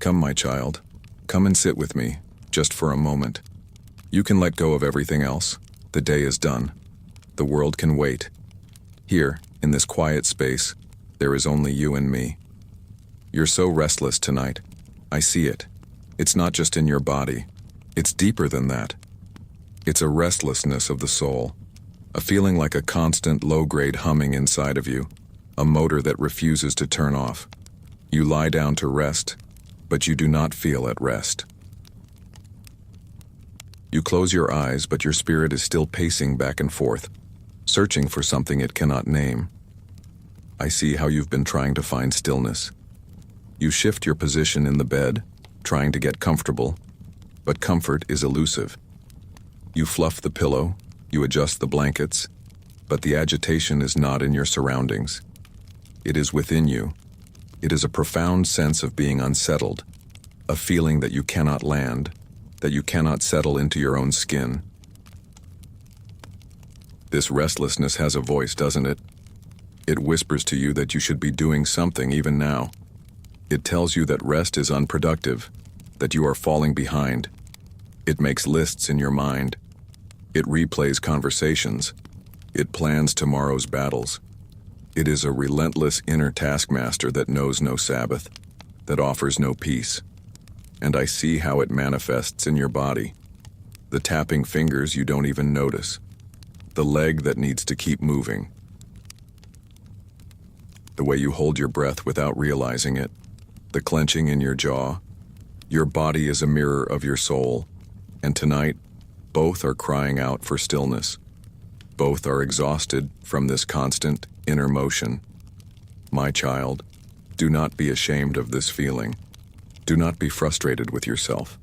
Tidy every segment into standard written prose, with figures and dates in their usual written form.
Come, my child. Come and sit with me, just for a moment. You can let go of everything else. The day is done. The world can wait. Here, in this quiet space, there is only you and me. You're so restless tonight. I see it. It's not just in your body. It's deeper than that. It's a restlessness of the soul, a feeling like a constant low-grade humming inside of you, a motor that refuses to turn off. You lie down to rest, but you do not feel at rest. You close your eyes, but your spirit is still pacing back and forth, searching for something it cannot name. I see how you've been trying to find stillness. You shift your position in the bed, trying to get comfortable, but comfort is elusive. You fluff the pillow, you adjust the blankets, but the agitation is not in your surroundings. It is within you. It is a profound sense of being unsettled, a feeling that you cannot land, that you cannot settle into your own skin. This restlessness has a voice, doesn't it? It whispers to you that you should be doing something even now. It tells you that rest is unproductive, that you are falling behind. It makes lists in your mind. It replays conversations. It plans tomorrow's battles. It is a relentless inner taskmaster that knows no Sabbath, that offers no peace. And I see how it manifests in your body. The tapping fingers you don't even notice. The leg that needs to keep moving. The way you hold your breath without realizing it. The clenching in your jaw. Your body is a mirror of your soul. And tonight, both are crying out for stillness. Both are exhausted from this constant inner motion. My child, do not be ashamed of this feeling. Do not be frustrated with yourself.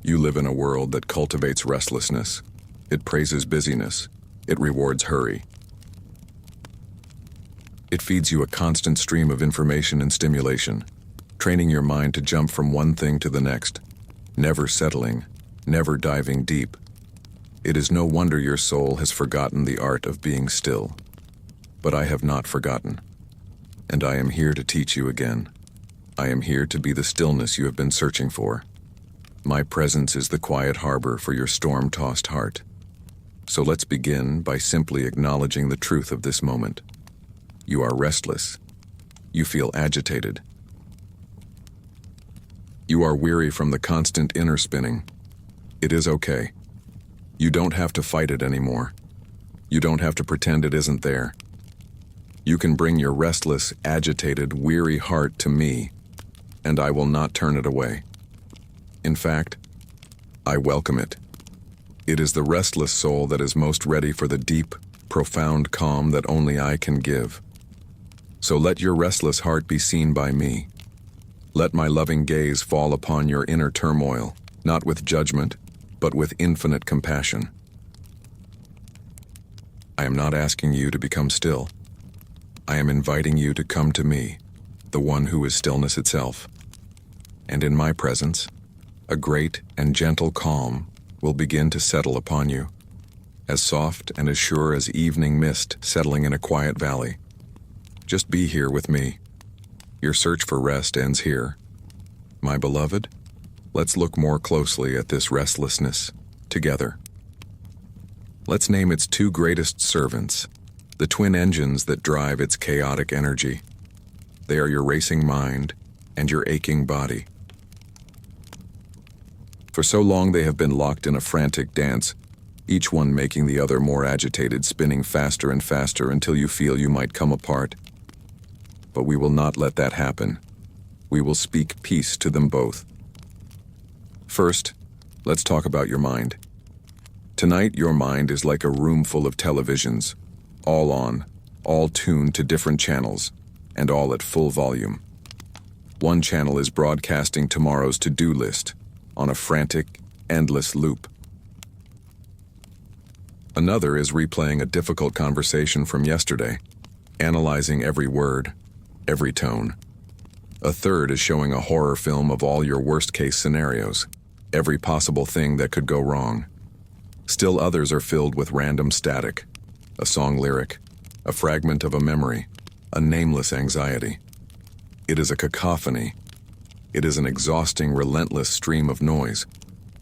You live in a world that cultivates restlessness. It praises busyness. It rewards hurry. It feeds you a constant stream of information and stimulation, training your mind to jump from one thing to the next, never settling, never diving deep. It is no wonder your soul has forgotten the art of being still. But I have not forgotten, and I am here to teach you again. I am here to be the stillness you have been searching for. My presence is the quiet harbor for your storm-tossed heart. So let's begin by simply acknowledging the truth of this moment. You are restless. You feel agitated. You are weary from the constant inner spinning. It is okay. You don't have to fight it anymore. You don't have to pretend it isn't there. You can bring your restless, agitated, weary heart to me, and I will not turn it away. In fact, I welcome it. It is the restless soul that is most ready for the deep, profound calm that only I can give. So let your restless heart be seen by me. Let my loving gaze fall upon your inner turmoil, not with judgment, but with infinite compassion. I am not asking you to become still. I am inviting you to come to me, the one who is stillness itself. And in my presence, a great and gentle calm will begin to settle upon you, as soft and as sure as evening mist settling in a quiet valley. Just be here with me. Your search for rest ends here. My beloved, let's look more closely at this restlessness together. Let's name its two greatest servants, the twin engines that drive its chaotic energy. They are your racing mind and your aching body. For so long they have been locked in a frantic dance, each one making the other more agitated, spinning faster and faster until you feel you might come apart. But we will not let that happen. We will speak peace to them both. First, let's talk about your mind. Tonight, your mind is like a room full of televisions, all on, all tuned to different channels, and all at full volume. One channel is broadcasting tomorrow's to-do list on a frantic, endless loop. Another is replaying a difficult conversation from yesterday, analyzing every word, every tone. A third is showing a horror film of all your worst-case scenarios, every possible thing that could go wrong. Still others are filled with random static, a song lyric, a fragment of a memory, a nameless anxiety. It is a cacophony, It is an exhausting, relentless stream of noise,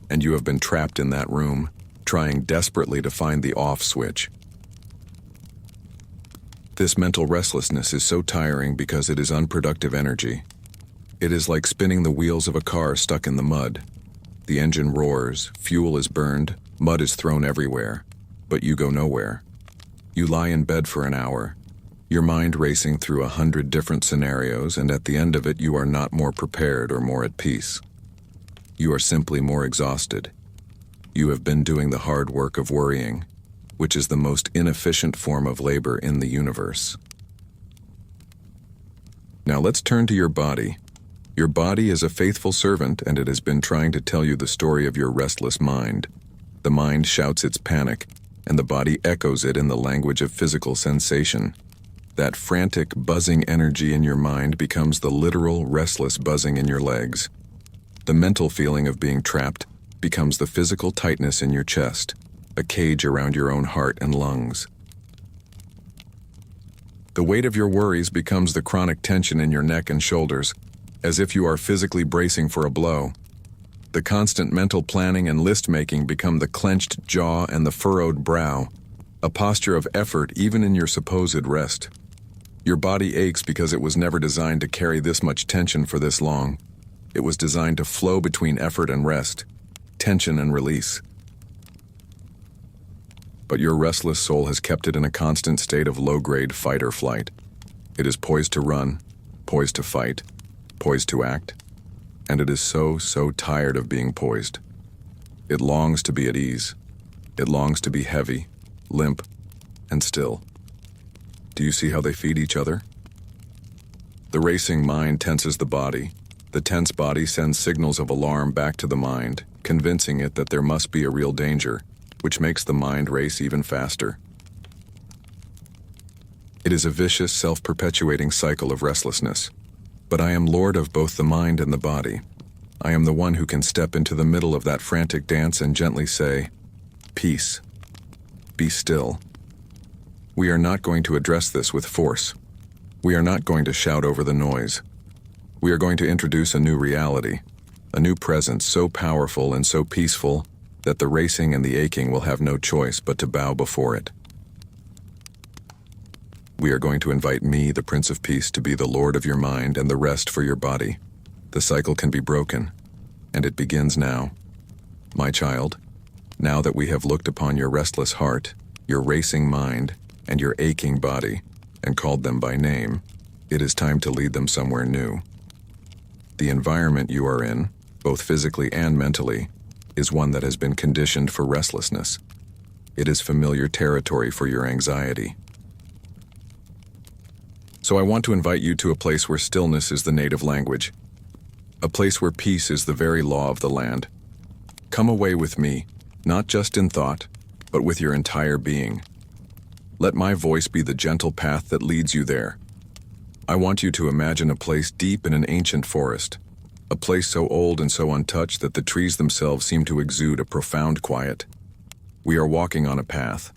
and you have been trapped in that room, trying desperately to find the off switch. This mental restlessness is so tiring because it is unproductive energy. It is like spinning the wheels of a car stuck in the mud. The engine roars, fuel is burned, mud is thrown everywhere, but you go nowhere. You lie in bed for an hour, your mind racing through 100 different scenarios, and at the end of it you are not more prepared or more at peace. You are simply more exhausted. You have been doing the hard work of worrying, which is the most inefficient form of labor in the universe. Now let's turn to your body. Your body is a faithful servant, and it has been trying to tell you the story of your restless mind. The mind shouts its panic, and the body echoes it in the language of physical sensation. That frantic, buzzing energy in your mind becomes the literal, restless buzzing in your legs. The mental feeling of being trapped becomes the physical tightness in your chest, a cage around your own heart and lungs. The weight of your worries becomes the chronic tension in your neck and shoulders, as if you are physically bracing for a blow. The constant mental planning and list-making become the clenched jaw and the furrowed brow, a posture of effort even in your supposed rest. Your body aches because it was never designed to carry this much tension for this long. It was designed to flow between effort and rest, tension and release. But your restless soul has kept it in a constant state of low-grade fight or flight. It is poised to run, poised to fight, poised to act, and it is so tired of being poised. It longs to be at ease. It longs to be heavy, limp, and still. Do you see how they feed each other? The racing mind tenses the body. The tense body sends signals of alarm back to the mind, convincing it that there must be a real danger, which makes the mind race even faster. It is a vicious, self-perpetuating cycle of restlessness. But I am lord of both the mind and the body. I am the one who can step into the middle of that frantic dance and gently say, "Peace. Be still." We are not going to address this with force. We are not going to shout over the noise. We are going to introduce a new reality, a new presence so powerful and so peaceful that the racing and the aching will have no choice but to bow before it. We are going to invite me, the Prince of Peace, to be the Lord of your mind and the rest for your body. The cycle can be broken, and it begins now. My child, now that we have looked upon your restless heart, your racing mind, and your aching body, and called them by name, it is time to lead them somewhere new. The environment you are in, both physically and mentally, is one that has been conditioned for restlessness. It is familiar territory for your anxiety. So I want to invite you to a place where stillness is the native language, a place where peace is the very law of the land. Come away with me, not just in thought, but with your entire being. Let my voice be the gentle path that leads you there. I want you to imagine a place deep in an ancient forest, a place so old and so untouched that the trees themselves seem to exude a profound quiet. We are walking on a path,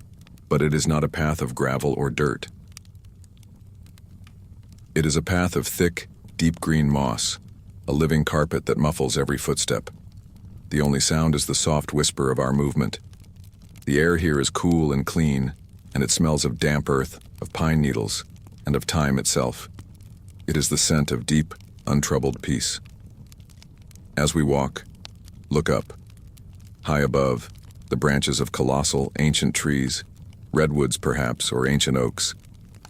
but it is not a path of gravel or dirt. It is a path of thick, deep green moss, a living carpet that muffles every footstep. The only sound is the soft whisper of our movement. The air here is cool and clean, and it smells of damp earth, of pine needles, and of time itself. It is the scent of deep, untroubled peace. As we walk, look up. High above, the branches of colossal, ancient trees, redwoods perhaps, or ancient oaks,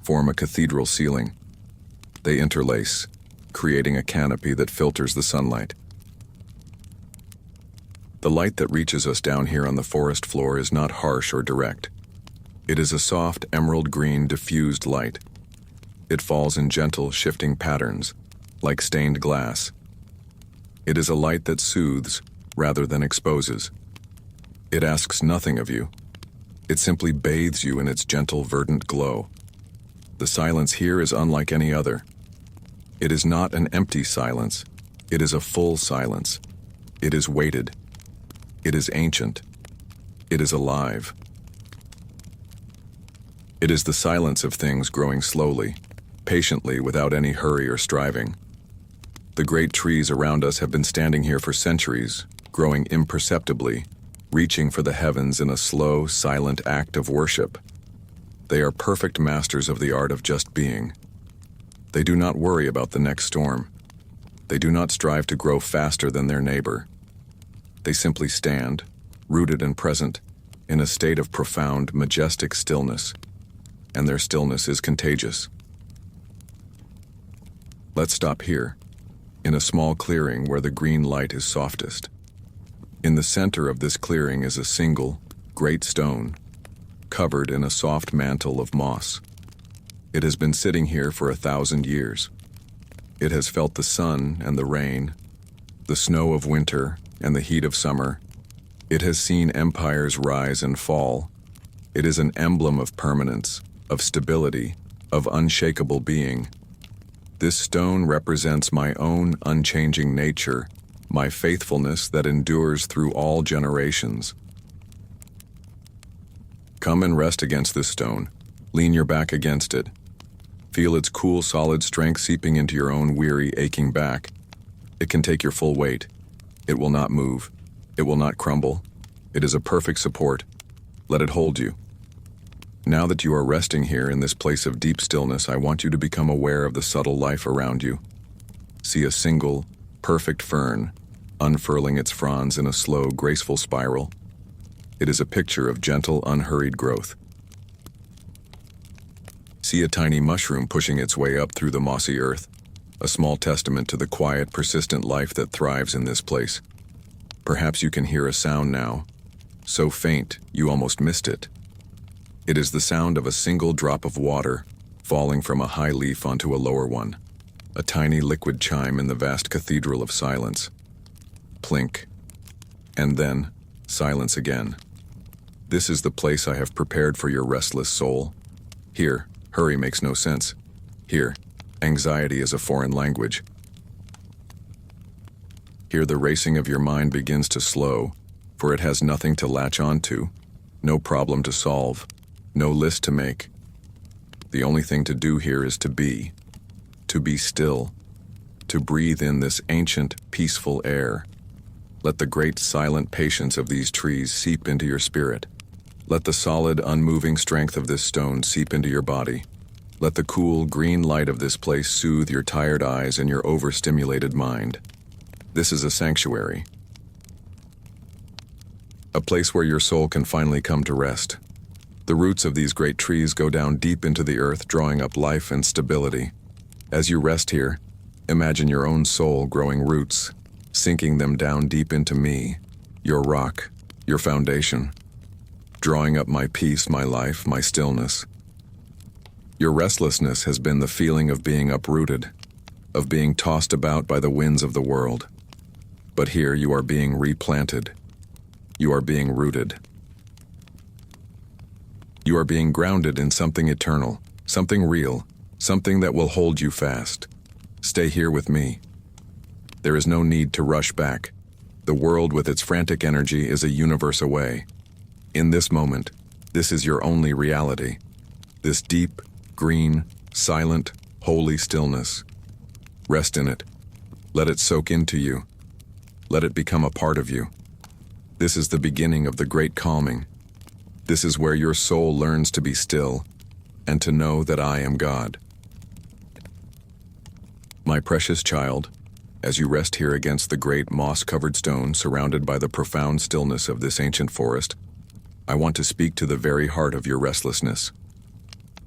form a cathedral ceiling. They interlace, creating a canopy that filters the sunlight. The light that reaches us down here on the forest floor is not harsh or direct. It is a soft, emerald green, diffused light. It falls in gentle, shifting patterns, like stained glass. It is a light that soothes rather than exposes. It asks nothing of you. It simply bathes you in its gentle, verdant glow. The silence here is unlike any other. It is not an empty silence. It is a full silence. It is weighted. It is ancient. It is alive. It is the silence of things growing slowly, patiently, without any hurry or striving. The great trees around us have been standing here for centuries, growing imperceptibly, reaching for the heavens in a slow, silent act of worship. They are perfect masters of the art of just being. They do not worry about the next storm. They do not strive to grow faster than their neighbor. They simply stand, rooted and present, in a state of profound, majestic stillness, and their stillness is contagious. Let's stop here, in a small clearing where the green light is softest. In the center of this clearing is a single, great stone, covered in a soft mantle of moss. It has been sitting here for 1,000 years. It has felt the sun and the rain, the snow of winter and the heat of summer. It has seen empires rise and fall. It is an emblem of permanence, of stability, of unshakable being. This stone represents my own unchanging nature, my faithfulness that endures through all generations. Come and rest against this stone. Lean your back against it. Feel its cool, solid strength seeping into your own weary, aching back. It can take your full weight. It will not move. It will not crumble. It is a perfect support. Let it hold you. Now that you are resting here in this place of deep stillness, I want you to become aware of the subtle life around you. See a single, perfect fern, unfurling its fronds in a slow, graceful spiral. It is a picture of gentle, unhurried growth. See a tiny mushroom pushing its way up through the mossy earth, a small testament to the quiet, persistent life that thrives in this place. Perhaps you can hear a sound now, so faint you almost missed it. It is the sound of a single drop of water falling from a high leaf onto a lower one, a tiny liquid chime in the vast cathedral of silence. Plink. And then, silence again. This is the place I have prepared for your restless soul. Here, hurry makes no sense. Here, anxiety is a foreign language. Here the racing of your mind begins to slow, for it has nothing to latch onto, no problem to solve, no list to make. The only thing to do here is to be still, to breathe in this ancient, peaceful air. Let the great silent patience of these trees seep into your spirit. Let the solid, unmoving strength of this stone seep into your body. Let the cool, green light of this place soothe your tired eyes and your overstimulated mind. This is a sanctuary. A place where your soul can finally come to rest. The roots of these great trees go down deep into the earth, drawing up life and stability. As you rest here, imagine your own soul growing roots, sinking them down deep into me, your rock, your foundation, drawing up my peace, my life, my stillness. Your restlessness has been the feeling of being uprooted, of being tossed about by the winds of the world. But here you are being replanted. You are being rooted. You are being grounded in something eternal, something real, something that will hold you fast. Stay here with me. There is no need to rush back. The world with its frantic energy is a universe away. In this moment, this is your only reality. This deep, green, silent, holy stillness. Rest in it. Let it soak into you. Let it become a part of you. This is the beginning of the great calming. This is where your soul learns to be still and to know that I am God. My precious child, as you rest here against the great moss-covered stone surrounded by the profound stillness of this ancient forest, I want to speak to the very heart of your restlessness.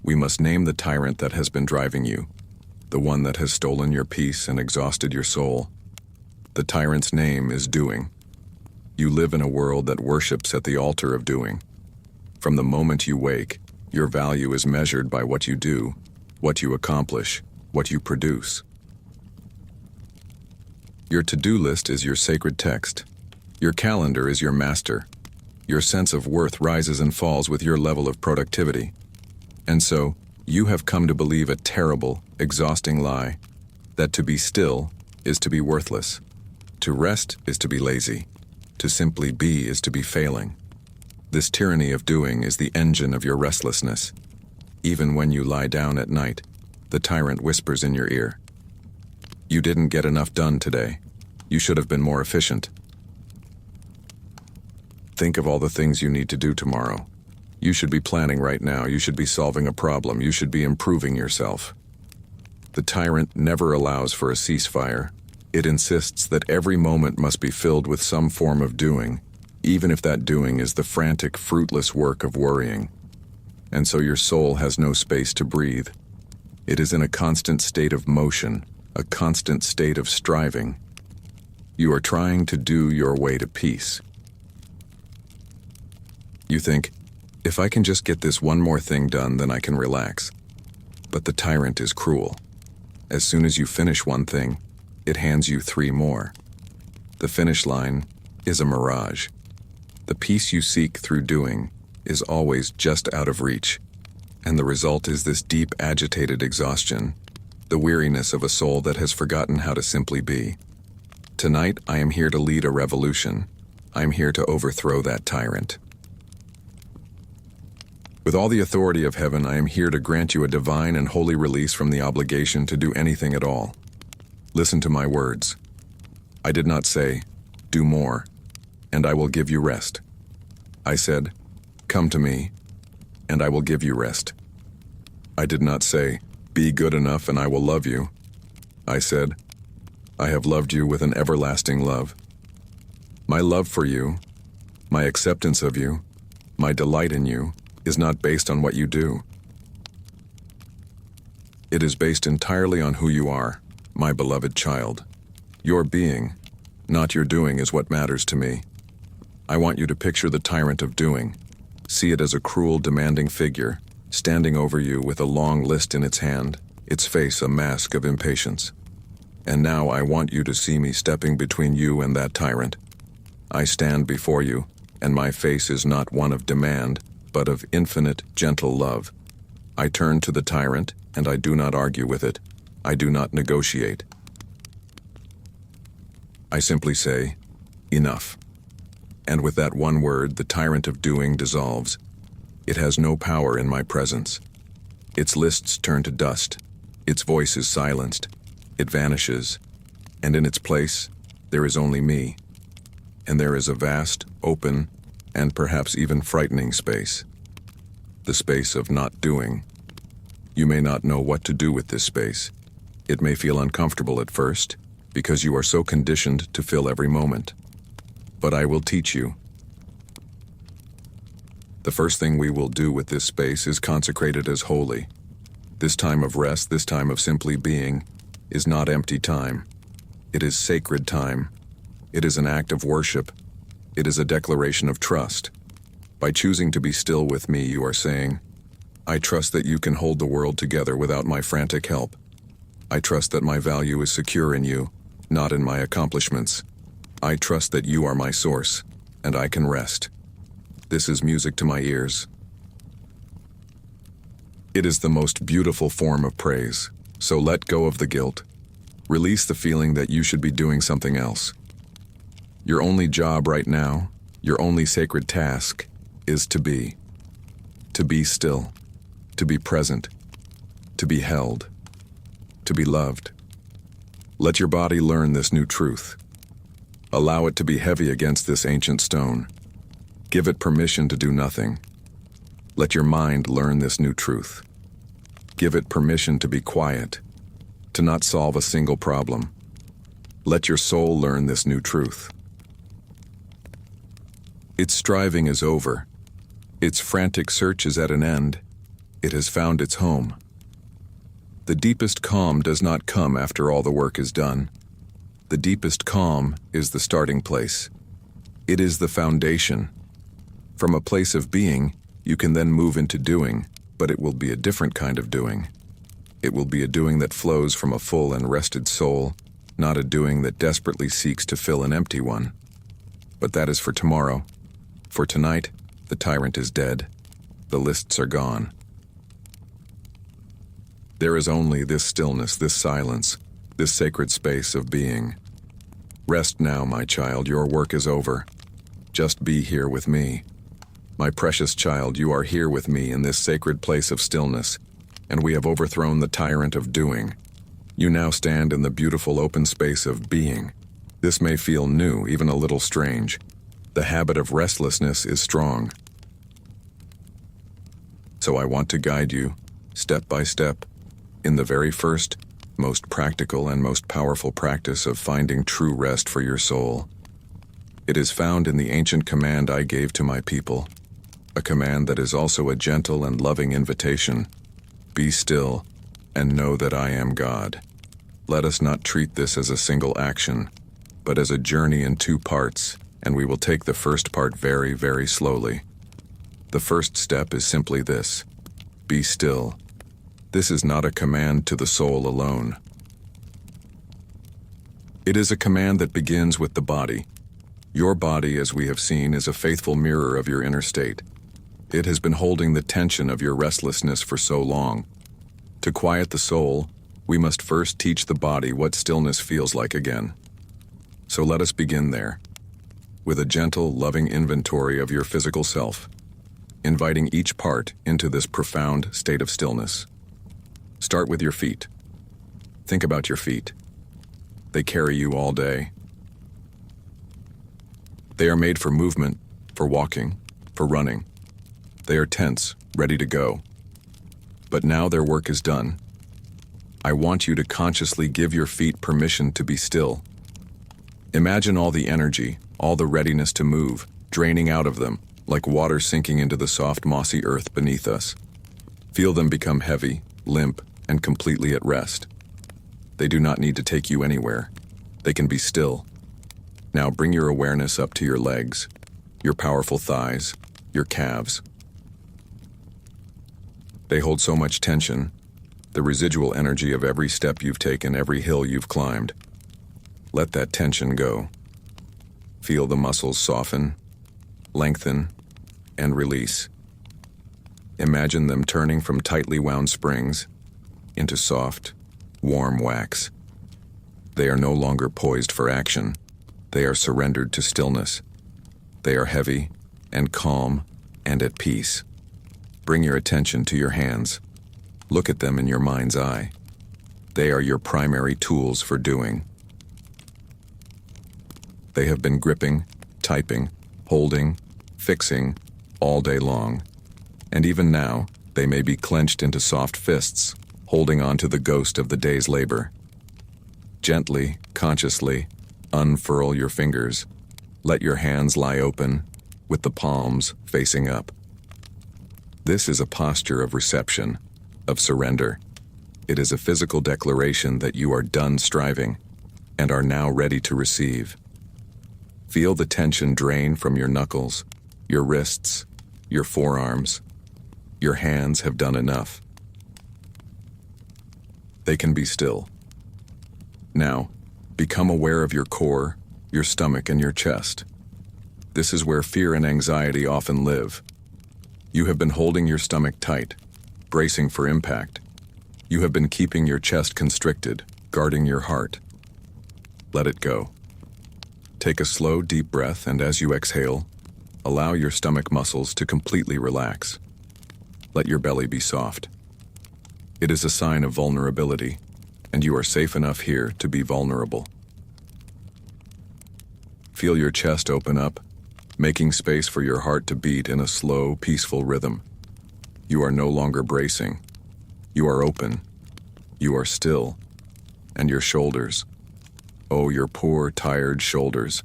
We must name the tyrant that has been driving you, the one that has stolen your peace and exhausted your soul. The tyrant's name is doing. You live in a world that worships at the altar of doing. From the moment you wake, your value is measured by what you do, what you accomplish, what you produce. Your to-do list is your sacred text. Your calendar is your master. Your sense of worth rises and falls with your level of productivity. And so, you have come to believe a terrible, exhausting lie, that to be still is to be worthless. To rest is to be lazy. To simply be is to be failing. This tyranny of doing is the engine of your restlessness. Even when you lie down at night, the tyrant whispers in your ear, You didn't get enough done today. You should have been more efficient. Think of all the things you need to do tomorrow. You should be planning right now. You should be solving a problem. You should be improving yourself. The tyrant never allows for a ceasefire. It insists that every moment must be filled with some form of doing, even if that doing is the frantic, fruitless work of worrying. And so your soul has no space to breathe. It is in a constant state of motion, a constant state of striving. You are trying to do your way to peace. You think, if I can just get this one more thing done, then I can relax. But the tyrant is cruel. As soon as you finish one thing, it hands you 3 more. The finish line is a mirage. The peace you seek through doing is always just out of reach, and the result is this deep, agitated exhaustion, the weariness of a soul that has forgotten how to simply be. Tonight, I am here to lead a revolution. I am here to overthrow that tyrant. With all the authority of heaven, I am here to grant you a divine and holy release from the obligation to do anything at all. Listen to my words. I did not say, do more, and I will give you rest. I said, come to me, and I will give you rest. I did not say, be good enough and I will love you. I said, I have loved you with an everlasting love. My love for you, my acceptance of you, my delight in you, is not based on what you do. It is based entirely on who you are, my beloved child. Your being, not your doing, is what matters to me. I want you to picture the tyrant of doing. See it as a cruel, demanding figure, standing over you with a long list in its hand, its face a mask of impatience. And now I want you to see me stepping between you and that tyrant. I stand before you, and my face is not one of demand, but of infinite, gentle love. I turn to the tyrant, and I do not argue with it. I do not negotiate. I simply say, enough. And with that one word, the tyrant of doing dissolves. It has no power in my presence. Its lists turn to dust. Its voice is silenced. It vanishes. And in its place, there is only me. And there is a vast, open, and perhaps even frightening space. The space of not doing. You may not know what to do with this space. It may feel uncomfortable at first, because you are so conditioned to fill every moment. But I will teach you. The first thing we will do with this space is consecrate it as holy. This time of rest, this time of simply being, is not empty time. It is sacred time. It is an act of worship. It is a declaration of trust. By choosing to be still with me, you are saying, I trust that you can hold the world together without my frantic help. I trust that my value is secure in you, not in my accomplishments. I trust that you are my source, and I can rest. This is music to my ears. It is the most beautiful form of praise, so let go of the guilt. Release the feeling that you should be doing something else. Your only job right now, your only sacred task, is to be. To be still, to be present, to be held, to be loved. Let your body learn this new truth. Allow it to be heavy against this ancient stone. Give it permission to do nothing. Let your mind learn this new truth. Give it permission to be quiet, to not solve a single problem. Let your soul learn this new truth. Its striving is over. Its frantic search is at an end. It has found its home. The deepest calm does not come after all the work is done. The deepest calm is the starting place. It is the foundation. From a place of being, you can then move into doing, but it will be a different kind of doing. It will be a doing that flows from a full and rested soul, not a doing that desperately seeks to fill an empty one. But that is for tomorrow. For tonight, the tyrant is dead. The lists are gone. There is only this stillness, this silence, this sacred space of being. Rest now, my child, your work is over. Just be here with me. My precious child, you are here with me in this sacred place of stillness, and we have overthrown the tyrant of doing. You now stand in the beautiful open space of being. This may feel new, even a little strange. The habit of restlessness is strong. So I want to guide you, step by step, in the very first, most practical and most powerful practice of finding true rest for your soul. It is found in the ancient command I gave to my people, a command that is also a gentle and loving invitation. Be still, and know that I am God. Let us not treat this as a single action, but as a journey in two parts, and we will take the first part very, very slowly. The first step is simply this: be still. This is not a command to the soul alone. It is a command that begins with the body. Your body, as we have seen, is a faithful mirror of your inner state. It has been holding the tension of your restlessness for so long. To quiet the soul, we must first teach the body what stillness feels like again. So let us begin there, with a gentle, loving inventory of your physical self, inviting each part into this profound state of stillness. Start with your feet. Think about your feet. They carry you all day. They are made for movement, for walking, for running. They are tense, ready to go. But now their work is done. I want you to consciously give your feet permission to be still. Imagine all the energy, all the readiness to move, draining out of them, like water sinking into the soft, mossy earth beneath us. Feel them become heavy, limp, and completely at rest. They do not need to take you anywhere. They can be still. Now bring your awareness up to your legs, your powerful thighs, your calves. They hold so much tension, the residual energy of every step you've taken, every hill you've climbed. Let that tension go. Feel the muscles soften, lengthen, and release. Imagine them turning from tightly wound springs into soft, warm wax. They are no longer poised for action. They are surrendered to stillness. They are heavy and calm and at peace. Bring your attention to your hands. Look at them in your mind's eye. They are your primary tools for doing. They have been gripping, typing, holding, fixing all day long. And even now, they may be clenched into soft fists, holding on to the ghost of the day's labor. Gently, consciously, unfurl your fingers. Let your hands lie open, with the palms facing up. This is a posture of reception, of surrender. It is a physical declaration that you are done striving and are now ready to receive. Feel the tension drain from your knuckles, your wrists, your forearms. Your hands have done enough. They can be still. Now, become aware of your core, your stomach, and your chest. This is where fear and anxiety often live. You have been holding your stomach tight, bracing for impact. You have been keeping your chest constricted, guarding your heart. Let it go. Take a slow, deep breath, and as you exhale, allow your stomach muscles to completely relax. Let your belly be soft. It is a sign of vulnerability, and you are safe enough here to be vulnerable. Feel your chest open up, making space for your heart to beat in a slow, peaceful rhythm. You are no longer bracing. You are open. You are still. And your shoulders. Oh, your poor, tired shoulders.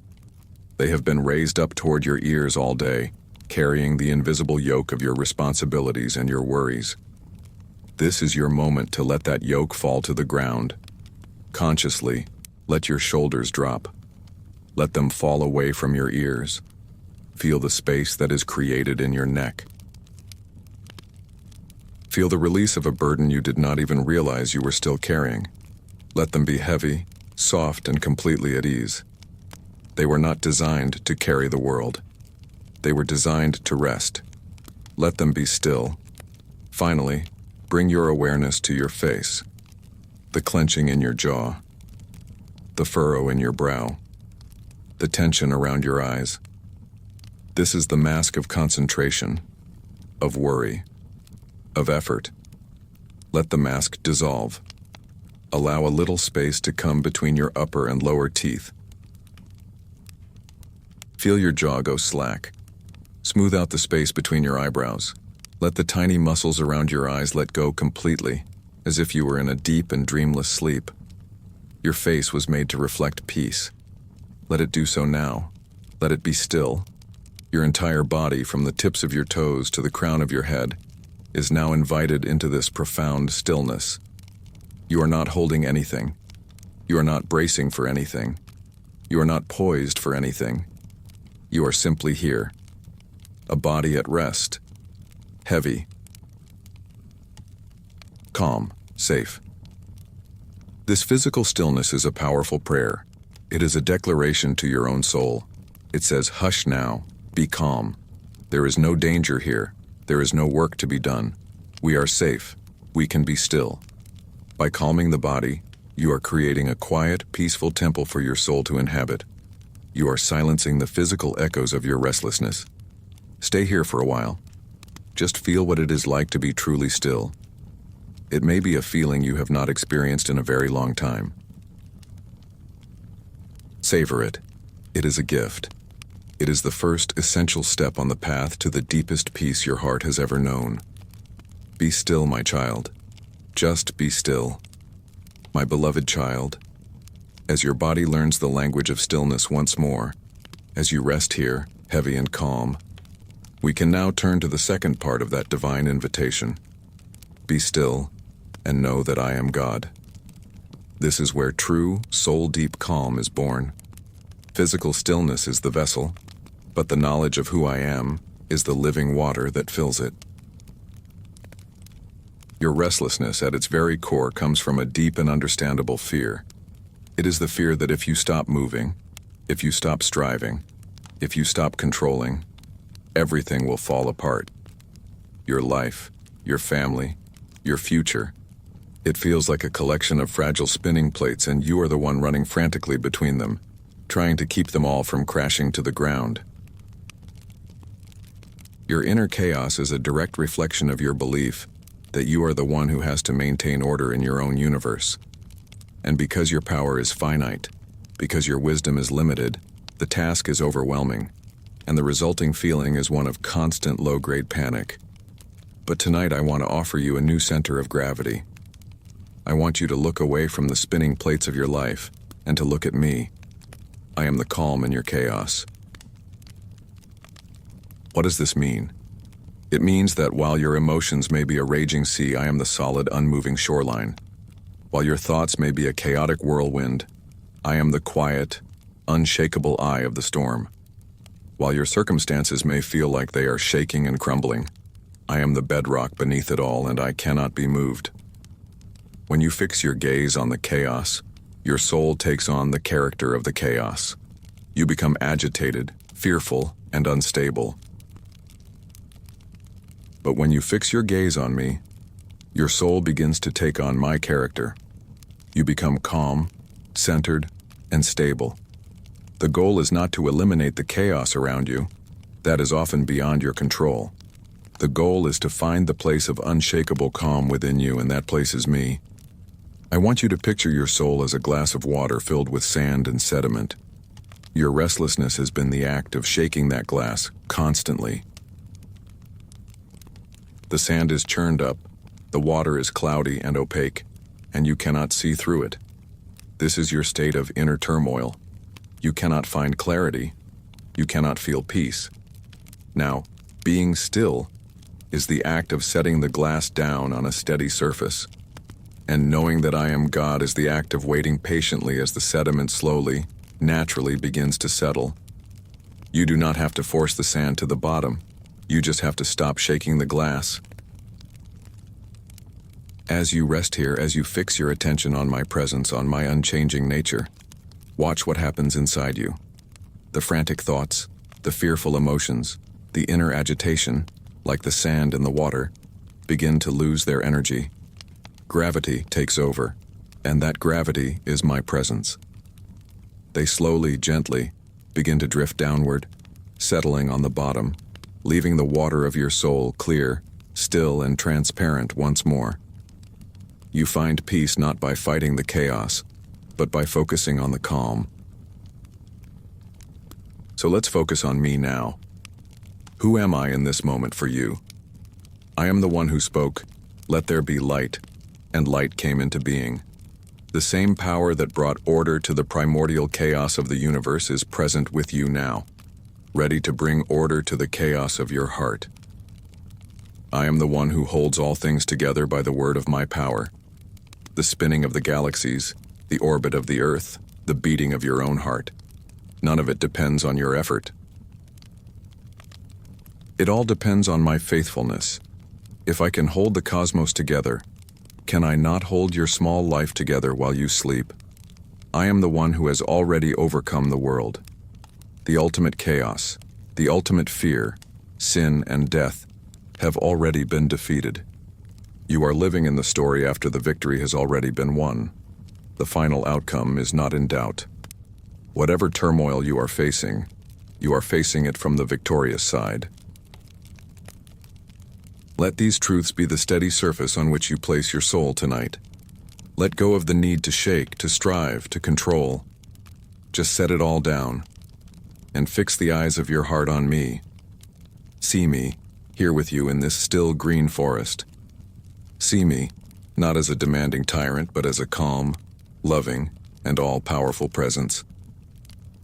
They have been raised up toward your ears all day, carrying the invisible yoke of your responsibilities and your worries. This is your moment to let that yoke fall to the ground. Consciously, let your shoulders drop. Let them fall away from your ears. Feel the space that is created in your neck. Feel the release of a burden you did not even realize you were still carrying. Let them be heavy, soft, and completely at ease. They were not designed to carry the world. They were designed to rest. Let them be still. Finally, bring your awareness to your face, the clenching in your jaw, the furrow in your brow, the tension around your eyes. This is the mask of concentration, of worry, of effort. Let the mask dissolve. Allow a little space to come between your upper and lower teeth. Feel your jaw go slack. Smooth out the space between your eyebrows. Let the tiny muscles around your eyes let go completely, as if you were in a deep and dreamless sleep. Your face was made to reflect peace. Let it do so now. Let it be still. Your entire body, from the tips of your toes to the crown of your head, is now invited into this profound stillness. You are not holding anything. You are not bracing for anything. You are not poised for anything. You are simply here. A body at rest. Heavy. Calm. Safe. This physical stillness is a powerful prayer. It is a declaration to your own soul. It says, "Hush now. Be calm. There is no danger here. There is no work to be done. We are safe. We can be still." By calming the body, you are creating a quiet, peaceful temple for your soul to inhabit. You are silencing the physical echoes of your restlessness. Stay here for a while. Just feel what it is like to be truly still. It may be a feeling you have not experienced in a very long time. Savor it. It is a gift. It is the first essential step on the path to the deepest peace your heart has ever known. Be still, my child. Just be still. My beloved child, as your body learns the language of stillness once more, as you rest here, heavy and calm, we can now turn to the second part of that divine invitation. Be still and know that I am God. This is where true, soul-deep calm is born. Physical stillness is the vessel, but the knowledge of who I am is the living water that fills it. Your restlessness at its very core comes from a deep and understandable fear. It is the fear that if you stop moving, if you stop striving, if you stop controlling, everything will fall apart. Your life, your family, your future. It feels like a collection of fragile spinning plates, and you are the one running frantically between them, trying to keep them all from crashing to the ground. Your inner chaos is a direct reflection of your belief that you are the one who has to maintain order in your own universe. And because your power is finite, because your wisdom is limited, the task is overwhelming, and the resulting feeling is one of constant low-grade panic. But tonight I want to offer you a new center of gravity. I want you to look away from the spinning plates of your life and to look at me. I am the calm in your chaos. What does this mean? It means that while your emotions may be a raging sea, I am the solid, unmoving shoreline. While your thoughts may be a chaotic whirlwind, I am the quiet, unshakable eye of the storm. While your circumstances may feel like they are shaking and crumbling, I am the bedrock beneath it all, and I cannot be moved. When you fix your gaze on the chaos, your soul takes on the character of the chaos. You become agitated, fearful, and unstable. But when you fix your gaze on me, your soul begins to take on my character. You become calm, centered, and stable. The goal is not to eliminate the chaos around you. That is often beyond your control. The goal is to find the place of unshakable calm within you, and that place is me. I want you to picture your soul as a glass of water filled with sand and sediment. Your restlessness has been the act of shaking that glass constantly. The sand is churned up, the water is cloudy and opaque, and you cannot see through it. This is your state of inner turmoil. You cannot find clarity. You cannot feel peace. Now, being still is the act of setting the glass down on a steady surface. And knowing that I am God is the act of waiting patiently as the sediment slowly, naturally begins to settle. You do not have to force the sand to the bottom. You just have to stop shaking the glass. As you rest here, as you fix your attention on my presence, on my unchanging nature, watch what happens inside you. The frantic thoughts, the fearful emotions, the inner agitation, like the sand in the water, begin to lose their energy. Gravity takes over, and that gravity is my presence. They slowly, gently begin to drift downward, settling on the bottom, leaving the water of your soul clear, still, and transparent once more. You find peace not by fighting the chaos, but by focusing on the calm. So let's focus on me now. Who am I in this moment for you? I am the one who spoke, "Let there be light," and light came into being. The same power that brought order to the primordial chaos of the universe is present with you now, ready to bring order to the chaos of your heart. I am the one who holds all things together by the word of my power. The spinning of the galaxies, the orbit of the earth, the beating of your own heart. None of it depends on your effort. It all depends on my faithfulness. If I can hold the cosmos together, can I not hold your small life together while you sleep? I am the one who has already overcome the world. The ultimate chaos, the ultimate fear, sin and death have already been defeated. You are living in the story after the victory has already been won. The final outcome is not in doubt. Whatever turmoil you are facing it from the victorious side. Let these truths be the steady surface on which you place your soul tonight. Let go of the need to shake, to strive, to control. Just set it all down and fix the eyes of your heart on me. See me, here with you in this still green forest. See me, not as a demanding tyrant, but as a calm, loving, and all-powerful presence.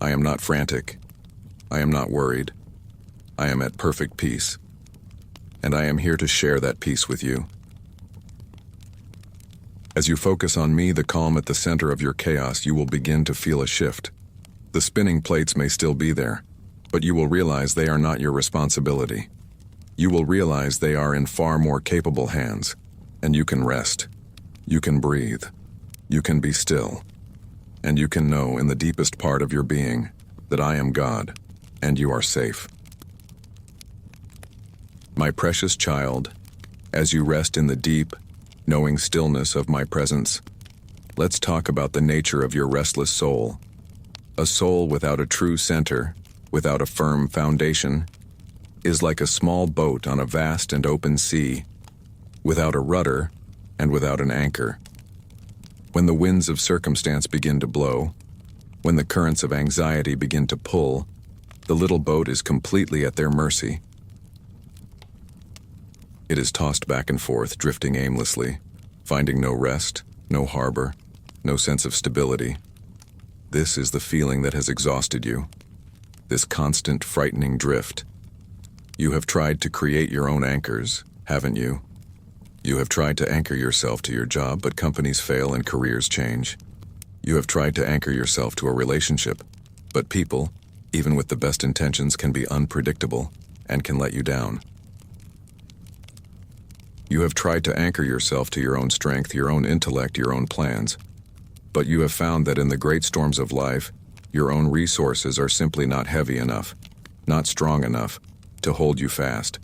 I am not frantic. I am not worried. I am at perfect peace. And I am here to share that peace with you. As you focus on me, the calm at the center of your chaos, you will begin to feel a shift. The spinning plates may still be there, but you will realize they are not your responsibility. You will realize they are in far more capable hands, and you can rest. You can breathe. You can be still. And you can know in the deepest part of your being that I am God, and you are safe. My precious child, as you rest in the deep, knowing stillness of my presence, let's talk about the nature of your restless soul. A soul without a true center, without a firm foundation, is like a small boat on a vast and open sea, without a rudder and without an anchor. When the winds of circumstance begin to blow, when the currents of anxiety begin to pull, the little boat is completely at their mercy. It is tossed back and forth, drifting aimlessly, finding no rest, no harbor, no sense of stability. This is the feeling that has exhausted you, this constant, frightening drift. You have tried to create your own anchors, haven't you? You have tried to anchor yourself to your job, but companies fail and careers change. You have tried to anchor yourself to a relationship, but people, even with the best intentions, can be unpredictable and can let you down. You have tried to anchor yourself to your own strength, your own intellect, your own plans, but you have found that in the great storms of life, your own resources are simply not heavy enough, not strong enough, to hold you fast.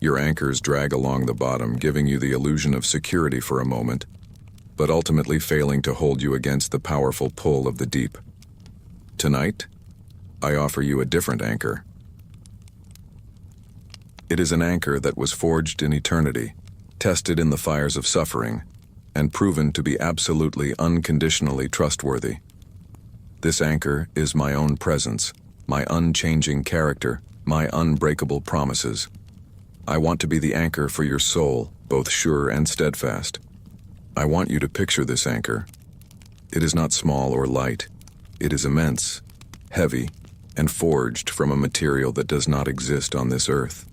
Your anchors drag along the bottom, giving you the illusion of security for a moment, but ultimately failing to hold you against the powerful pull of the deep. Tonight, I offer you a different anchor. It is an anchor that was forged in eternity, tested in the fires of suffering, and proven to be absolutely unconditionally trustworthy. This anchor is my own presence, my unchanging character, my unbreakable promises. I want to be the anchor for your soul, both sure and steadfast. I want you to picture this anchor. It is not small or light. It is immense, heavy, and forged from a material that does not exist on this earth.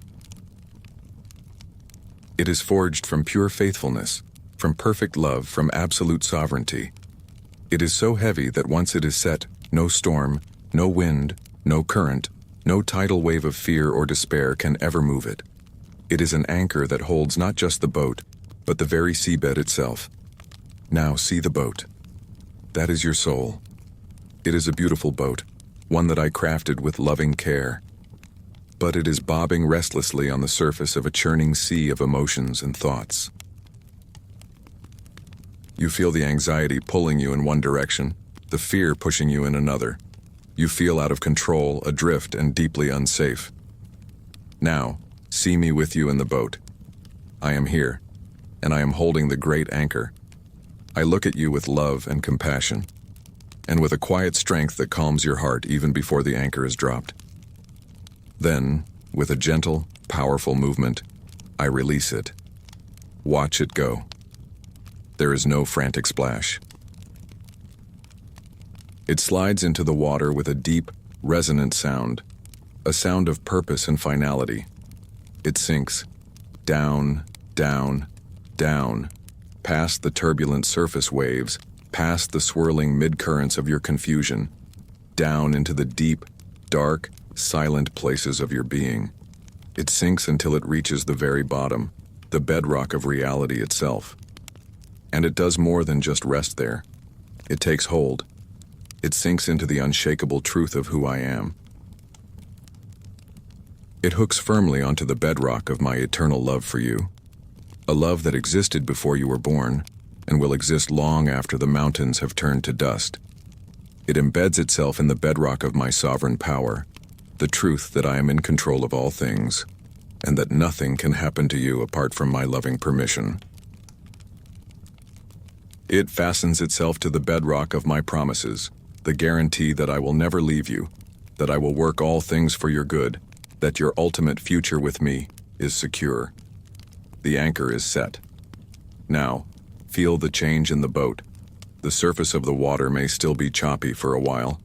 It is forged from pure faithfulness, from perfect love, from absolute sovereignty. It is so heavy that once it is set, no storm, no wind, no current, no tidal wave of fear or despair can ever move it. It is an anchor that holds not just the boat, but the very seabed itself. Now see the boat. That is your soul. It is a beautiful boat, one that I crafted with loving care. But it is bobbing restlessly on the surface of a churning sea of emotions and thoughts. You feel the anxiety pulling you in one direction, the fear pushing you in another. You feel out of control, adrift, and deeply unsafe. Now, see me with you in the boat. I am here, and I am holding the great anchor, I look at you with love and compassion, and with a quiet strength that calms your heart even before the anchor is dropped. Then, with a gentle, powerful movement, I release it. Watch it go. There is no frantic splash. It slides into the water with a deep, resonant sound, a sound of purpose and finality. It sinks, down, down, down, past the turbulent surface waves, past the swirling mid-currents of your confusion, down into the deep, dark, silent places of your being. It sinks until it reaches the very bottom, the bedrock of reality itself. And it does more than just rest there. It takes hold. It sinks into the unshakable truth of who I am. It hooks firmly onto the bedrock of my eternal love for you, a love that existed before you were born and will exist long after the mountains have turned to dust. It embeds itself in the bedrock of my sovereign power, the truth that I am in control of all things, and that nothing can happen to you apart from my loving permission. It fastens itself to the bedrock of my promises, the guarantee that I will never leave you, that I will work all things for your good, that your ultimate future with me is secure. The anchor is set. Now, feel the change in the boat. The surface of the water may still be choppy for a while.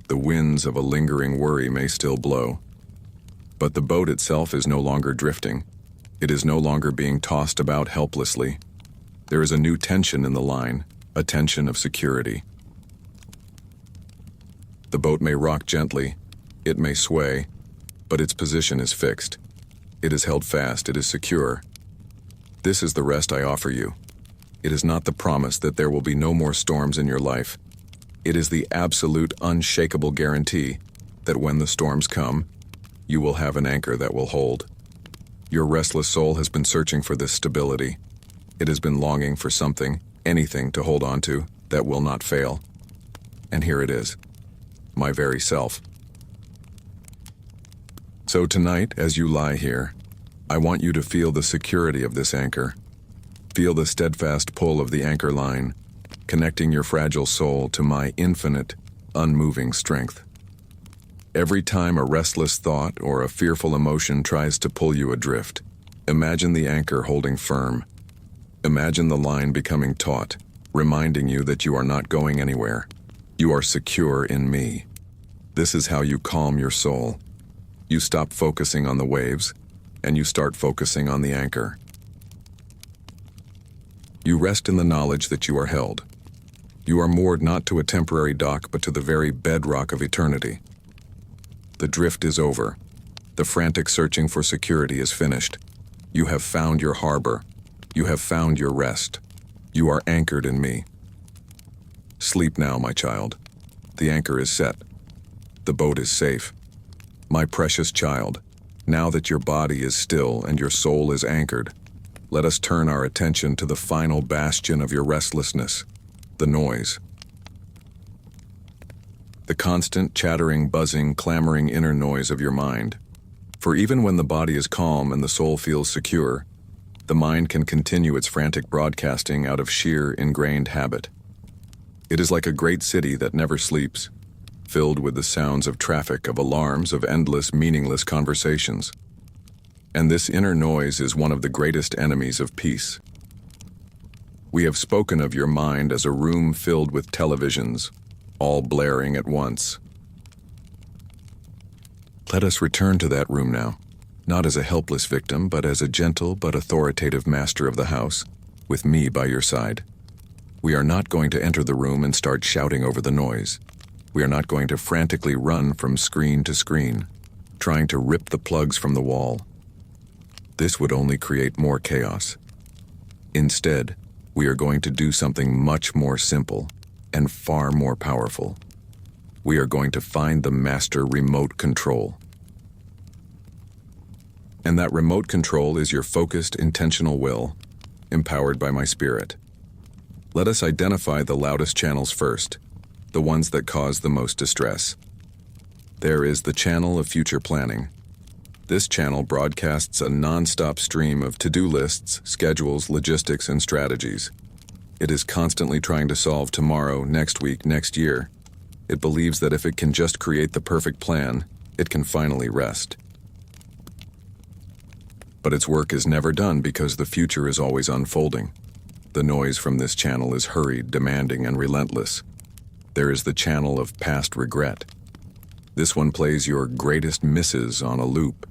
The winds of a lingering worry may still blow. But the boat itself is no longer drifting. It is no longer being tossed about helplessly. There is a new tension in the line, a tension of security. The boat may rock gently, it may sway, but its position is fixed. It is held fast, it is secure. This is the rest I offer you. It is not the promise that there will be no more storms in your life. It is the absolute, unshakable guarantee that when the storms come, you will have an anchor that will hold. Your restless soul has been searching for this stability. It has been longing for something, anything to hold on to that will not fail. And here it is, my very self. So tonight, as you lie here, I want you to feel the security of this anchor. Feel the steadfast pull of the anchor line, connecting your fragile soul to my infinite, unmoving strength. Every time a restless thought or a fearful emotion tries to pull you adrift, imagine the anchor holding firm. Imagine the line becoming taut, reminding you that you are not going anywhere. You are secure in me. This is how you calm your soul. You stop focusing on the waves, and you start focusing on the anchor. You rest in the knowledge that you are held. You are moored not to a temporary dock, but to the very bedrock of eternity. The drift is over. The frantic searching for security is finished. You have found your harbor. You have found your rest. You are anchored in me. Sleep now, my child. The anchor is set. The boat is safe. My precious child, now that your body is still and your soul is anchored, let us turn our attention to the final bastion of your restlessness, the noise. The constant chattering, buzzing, clamoring inner noise of your mind. For even when the body is calm and the soul feels secure, the mind can continue its frantic broadcasting out of sheer ingrained habit. It is like a great city that never sleeps, filled with the sounds of traffic, of alarms, of endless, meaningless conversations. And this inner noise is one of the greatest enemies of peace. We have spoken of your mind as a room filled with televisions, all blaring at once. Let us return to that room now, not as a helpless victim, but as a gentle but authoritative master of the house, with me by your side. We are not going to enter the room and start shouting over the noise. We are not going to frantically run from screen to screen, trying to rip the plugs from the wall. This would only create more chaos. Instead, we are going to do something much more simple and far more powerful. We are going to find the master remote control. And that remote control is your focused, intentional will, empowered by my spirit. Let us identify the loudest channels first, the ones that cause the most distress. There is the channel of future planning. This channel broadcasts a non-stop stream of to-do lists, schedules, logistics, and strategies. It is constantly trying to solve tomorrow, next week, next year. It believes that if it can just create the perfect plan, it can finally rest. But its work is never done because the future is always unfolding. The noise from this channel is hurried, demanding, and relentless. There is the channel of past regret. This one plays your greatest misses on a loop.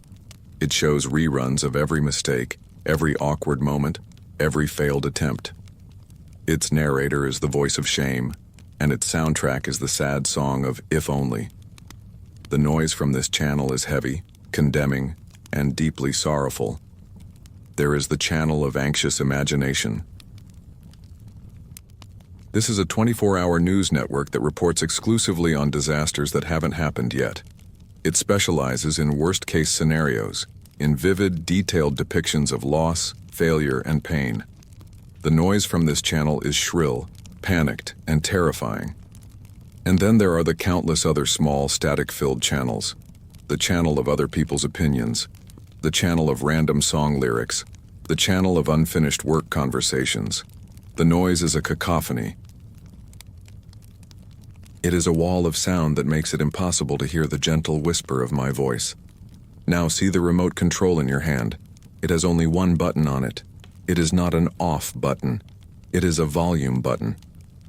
It shows reruns of every mistake, every awkward moment, every failed attempt. Its narrator is the voice of shame, and its soundtrack is the sad song of If Only. The noise from this channel is heavy, condemning, and deeply sorrowful. There is the channel of anxious imagination. This is a 24-hour news network that reports exclusively on disasters that haven't happened yet. It specializes in worst-case scenarios, in vivid, detailed depictions of loss, failure, and pain. The noise from this channel is shrill, panicked, and terrifying. And then there are the countless other small, static-filled channels. The channel of other people's opinions, the channel of random song lyrics, the channel of unfinished work conversations. The noise is a cacophony. It is a wall of sound that makes it impossible to hear the gentle whisper of my voice. Now see the remote control in your hand. It has only one button on it. It is not an off button. It is a volume button.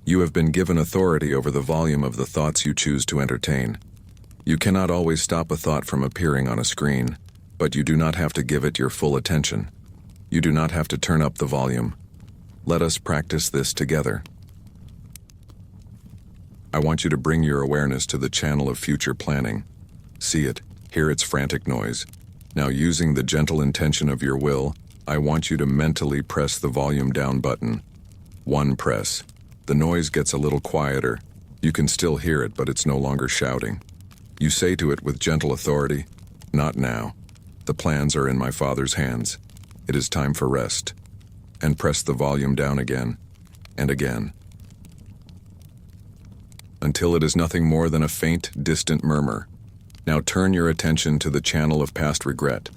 You have been given authority over the volume of the thoughts you choose to entertain. You cannot always stop a thought from appearing on a screen, but you do not have to give it your full attention. You do not have to turn up the volume. Let us practice this together. I want you to bring your awareness to the channel of future planning. See it, hear its frantic noise. Now, using the gentle intention of your will, I want you to mentally press the volume down button. One press. The noise gets a little quieter. You can still hear it, but it's no longer shouting. You say to it with gentle authority, "Not now. The plans are in my Father's hands. It is time for rest." And press the volume down again and again, until it is nothing more than a faint, distant murmur. Now turn your attention to the channel of past regret.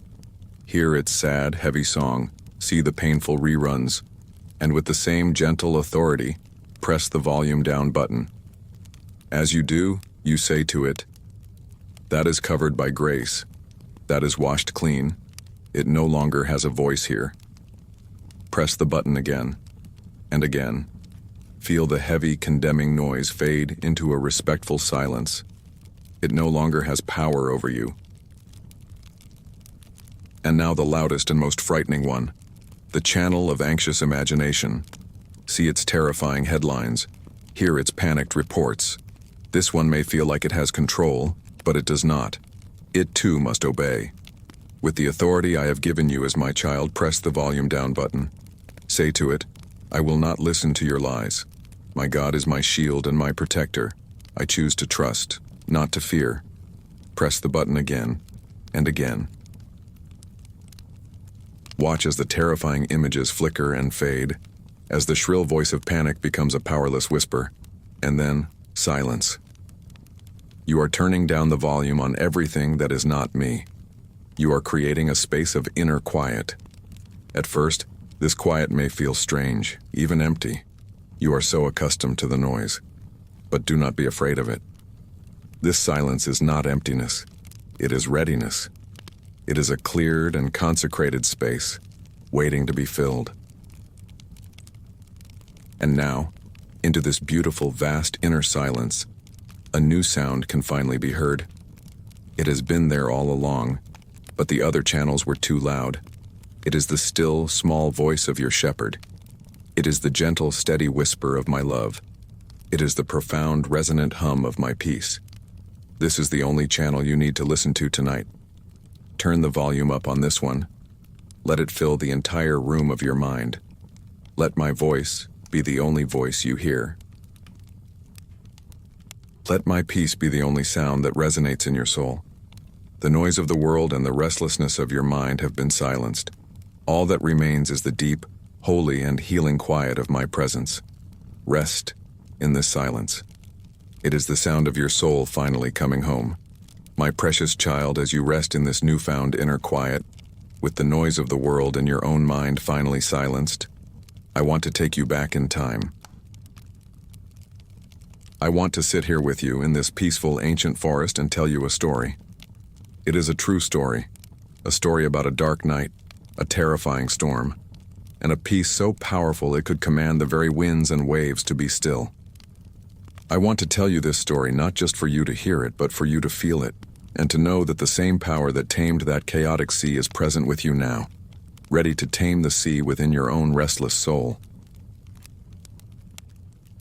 Hear its sad, heavy song, see the painful reruns, and with the same gentle authority, press the volume down button. As you do, you say to it, "That is covered by grace. That is washed clean. It no longer has a voice here." Press the button again and again. Feel the heavy, condemning noise fade into a respectful silence. It no longer has power over you. And now the loudest and most frightening one, the channel of anxious imagination. See its terrifying headlines. Hear its panicked reports. This one may feel like it has control, but it does not. It too must obey. With the authority I have given you as my child, press the volume down button. Say to it, "I will not listen to your lies. My God is my shield and my protector. I choose to trust, not to fear." Press the button again and again. Watch as the terrifying images flicker and fade, as the shrill voice of panic becomes a powerless whisper, and then silence. You are turning down the volume on everything that is not me. You are creating a space of inner quiet. At first, this quiet may feel strange, even empty. You are so accustomed to the noise, but do not be afraid of it. This silence is not emptiness. It is readiness. It is a cleared and consecrated space, waiting to be filled. And now, into this beautiful, vast inner silence, a new sound can finally be heard. It has been there all along, but the other channels were too loud. It is the still, small voice of your shepherd. It is the gentle, steady whisper of my love. It is the profound, resonant hum of my peace. This is the only channel you need to listen to tonight. Turn the volume up on this one. Let it fill the entire room of your mind. Let my voice be the only voice you hear. Let my peace be the only sound that resonates in your soul. The noise of the world and the restlessness of your mind have been silenced. All that remains is the deep, holy, and healing quiet of my presence. Rest in this silence. It is the sound of your soul finally coming home. My precious child, as you rest in this newfound inner quiet, with the noise of the world and your own mind finally silenced, I want to take you back in time. I want to sit here with you in this peaceful ancient forest and tell you a story. It is a true story, a story about a dark night, a terrifying storm, and a peace so powerful it could command the very winds and waves to be still. I want to tell you this story not just for you to hear it, but for you to feel it, and to know that the same power that tamed that chaotic sea is present with you now, ready to tame the sea within your own restless soul.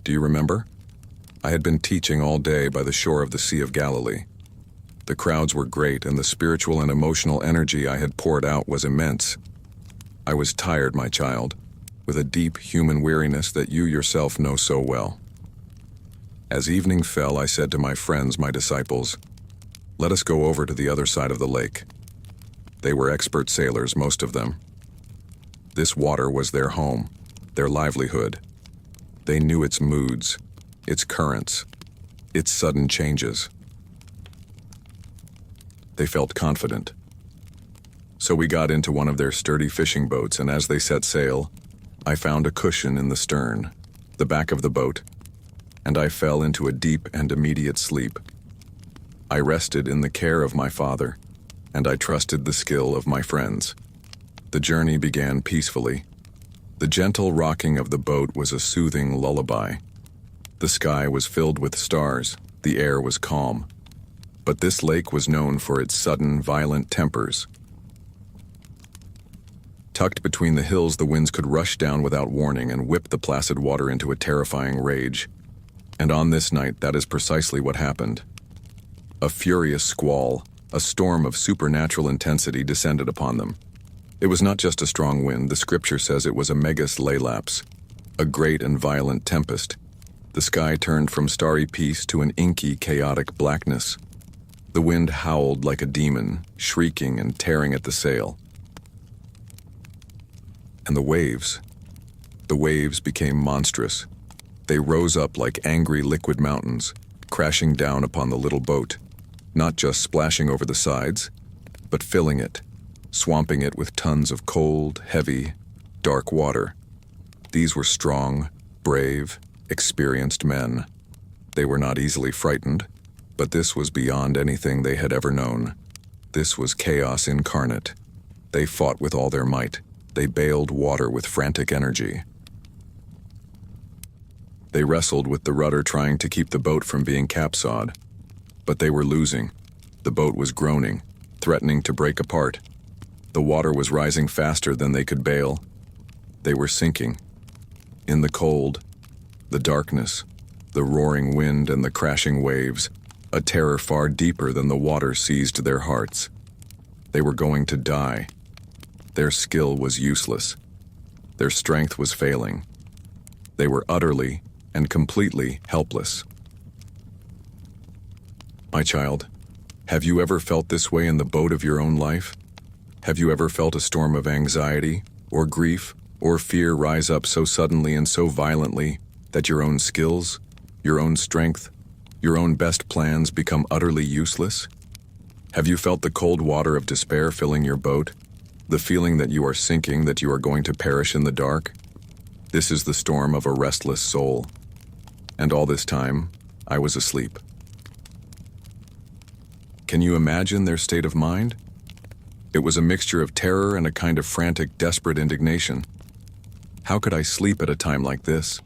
Do you remember? I had been teaching all day by the shore of the Sea of Galilee. The crowds were great, and the spiritual and emotional energy I had poured out was immense. I was tired, my child, with a deep human weariness that you yourself know so well. As evening fell, I said to my friends, my disciples, "Let us go over to the other side of the lake." They were expert sailors, most of them. This water was their home, their livelihood. They knew its moods, its currents, its sudden changes. They felt confident. So we got into one of their sturdy fishing boats, and as they set sail, I found a cushion in the stern, the back of the boat, and I fell into a deep and immediate sleep. I rested in the care of my Father, and I trusted the skill of my friends. The journey began peacefully. The gentle rocking of the boat was a soothing lullaby. The sky was filled with stars, the air was calm. But this lake was known for its sudden, violent tempers. Tucked between the hills, the winds could rush down without warning and whip the placid water into a terrifying rage. And on this night, that is precisely what happened. A furious squall, a storm of supernatural intensity descended upon them. It was not just a strong wind, the scripture says it was a megas leilaps, a great and violent tempest. The sky turned from starry peace to an inky, chaotic blackness. The wind howled like a demon, shrieking and tearing at the sail. And the waves became monstrous. They rose up like angry liquid mountains, crashing down upon the little boat, not just splashing over the sides, but filling it, swamping it with tons of cold, heavy, dark water. These were strong, brave, experienced men. They were not easily frightened, but this was beyond anything they had ever known. This was chaos incarnate. They fought with all their might. They baled water with frantic energy. They wrestled with the rudder, trying to keep the boat from being capsized. But they were losing. The boat was groaning, threatening to break apart. The water was rising faster than they could bail. They were sinking. In the cold, the darkness, the roaring wind and the crashing waves, a terror far deeper than the water seized their hearts. They were going to die. Their skill was useless. Their strength was failing. They were utterly and completely helpless. My child, have you ever felt this way in the boat of your own life? Have you ever felt a storm of anxiety, or grief, or fear rise up so suddenly and so violently that your own skills, your own strength, your own best plans become utterly useless? Have you felt the cold water of despair filling your boat? The feeling that you are sinking, that you are going to perish in the dark? This is the storm of a restless soul. And all this time, I was asleep. Can you imagine their state of mind? It was a mixture of terror and a kind of frantic, desperate indignation. How could I sleep at a time like this?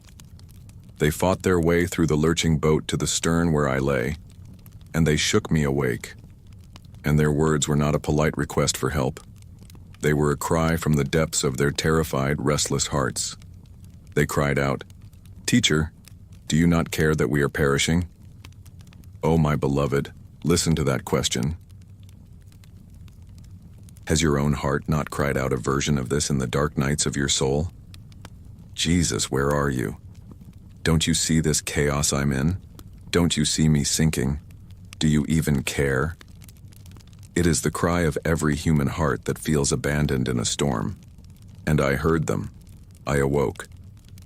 They fought their way through the lurching boat to the stern where I lay, and they shook me awake. And their words were not a polite request for help. They were a cry from the depths of their terrified, restless hearts. They cried out, "Teacher, do you not care that we are perishing?" Oh, my beloved, listen to that question. Has your own heart not cried out a version of this in the dark nights of your soul? Jesus, where are you? Don't you see this chaos I'm in? Don't you see me sinking? Do you even care? It is the cry of every human heart that feels abandoned in a storm. And I heard them. I awoke.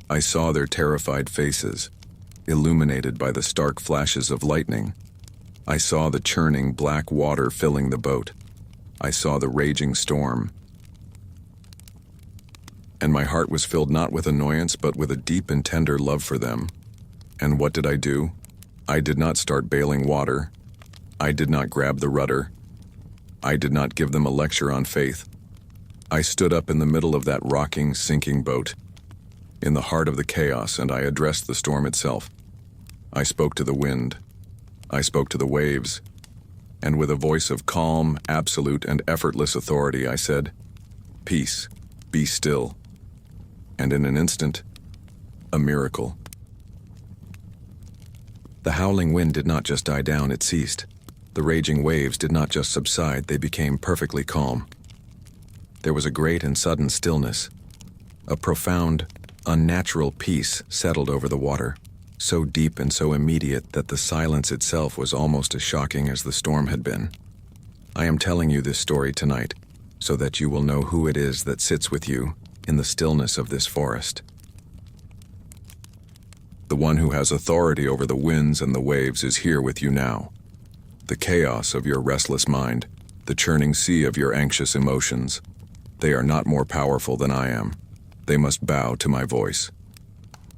I saw their terrified faces, illuminated by the stark flashes of lightning. I saw the churning black water filling the boat. I saw the raging storm. and my heart was filled not with annoyance but with a deep and tender love for them. And what did I do? I did not start bailing water. I did not grab the rudder. I did not give them a lecture on faith. I stood up in the middle of that rocking, sinking boat, in the heart of the chaos, and I addressed the storm itself. I spoke to the wind. I spoke to the waves. And with a voice of calm, absolute, and effortless authority, I said, "Peace, be still." And in an instant, a miracle. The howling wind did not just die down, it ceased. The raging waves did not just subside, they became perfectly calm. There was a great and sudden stillness. A profound, unnatural peace settled over the water, so deep and so immediate that the silence itself was almost as shocking as the storm had been. I am telling you this story tonight so that you will know who it is that sits with you in the stillness of this forest. The one who has authority over the winds and the waves is here with you now. The chaos of your restless mind, the churning sea of your anxious emotions, they are not more powerful than I am. They must bow to my voice.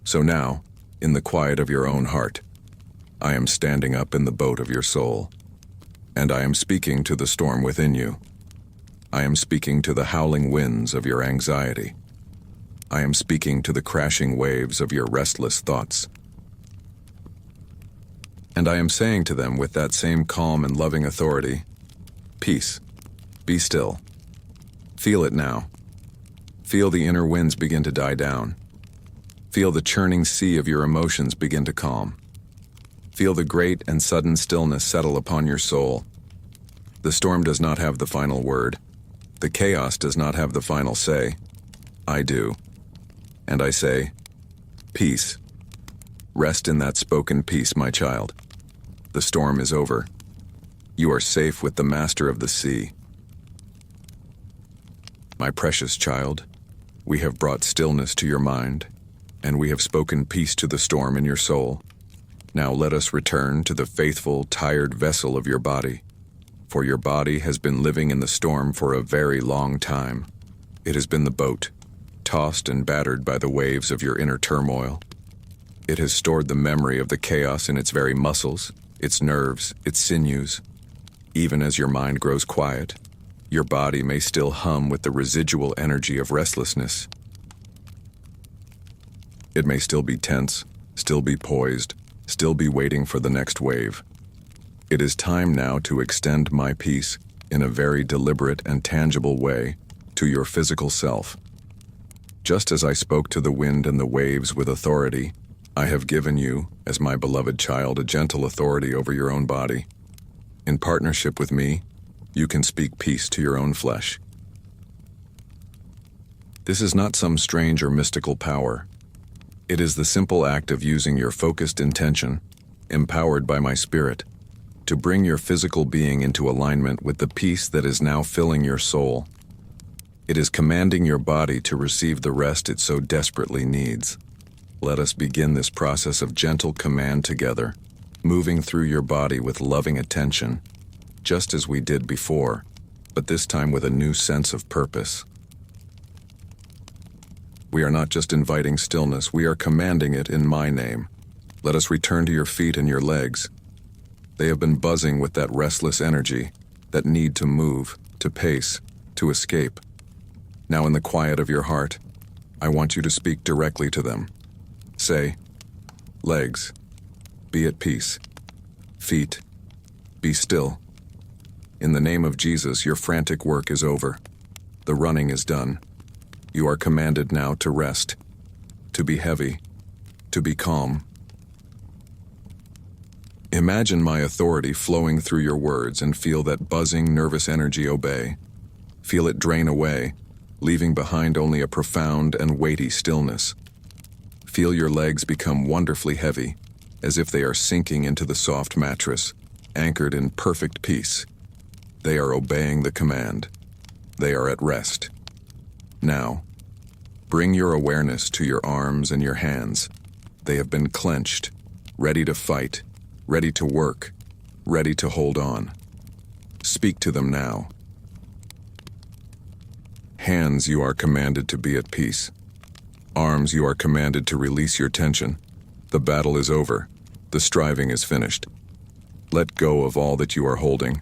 So now, in the quiet of your own heart, I am standing up in the boat of your soul, and I am speaking to the storm within you. I am speaking to the howling winds of your anxiety. I am speaking to the crashing waves of your restless thoughts. And I am saying to them with that same calm and loving authority, "Peace, be still." Feel it now. Feel the inner winds begin to die down. Feel the churning sea of your emotions begin to calm. Feel the great and sudden stillness settle upon your soul. The storm does not have the final word. The chaos does not have the final say. I do. And I say, "Peace. Rest in that spoken peace, my child. The storm is over. You are safe with the master of the sea." My precious child, we have brought stillness to your mind, and we have spoken peace to the storm in your soul. Now let us return to the faithful, tired vessel of your body, for your body has been living in the storm for a very long time. It has been the boat, tossed and battered by the waves of your inner turmoil. It has stored the memory of the chaos in its very muscles, its nerves, its sinews. Even as your mind grows quiet, your body may still hum with the residual energy of restlessness. It may still be tense, still be poised, still be waiting for the next wave. It is time now to extend my peace in a very deliberate and tangible way to your physical self. Just as I spoke to the wind and the waves with authority, I have given you, as my beloved child, a gentle authority over your own body. In partnership with me, you can speak peace to your own flesh. This is not some strange or mystical power. It is the simple act of using your focused intention, empowered by my spirit, to bring your physical being into alignment with the peace that is now filling your soul. It is commanding your body to receive the rest it so desperately needs. Let us begin this process of gentle command together, moving through your body with loving attention, just as we did before, but this time with a new sense of purpose. We are not just inviting stillness, we are commanding it in my name. Let us return to your feet and your legs. They have been buzzing with that restless energy, that need to move, to pace, to escape. Now in the quiet of your heart, I want you to speak directly to them. Say, "Legs, be at peace. Feet, be still." In the name of Jesus, your frantic work is over. The running is done. You are commanded now to rest, to be heavy, to be calm. Imagine my authority flowing through your words and feel that buzzing, nervous energy obey. Feel it drain away, leaving behind only a profound and weighty stillness. Feel your legs become wonderfully heavy, as if they are sinking into the soft mattress, anchored in perfect peace. They are obeying the command. They are at rest. Now, bring your awareness to your arms and your hands. They have been clenched, ready to fight, ready to work, ready to hold on. Speak to them now. Hands, you are commanded to be at peace. Arms, you are commanded to release your tension. The battle is over. The striving is finished. Let go of all that you are holding.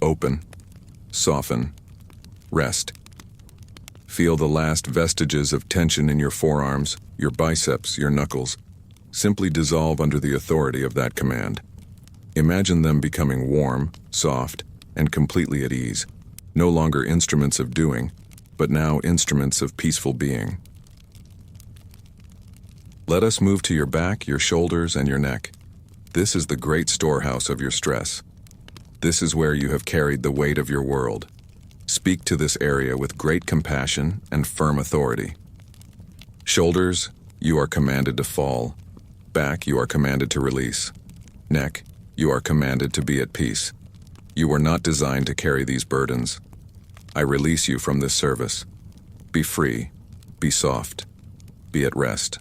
Open, soften, rest. Feel the last vestiges of tension in your forearms, your biceps, your knuckles. Simply dissolve under the authority of that command. Imagine them becoming warm, soft, and completely at ease. No longer instruments of doing, but now instruments of peaceful being. Let us move to your back, your shoulders, and your neck. This is the great storehouse of your stress. This is where you have carried the weight of your world. Speak to this area with great compassion and firm authority. Shoulders, you are commanded to fall. Back, you are commanded to release. Neck, you are commanded to be at peace. You were not designed to carry these burdens. I release you from this service. Be free, be soft, be at rest.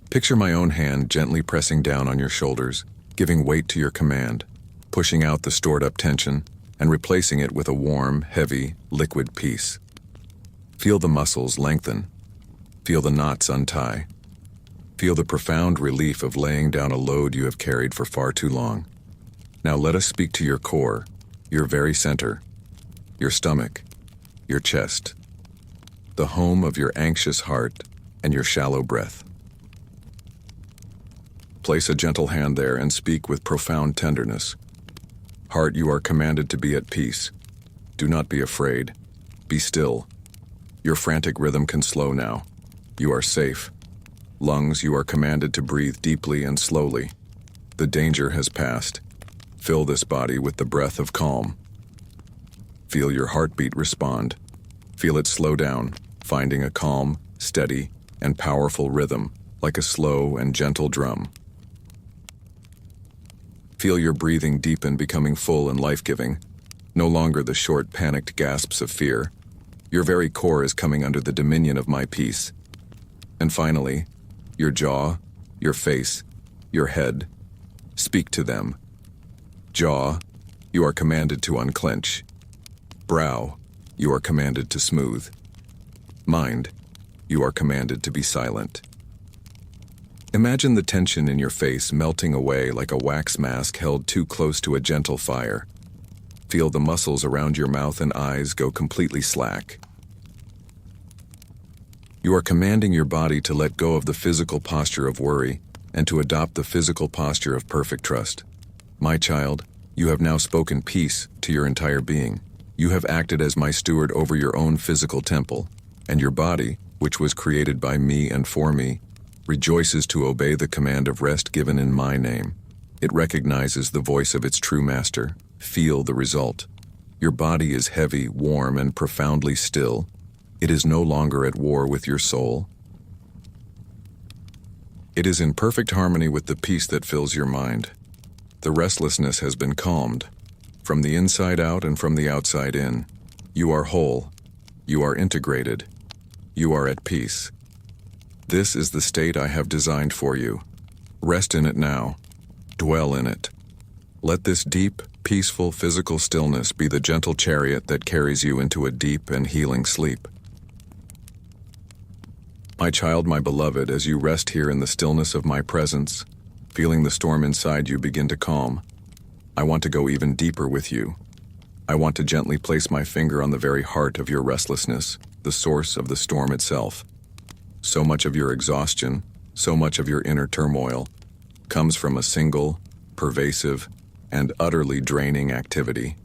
Picture my own hand gently pressing down on your shoulders, giving weight to your command, pushing out the stored-up tension, and replacing it with a warm, heavy, liquid peace. Feel the muscles lengthen. Feel the knots untie. Feel the profound relief of laying down a load you have carried for far too long. Now let us speak to your core, your very center, your stomach, your chest, the home of your anxious heart and your shallow breath. Place a gentle hand there and speak with profound tenderness. Heart, you are commanded to be at peace. Do not be afraid. Be still. Your frantic rhythm can slow now. You are safe. Lungs, you are commanded to breathe deeply and slowly. The danger has passed. Fill this body with the breath of calm. Feel your heartbeat respond. Feel it slow down, finding a calm, steady, and powerful rhythm, like a slow and gentle drum. Feel your breathing deepen, becoming full and life-giving. No longer the short, panicked gasps of fear. Your very core is coming under the dominion of my peace. And finally, your jaw, your face, your head. Speak to them. Jaw, you are commanded to unclench. Brow, you are commanded to smooth. Mind, you are commanded to be silent. Imagine the tension in your face melting away like a wax mask held too close to a gentle fire. Feel the muscles around your mouth and eyes go completely slack. You are commanding your body to let go of the physical posture of worry and to adopt the physical posture of perfect trust. My child, you have now spoken peace to your entire being. You have acted as my steward over your own physical temple, and your body, which was created by me and for me, rejoices to obey the command of rest given in my name. It recognizes the voice of its true master. Feel the result. Your body is heavy, warm, and profoundly still. It is no longer at war with your soul. It is in perfect harmony with the peace that fills your mind. The restlessness has been calmed. From the inside out and from the outside in. You are whole. You are integrated. You are at peace. This is the state I have designed for you. Rest in it now. Dwell in it. Let this deep, peaceful physical stillness be the gentle chariot that carries you into a deep and healing sleep. My child, my beloved, as you rest here in the stillness of my presence, feeling the storm inside you begin to calm, I want to go even deeper with you. I want to gently place my finger on the very heart of your restlessness, the source of the storm itself. So much of your exhaustion, so much of your inner turmoil, comes from a single, pervasive, and utterly draining activity.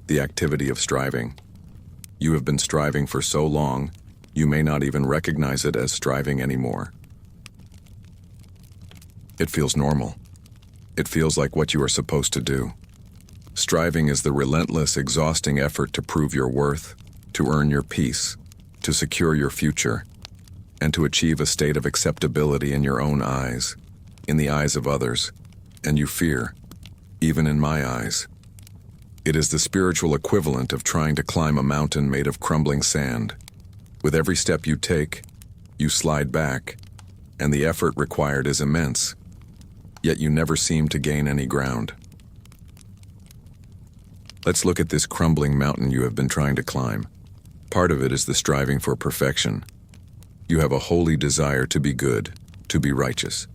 The activity of striving. You have been striving for so long, you may not even recognize it as striving anymore. It feels normal. It feels like what you are supposed to do. Striving is the relentless, exhausting effort to prove your worth, to earn your peace, to secure your future, and to achieve a state of acceptability in your own eyes, in the eyes of others, and you fear, even in my eyes. It is the spiritual equivalent of trying to climb a mountain made of crumbling sand. With every step you take, you slide back, and the effort required is immense, yet you never seem to gain any ground. Let's look at this crumbling mountain you have been trying to climb. Part of it is the striving for perfection. You have a holy desire to be good, to be righteous.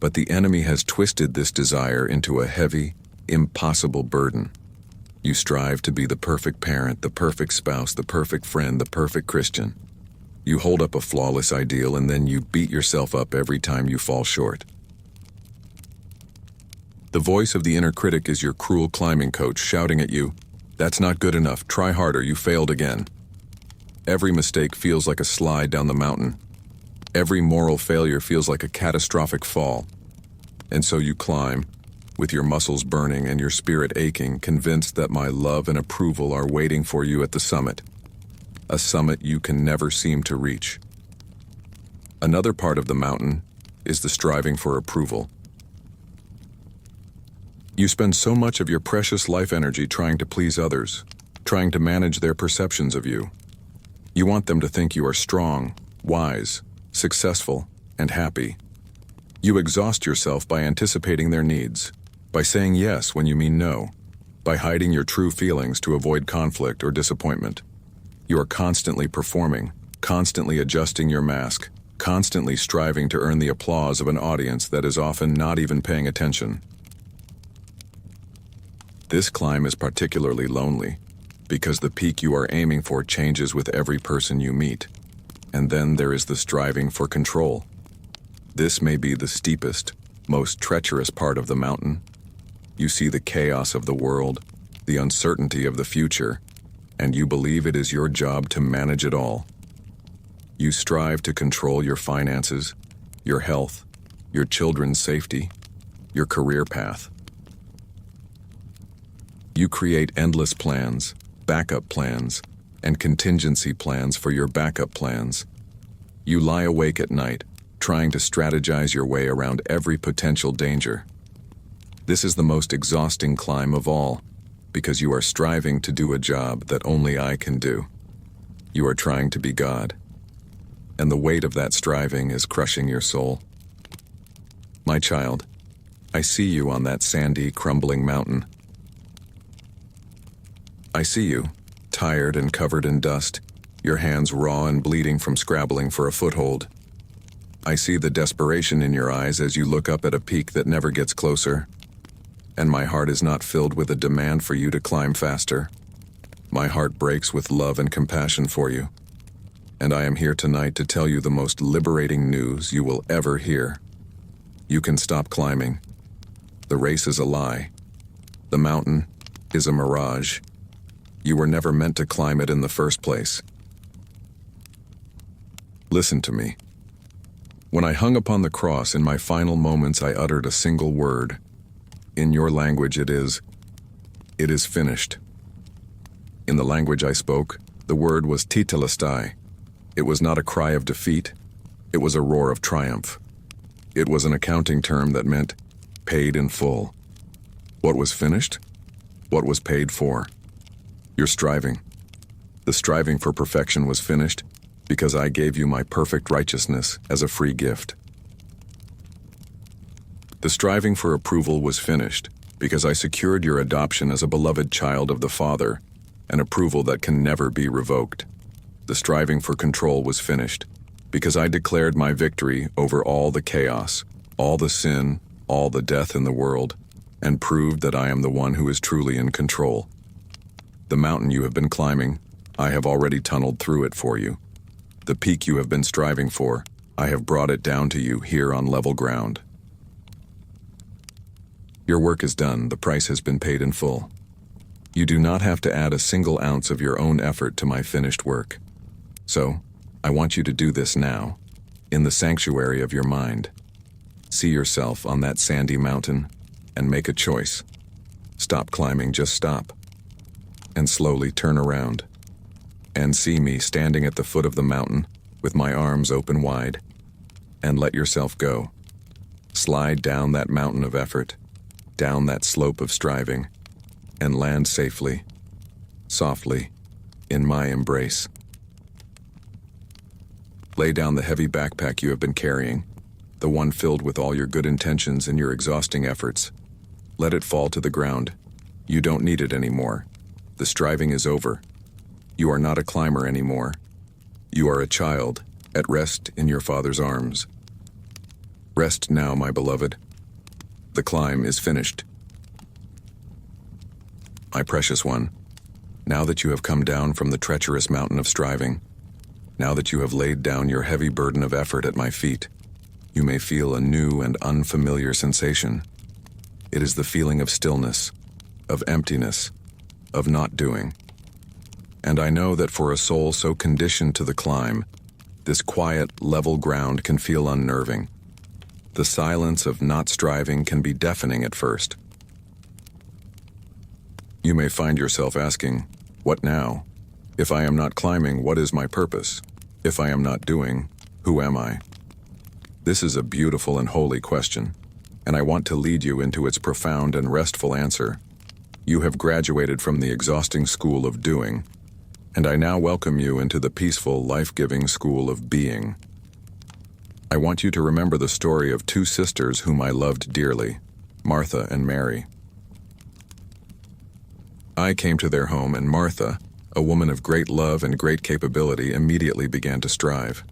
But the enemy has twisted this desire into a heavy, impossible burden. You strive to be the perfect parent, the perfect spouse, the perfect friend, the perfect Christian. You hold up a flawless ideal and then you beat yourself up every time you fall short. The voice of the inner critic is your cruel climbing coach shouting at you, "That's not good enough, try harder, you failed again." Every mistake feels like a slide down the mountain. Every moral failure feels like a catastrophic fall. And so you climb, with your muscles burning and your spirit aching, convinced that my love and approval are waiting for you at the summit. A summit you can never seem to reach. Another part of the mountain is the striving for approval. You spend so much of your precious life energy trying to please others, trying to manage their perceptions of you. You want them to think you are strong, wise, successful, and happy. You exhaust yourself by anticipating their needs, by saying yes when you mean no, by hiding your true feelings to avoid conflict or disappointment. You are constantly performing, constantly adjusting your mask, constantly striving to earn the applause of an audience that is often not even paying attention. This climb is particularly lonely, because the peak you are aiming for changes with every person you meet. And then there is the striving for control. This may be the steepest, most treacherous part of the mountain. You see the chaos of the world, the uncertainty of the future, and you believe it is your job to manage it all. You strive to control your finances, your health, your children's safety, your career path. You create endless plans, backup plans, and contingency plans for your backup plans. You lie awake at night, trying to strategize your way around every potential danger. This is the most exhausting climb of all, because you are striving to do a job that only I can do. You are trying to be God, and the weight of that striving is crushing your soul. My child, I see you on that sandy, crumbling mountain. I see you, tired and covered in dust, your hands raw and bleeding from scrabbling for a foothold. I see the desperation in your eyes as you look up at a peak that never gets closer. And my heart is not filled with a demand for you to climb faster. My heart breaks with love and compassion for you. And I am here tonight to tell you the most liberating news you will ever hear. You can stop climbing. The race is a lie. The mountain is a mirage. You were never meant to climb it in the first place. Listen to me. When I hung upon the cross in my final moments, I uttered a single word. In your language it is finished. In the language I spoke, the word was tetelestai. It was not a cry of defeat, it was a roar of triumph. It was an accounting term that meant paid in full. What was finished? What was paid for? Your striving. The striving for perfection was finished because I gave you my perfect righteousness as a free gift. The striving for approval was finished because I secured your adoption as a beloved child of the Father, an approval that can never be revoked. The striving for control was finished because I declared my victory over all the chaos, all the sin, all the death in the world, and proved that I am the one who is truly in control. The mountain you have been climbing, I have already tunneled through it for you. The peak you have been striving for, I have brought it down to you here on level ground. Your work is done, the price has been paid in full. You do not have to add a single ounce of your own effort to my finished work. So, I want you to do this now, in the sanctuary of your mind. See yourself on that sandy mountain, and make a choice. Stop climbing, just stop. And slowly turn around. And see me standing at the foot of the mountain, with my arms open wide. And let yourself go. Slide down that mountain of effort, down that slope of striving, and land safely, softly, in my embrace. Lay down the heavy backpack you have been carrying, the one filled with all your good intentions and your exhausting efforts. Let it fall to the ground. You don't need it anymore. The striving is over. You are not a climber anymore. You are a child, at rest in your Father's arms. Rest now, my beloved. The climb is finished. My precious one, now that you have come down from the treacherous mountain of striving, now that you have laid down your heavy burden of effort at my feet, you may feel a new and unfamiliar sensation. It is the feeling of stillness, of emptiness, of not doing. And I know that for a soul so conditioned to the climb, this quiet, level ground can feel unnerving. The silence of not striving can be deafening at first. You may find yourself asking, what now? If I am not climbing, what is my purpose? If I am not doing, who am I? This is a beautiful and holy question, and I want to lead you into its profound and restful answer. You have graduated from the exhausting school of doing, and I now welcome you into the peaceful, life-giving school of being. I want you to remember the story of two sisters whom I loved dearly, Martha and Mary. I came to their home, and Martha, a woman of great love and great capability, immediately began to strive.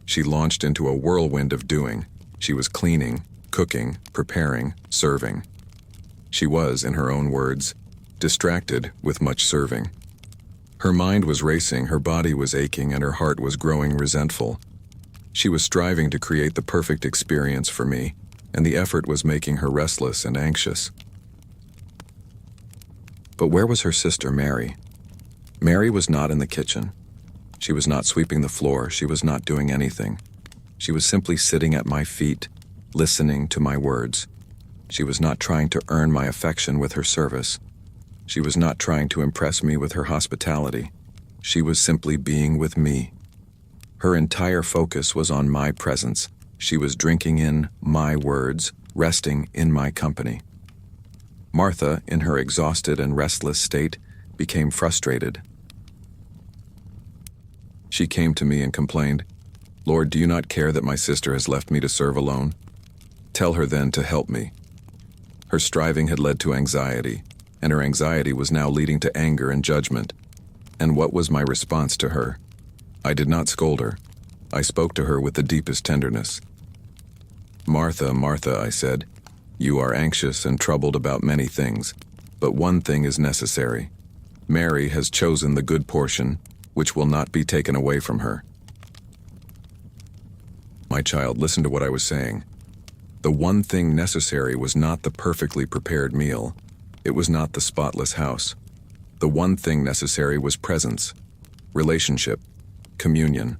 She launched into a whirlwind of doing. She was cleaning, cooking, preparing, serving. She was, in her own words, distracted with much serving. Her mind was racing, her body was aching, and her heart was growing resentful. She was striving to create the perfect experience for me, and the effort was making her restless and anxious. But where was her sister Mary? Mary was not in the kitchen. She was not sweeping the floor. She was not doing anything. She was simply sitting at my feet, listening to my words. She was not trying to earn my affection with her service. She was not trying to impress me with her hospitality. She was simply being with me. Her entire focus was on my presence. She was drinking in my words, resting in my company. Martha, in her exhausted and restless state, became frustrated. She came to me and complained, "Lord, do you not care that my sister has left me to serve alone? Tell her then to help me." Her striving had led to anxiety, and her anxiety was now leading to anger and judgment. And what was my response to her? I did not scold her. I spoke to her with the deepest tenderness. "Martha, Martha," I said, "you are anxious and troubled about many things, but one thing is necessary. Mary has chosen the good portion, which will not be taken away from her." My child, listen to what I was saying. The one thing necessary was not the perfectly prepared meal. It was not the spotless house. The one thing necessary was presence, relationship, communion.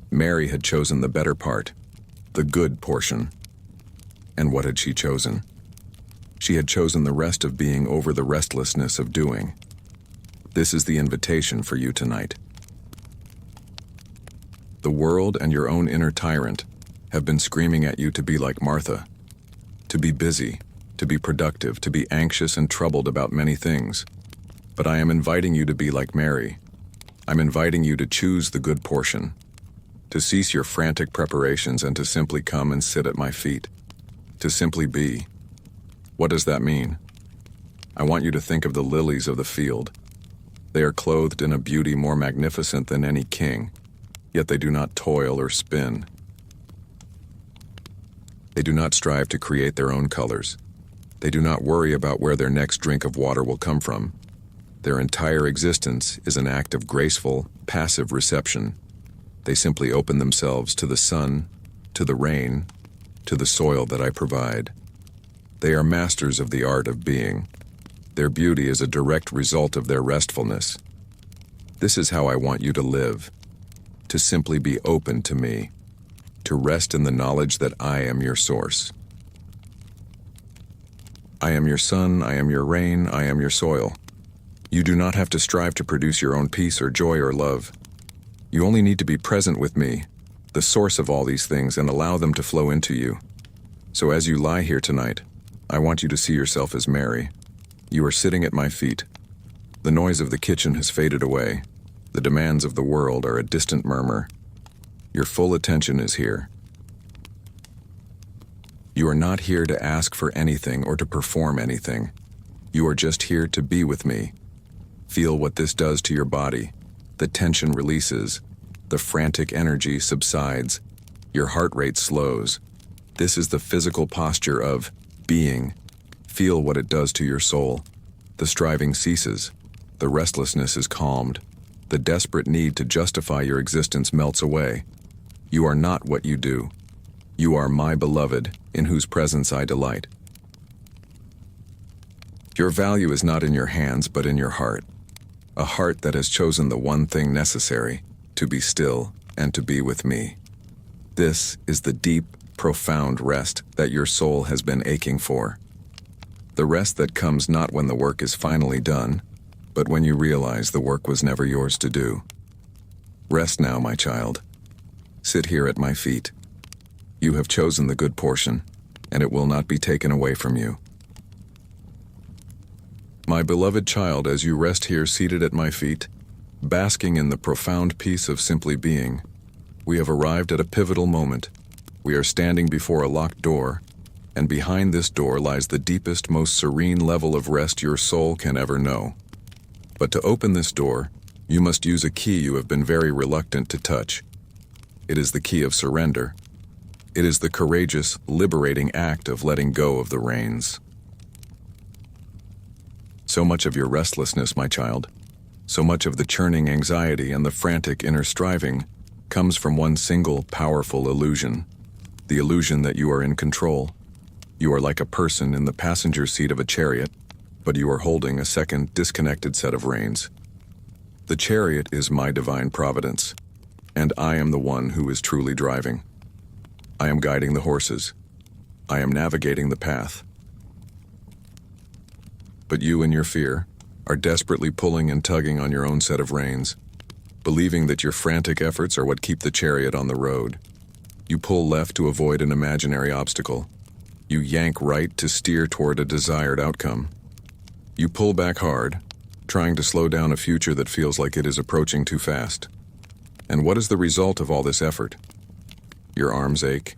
Mary had chosen the better part, the good portion. And what had she chosen? She had chosen the rest of being over the restlessness of doing. This is the invitation for you tonight. The world and your own inner tyrant have been screaming at you to be like Martha, to be busy, to be productive, to be anxious and troubled about many things. But I am inviting you to be like Mary. I'm inviting you to choose the good portion, to cease your frantic preparations and to simply come and sit at my feet, to simply be. What does that mean? I want you to think of the lilies of the field. They are clothed in a beauty more magnificent than any king, yet they do not toil or spin. They do not strive to create their own colors. They do not worry about where their next drink of water will come from. Their entire existence is an act of graceful, passive reception. They simply open themselves to the sun, to the rain, to the soil that I provide. They are masters of the art of being. Their beauty is a direct result of their restfulness. This is how I want you to live, to simply be open to me, to rest in the knowledge that I am your source. I am your sun, I am your rain, I am your soil. You do not have to strive to produce your own peace or joy or love. You only need to be present with me, the source of all these things, and allow them to flow into you. So as you lie here tonight, I want you to see yourself as Mary. You are sitting at my feet. The noise of the kitchen has faded away. The demands of the world are a distant murmur. Your full attention is here. You are not here to ask for anything or to perform anything. You are just here to be with me. Feel what this does to your body. The tension releases. The frantic energy subsides. Your heart rate slows. This is the physical posture of being. Feel what it does to your soul. The striving ceases. The restlessness is calmed. The desperate need to justify your existence melts away. You are not what you do. You are my beloved, in whose presence I delight. Your value is not in your hands, but in your heart. A heart that has chosen the one thing necessary, to be still and to be with me. This is the deep, profound rest that your soul has been aching for. The rest that comes not when the work is finally done, but when you realize the work was never yours to do. Rest now, my child. Sit here at my feet. You have chosen the good portion, and it will not be taken away from you. My beloved child, as you rest here seated at my feet, basking in the profound peace of simply being, we have arrived at a pivotal moment. We are standing before a locked door, and behind this door lies the deepest, most serene level of rest your soul can ever know. But to open this door, you must use a key you have been very reluctant to touch. It is the key of surrender. It is the courageous, liberating act of letting go of the reins. So much of your restlessness, my child, so much of the churning anxiety and the frantic inner striving comes from one single, powerful illusion. The illusion that you are in control. You are like a person in the passenger seat of a chariot, but you are holding a second, disconnected set of reins. The chariot is my divine providence, and I am the one who is truly driving. I am guiding the horses. I am navigating the path. But you, in your fear, are desperately pulling and tugging on your own set of reins, believing that your frantic efforts are what keep the chariot on the road. You pull left to avoid an imaginary obstacle. You yank right to steer toward a desired outcome. You pull back hard, trying to slow down a future that feels like it is approaching too fast. And what is the result of all this effort? Your arms ache.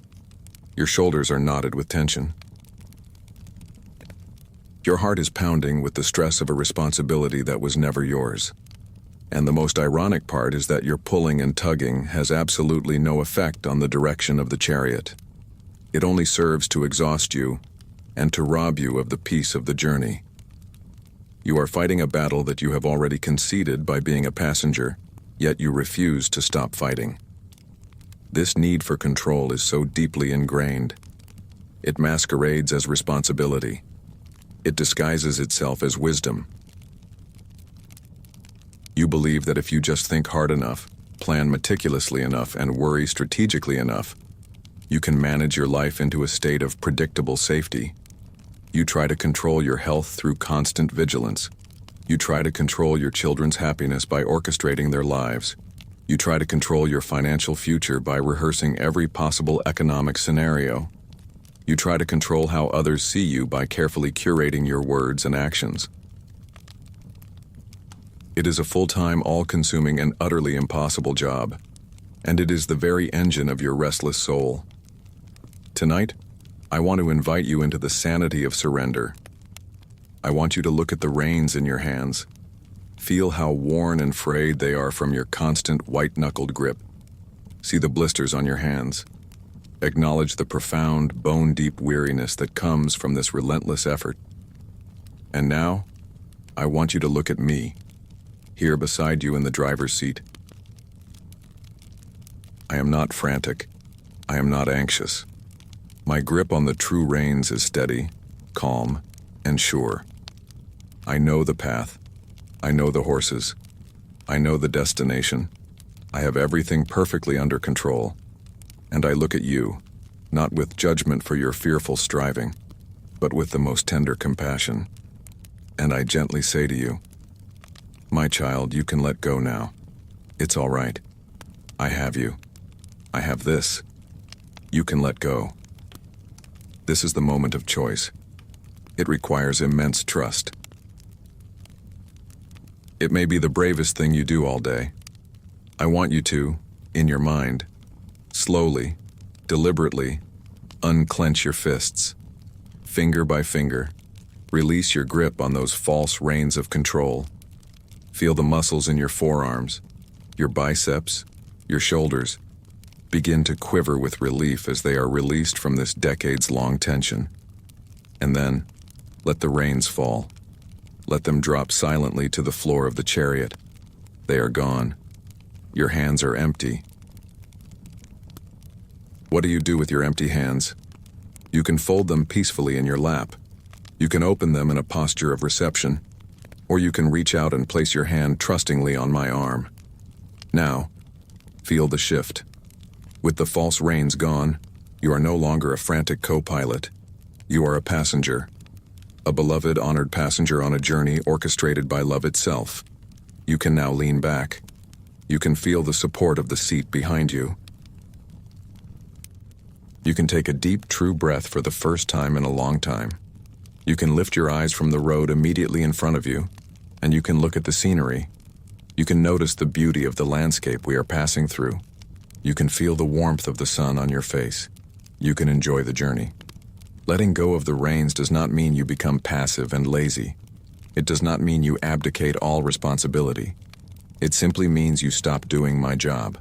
Your shoulders are knotted with tension. Your heart is pounding with the stress of a responsibility that was never yours. And the most ironic part is that your pulling and tugging has absolutely no effect on the direction of the chariot. It only serves to exhaust you and to rob you of the peace of the journey. You are fighting a battle that you have already conceded by being a passenger, yet you refuse to stop fighting. This need for control is so deeply ingrained. It masquerades as responsibility. It disguises itself as wisdom. You believe that if you just think hard enough, plan meticulously enough, and worry strategically enough, you can manage your life into a state of predictable safety. You try to control your health through constant vigilance. You try to control your children's happiness by orchestrating their lives. You try to control your financial future by rehearsing every possible economic scenario. You try to control how others see you by carefully curating your words and actions. It is a full-time, all-consuming, and utterly impossible job, and it is the very engine of your restless soul. Tonight, I want to invite you into the sanity of surrender. I want you to look at the reins in your hands. Feel how worn and frayed they are from your constant white-knuckled grip. See the blisters on your hands. Acknowledge the profound, bone-deep weariness that comes from this relentless effort. And now, I want you to look at me, here beside you in the driver's seat. I am not frantic. I am not anxious. My grip on the true reins is steady, calm, and sure. I know the path. I know the horses. I know the destination. I have everything perfectly under control. And I look at you, not with judgment for your fearful striving, but with the most tender compassion. And I gently say to you, my child, you can let go now. It's all right. I have you. I have this. You can let go. This is the moment of choice. It requires immense trust. It may be the bravest thing you do all day. I want you to, in your mind, slowly, deliberately, unclench your fists, finger by finger, Release your grip on those false reins of control. Feel the muscles in your forearms, your biceps, your shoulders begin to quiver with relief as they are released from this decades-long tension. And then, let the reins fall. Let them drop silently to the floor of the chariot. They are gone. Your hands are empty. What do you do with your empty hands? You can fold them peacefully in your lap. You can open them in a posture of reception, or you can reach out and place your hand trustingly on my arm. Now, feel the shift. With the false reins gone, you are no longer a frantic co-pilot. You are a passenger. A beloved, honored passenger on a journey orchestrated by love itself. You can now lean back. You can feel the support of the seat behind you. You can take a deep, true breath for the first time in a long time. You can lift your eyes from the road immediately in front of you, and you can look at the scenery. You can notice the beauty of the landscape we are passing through. You can feel the warmth of the sun on your face. You can enjoy the journey. Letting go of the reins does not mean you become passive and lazy. It does not mean you abdicate all responsibility. It simply means you stop doing my job.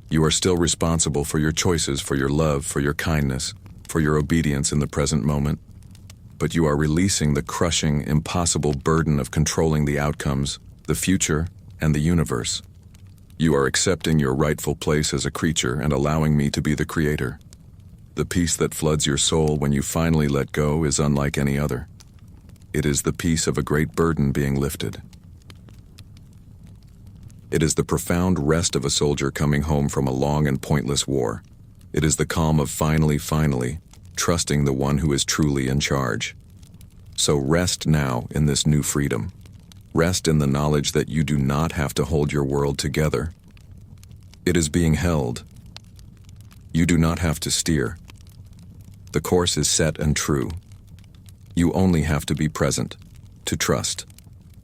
You are still responsible for your choices, for your love, for your kindness, for your obedience in the present moment. But you are releasing the crushing, impossible burden of controlling the outcomes, the future, and the universe. You are accepting your rightful place as a creature and allowing me to be the creator. The peace that floods your soul when you finally let go is unlike any other. It is the peace of a great burden being lifted. It is the profound rest of a soldier coming home from a long and pointless war. It is the calm of finally, trusting the one who is truly in charge. So rest now in this new freedom. Rest in the knowledge that you do not have to hold your world together. It is being held. You do not have to steer. The course is set and true. You only have to be present, to trust,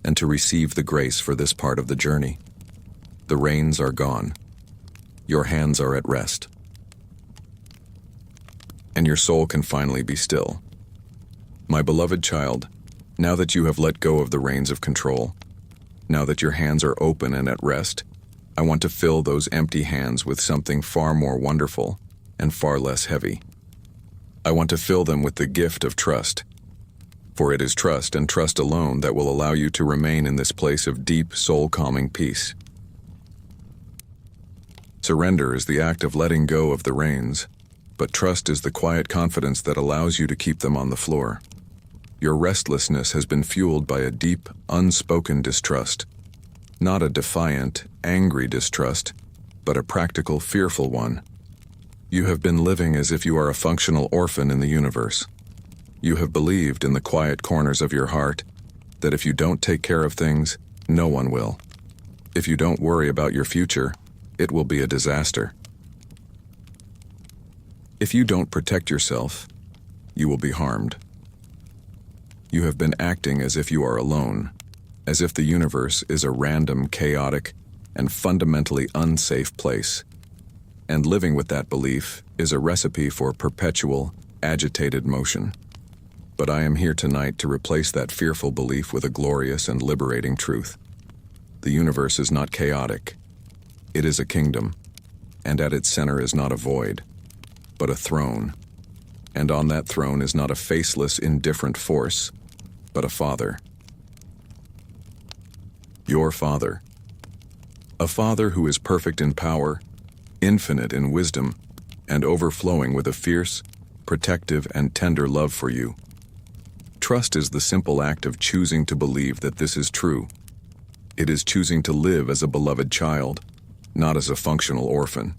and to receive the grace for this part of the journey. The reins are gone. Your hands are at rest. And your soul can finally be still. My beloved child, now that you have let go of the reins of control, now that your hands are open and at rest, I want to fill those empty hands with something far more wonderful and far less heavy. I want to fill them with the gift of trust, for it is trust and trust alone that will allow you to remain in this place of deep, soul-calming peace. Surrender is the act of letting go of the reins, but trust is the quiet confidence that allows you to keep them on the floor. Your restlessness has been fueled by a deep, unspoken distrust. Not a defiant, angry distrust, but a practical, fearful one. You have been living as if you are a functional orphan in the universe. You have believed in the quiet corners of your heart that if you don't take care of things, no one will. If you don't worry about your future, it will be a disaster. If you don't protect yourself, you will be harmed. You have been acting as if you are alone, as if the universe is a random, chaotic, and fundamentally unsafe place. And living with that belief is a recipe for perpetual, agitated motion. But I am here tonight to replace that fearful belief with a glorious and liberating truth. The universe is not chaotic. It is a kingdom, and at its center is not a void, but a throne. And on that throne is not a faceless, indifferent force, but a father. Your father. A father who is perfect in power, infinite in wisdom, and overflowing with a fierce, protective, and tender love for you. Trust is the simple act of choosing to believe that this is true. It is choosing to live as a beloved child, not as a functional orphan.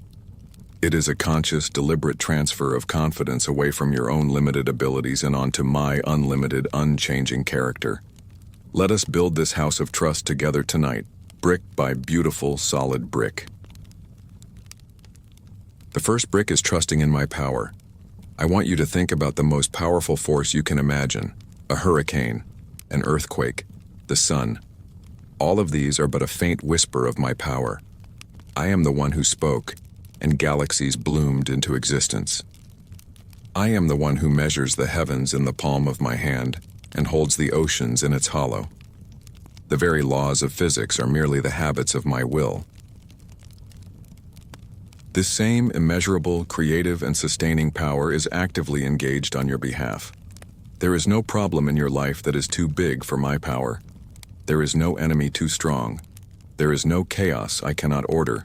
It is a conscious, deliberate transfer of confidence away from your own limited abilities and onto my unlimited, unchanging character. Let us build this house of trust together tonight, brick by beautiful, solid brick. The first brick is trusting in my power. I want you to think about the most powerful force you can imagine: a hurricane, an earthquake, the sun. All of these are but a faint whisper of my power. I am the one who spoke, and galaxies bloomed into existence. I am the one who measures the heavens in the palm of my hand and holds the oceans in its hollow. The very laws of physics are merely the habits of my will. This same immeasurable, creative, and sustaining power is actively engaged on your behalf. There is no problem in your life that is too big for my power. There is no enemy too strong. There is no chaos I cannot order.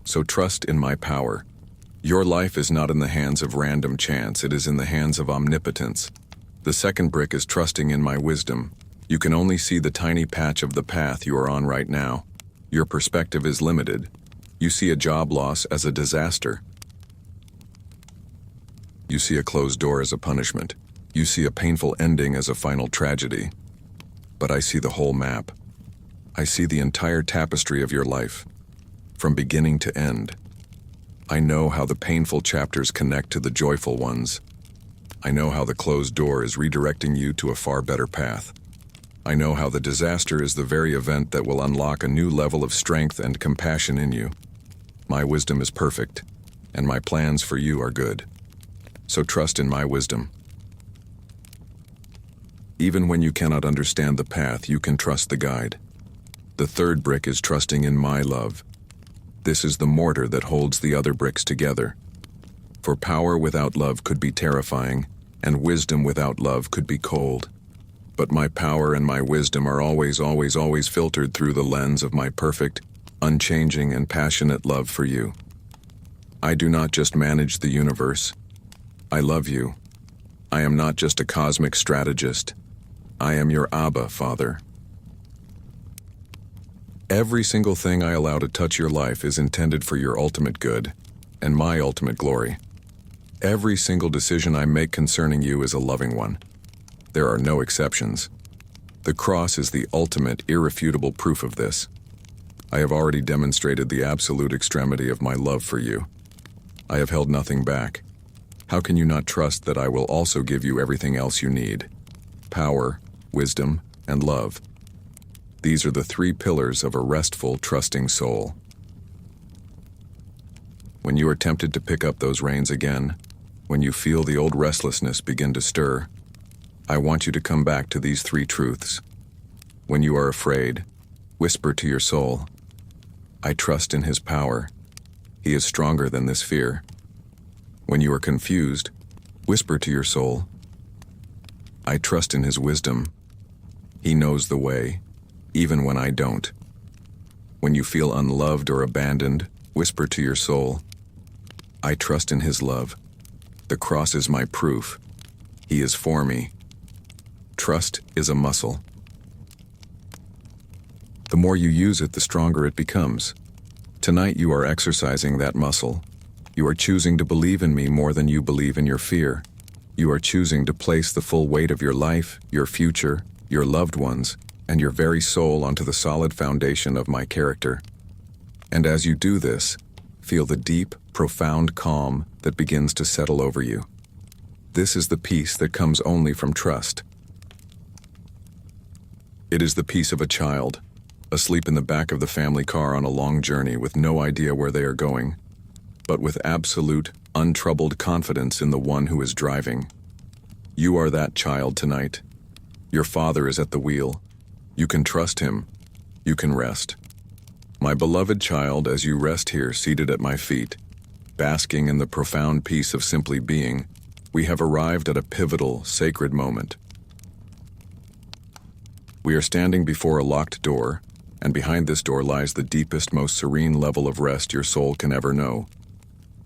So trust in my power. Your life is not in the hands of random chance, it is in the hands of omnipotence. The second brick is trusting in my wisdom. You can only see the tiny patch of the path you are on right now. Your perspective is limited. You see a job loss as a disaster. You see a closed door as a punishment. You see a painful ending as a final tragedy. But I see the whole map. I see the entire tapestry of your life, from beginning to end. I know how the painful chapters connect to the joyful ones. I know how the closed door is redirecting you to a far better path. I know how the disaster is the very event that will unlock a new level of strength and compassion in you. My wisdom is perfect, and my plans for you are good. So trust in my wisdom. Even when you cannot understand the path, you can trust the guide. The third brick is trusting in my love. This is the mortar that holds the other bricks together. For power without love could be terrifying, and wisdom without love could be cold. But my power and my wisdom are always filtered through the lens of my perfect, unchanging, and passionate love for you. I do not just manage the universe. I love you. I am not just a cosmic strategist. I am your Abba, Father. Every single thing I allow to touch your life is intended for your ultimate good and my ultimate glory. Every single decision I make concerning you is a loving one. There are no exceptions. The cross is the ultimate, irrefutable proof of this. I have already demonstrated the absolute extremity of my love for you. I have held nothing back. How can you not trust that I will also give you everything else you need? Power, wisdom, and love. These are the three pillars of a restful, trusting soul. When you are tempted to pick up those reins again, when you feel the old restlessness begin to stir, I want you to come back to these three truths. When you are afraid, whisper to your soul, I trust in his power. He is stronger than this fear. When you are confused, whisper to your soul, I trust in his wisdom. He knows the way, even when I don't. When you feel unloved or abandoned, whisper to your soul, I trust in his love. The cross is my proof. He is for me. Trust is a muscle. The more you use it, the stronger it becomes. Tonight you are exercising that muscle. You are choosing to believe in me more than you believe in your fear. You are choosing to place the full weight of your life, your future, your loved ones, and your very soul onto the solid foundation of my character. And as you do this, feel the deep, profound calm that begins to settle over you. This is the peace that comes only from trust. It is the peace of a child, asleep in the back of the family car on a long journey with no idea where they are going, but with absolute, untroubled confidence in the one who is driving. You are that child tonight. Your father is at the wheel. You can trust him. You can rest. My beloved child, as you rest here seated at my feet, basking in the profound peace of simply being, we have arrived at a pivotal, sacred moment. We are standing before a locked door, and behind this door lies the deepest, most serene level of rest your soul can ever know.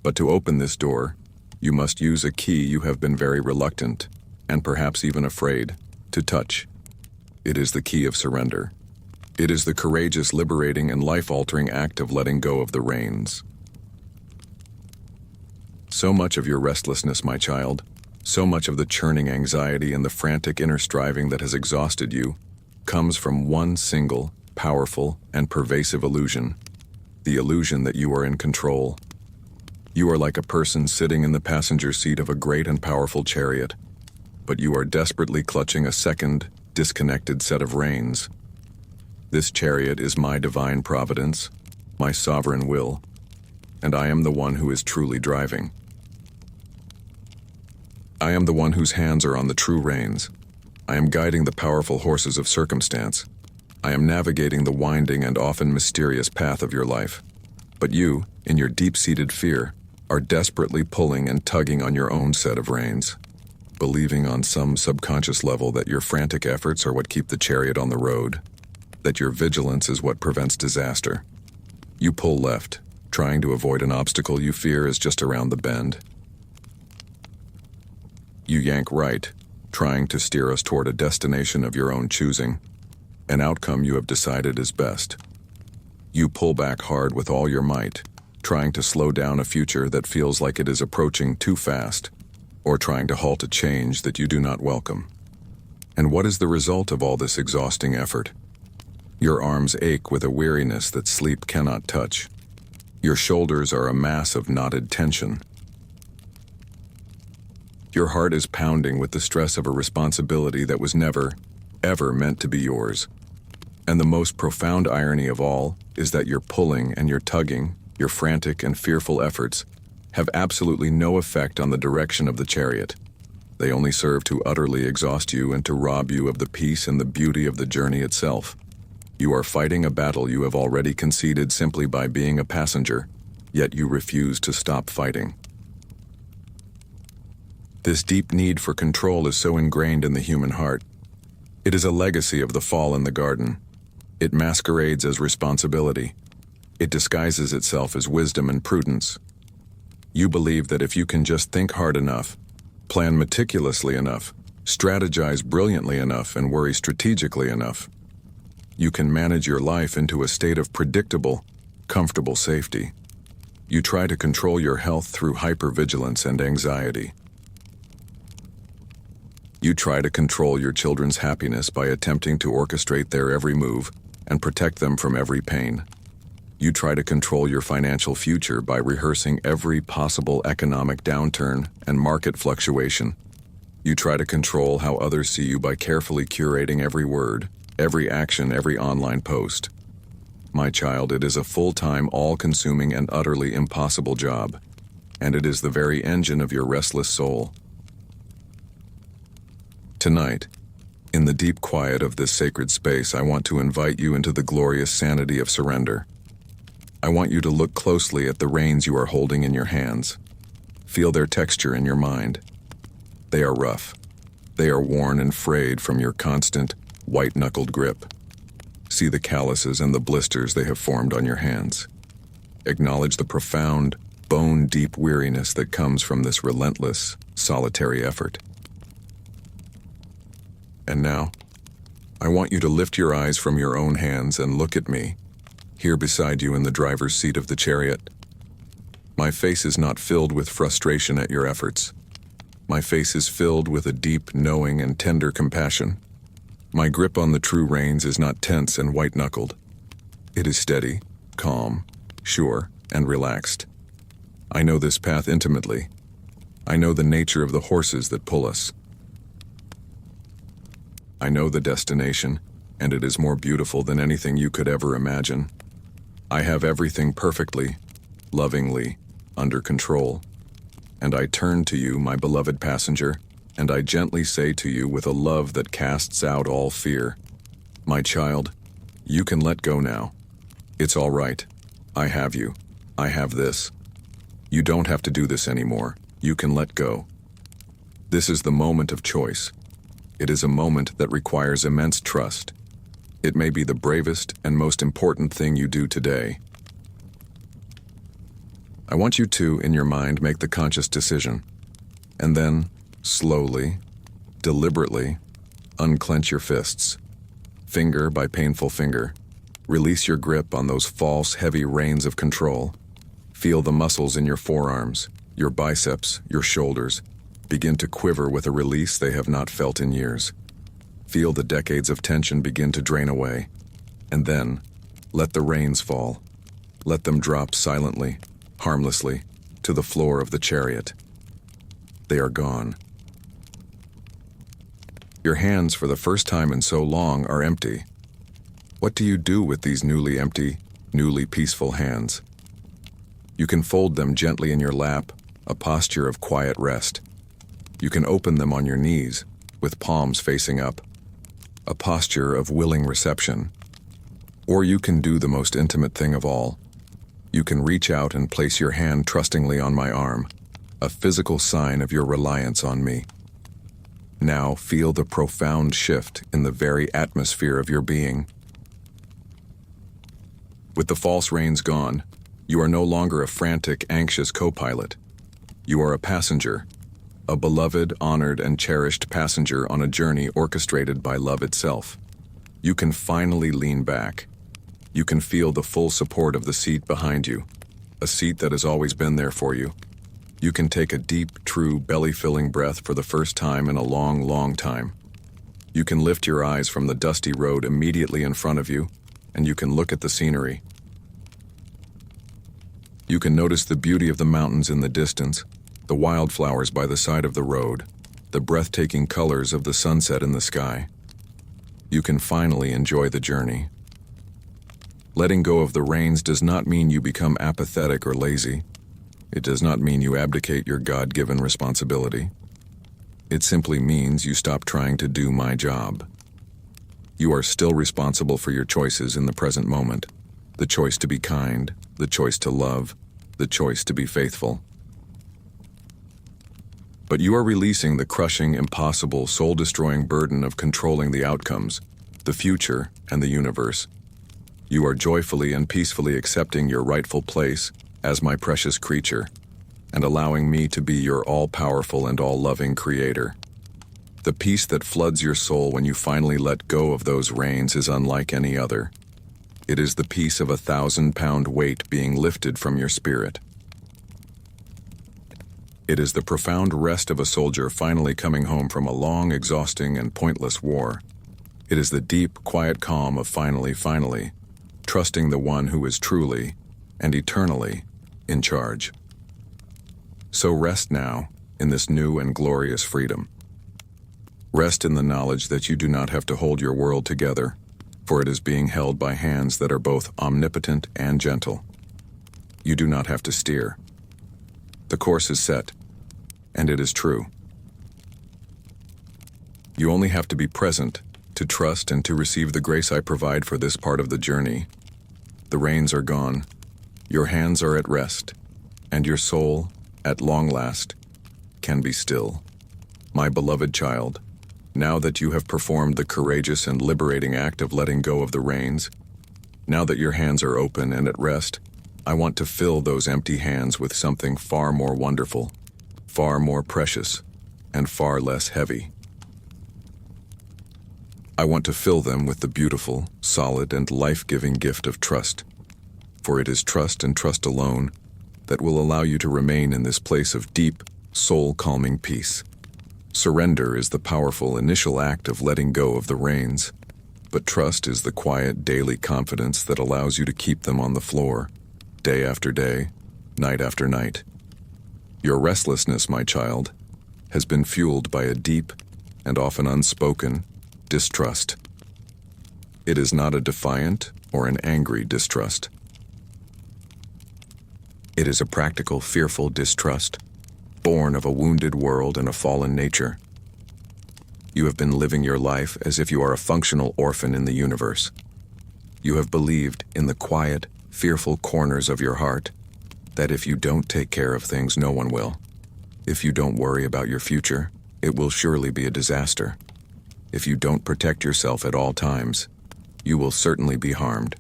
But to open this door, you must use a key you have been very reluctant, and perhaps even afraid, to touch. It is the key of surrender. It is the courageous, liberating, and life-altering act of letting go of the reins. So much of your restlessness, my child, so much of the churning anxiety and the frantic inner striving that has exhausted you, comes from one single, powerful, and pervasive illusion. The illusion that you are in control. You are like a person sitting in the passenger seat of a great and powerful chariot, but you are desperately clutching a second, disconnected set of reins. This chariot is my divine providence, my sovereign will, and I am the one who is truly driving. I am the one whose hands are on the true reins. I am guiding the powerful horses of circumstance. I am navigating the winding and often mysterious path of your life. But you, in your deep-seated fear, are desperately pulling and tugging on your own set of reins, believing on some subconscious level that your frantic efforts are what keep the chariot on the road, that your vigilance is what prevents disaster. You pull left, trying to avoid an obstacle you fear is just around the bend. You yank right, trying to steer us toward a destination of your own choosing, an outcome you have decided is best. You pull back hard with all your might, trying to slow down a future that feels like it is approaching too fast, or trying to halt a change that you do not welcome. And what is the result of all this exhausting effort? Your arms ache with a weariness that sleep cannot touch. Your shoulders are a mass of knotted tension. Your heart is pounding with the stress of a responsibility that was never, ever meant to be yours. And the most profound irony of all is that your pulling and your tugging, your frantic and fearful efforts, have absolutely no effect on the direction of the chariot. They only serve to utterly exhaust you and to rob you of the peace and the beauty of the journey itself. You are fighting a battle you have already conceded simply by being a passenger, yet you refuse to stop fighting. This deep need for control is so ingrained in the human heart. It is a legacy of the fall in the garden. It masquerades as responsibility. It disguises itself as wisdom and prudence. You believe that if you can just think hard enough, plan meticulously enough, strategize brilliantly enough, and worry strategically enough, you can manage your life into a state of predictable, comfortable safety. You try to control your health through hypervigilance and anxiety. You try to control your children's happiness by attempting to orchestrate their every move and protect them from every pain. You try to control your financial future by rehearsing every possible economic downturn and market fluctuation. You try to control how others see you by carefully curating every word, every action, every online post. My child, it is a full-time, all-consuming, and utterly impossible job, and it is the very engine of your restless soul. Tonight, in the deep quiet of this sacred space, I want to invite you into the glorious sanity of surrender. I want you to look closely at the reins you are holding in your hands. Feel their texture in your mind. They are rough. They are worn and frayed from your constant, white-knuckled grip. See the calluses and the blisters they have formed on your hands. Acknowledge the profound, bone-deep weariness that comes from this relentless, solitary effort. And now, I want you to lift your eyes from your own hands and look at me, here beside you in the driver's seat of the chariot. My face is not filled with frustration at your efforts. My face is filled with a deep, knowing, and tender compassion. My grip on the true reins is not tense and white-knuckled. It is steady, calm, sure, and relaxed. I know this path intimately. I know the nature of the horses that pull us. I know the destination, and it is more beautiful than anything you could ever imagine. I have everything perfectly, lovingly, under control. And I turn to you, my beloved passenger, and I gently say to you with a love that casts out all fear, my child, you can let go now. It's all right. I have you. I have this. You don't have to do this anymore. You can let go. This is the moment of choice. It is a moment that requires immense trust. It may be the bravest and most important thing you do today. I want you to, in your mind, make the conscious decision, and then, slowly, deliberately, unclench your fists. Finger by painful finger, release your grip on those false, heavy reins of control. Feel the muscles in your forearms, your biceps, your shoulders, begin to quiver with a release they have not felt in years. Feel the decades of tension begin to drain away. And then, let the reins fall. Let them drop silently, harmlessly, to the floor of the chariot. They are gone. Your hands, for the first time in so long, are empty. What do you do with these newly empty, newly peaceful hands? You can fold them gently in your lap, a posture of quiet rest. You can open them on your knees, with palms facing up, a posture of willing reception. Or you can do the most intimate thing of all. You can reach out and place your hand trustingly on my arm, a physical sign of your reliance on me. Now feel the profound shift in the very atmosphere of your being. With the false reins gone, you are no longer a frantic, anxious co-pilot. You are a passenger, a beloved, honored, and cherished passenger on a journey orchestrated by love itself. You can finally lean back. You can feel the full support of the seat behind you, a seat that has always been there for you. You can take a deep, true, belly-filling breath for the first time in a long, long time. You can lift your eyes from the dusty road immediately in front of you, and you can look at the scenery. You can notice the beauty of the mountains in the distance, the wildflowers by the side of the road, the breathtaking colors of the sunset in the sky. You can finally enjoy the journey. Letting go of the reins does not mean you become apathetic or lazy. It does not mean you abdicate your God-given responsibility. It simply means you stop trying to do my job. You are still responsible for your choices in the present moment. The choice to be kind, the choice to love, the choice to be faithful. But you are releasing the crushing, impossible, soul-destroying burden of controlling the outcomes, the future, and the universe. You are joyfully and peacefully accepting your rightful place as my precious creature, and allowing me to be your all-powerful and all-loving creator. The peace that floods your soul when you finally let go of those reins is unlike any other. It is the peace of 1,000-pound weight being lifted from your spirit. It is the profound rest of a soldier finally coming home from a long, exhausting, and pointless war. It is the deep, quiet calm of finally, trusting the one who is truly and eternally in charge. So rest now in this new and glorious freedom. Rest in the knowledge that you do not have to hold your world together, for it is being held by hands that are both omnipotent and gentle. You do not have to steer. The course is set, and it is true. You only have to be present, to trust and to receive the grace I provide for this part of the journey. The reins are gone, your hands are at rest, and your soul, at long last, can be still. My beloved child, now that you have performed the courageous and liberating act of letting go of the reins, now that your hands are open and at rest, I want to fill those empty hands with something far more wonderful, far more precious, and far less heavy. I want to fill them with the beautiful, solid, and life-giving gift of trust, for it is trust and trust alone that will allow you to remain in this place of deep, soul-calming peace. Surrender is the powerful initial act of letting go of the reins, but trust is the quiet, daily confidence that allows you to keep them on the floor, day after day, night after night. Your restlessness, my child, has been fueled by a deep and often unspoken distrust. It is not a defiant or an angry distrust. It is a practical, fearful distrust, born of a wounded world and a fallen nature. You have been living your life as if you are a functional orphan in the universe. You have believed in the quiet, fearful corners of your heart that if you don't take care of things, no one will. If you don't worry about your future, it will surely be a disaster. If you don't protect yourself at all times, you will certainly be harmed.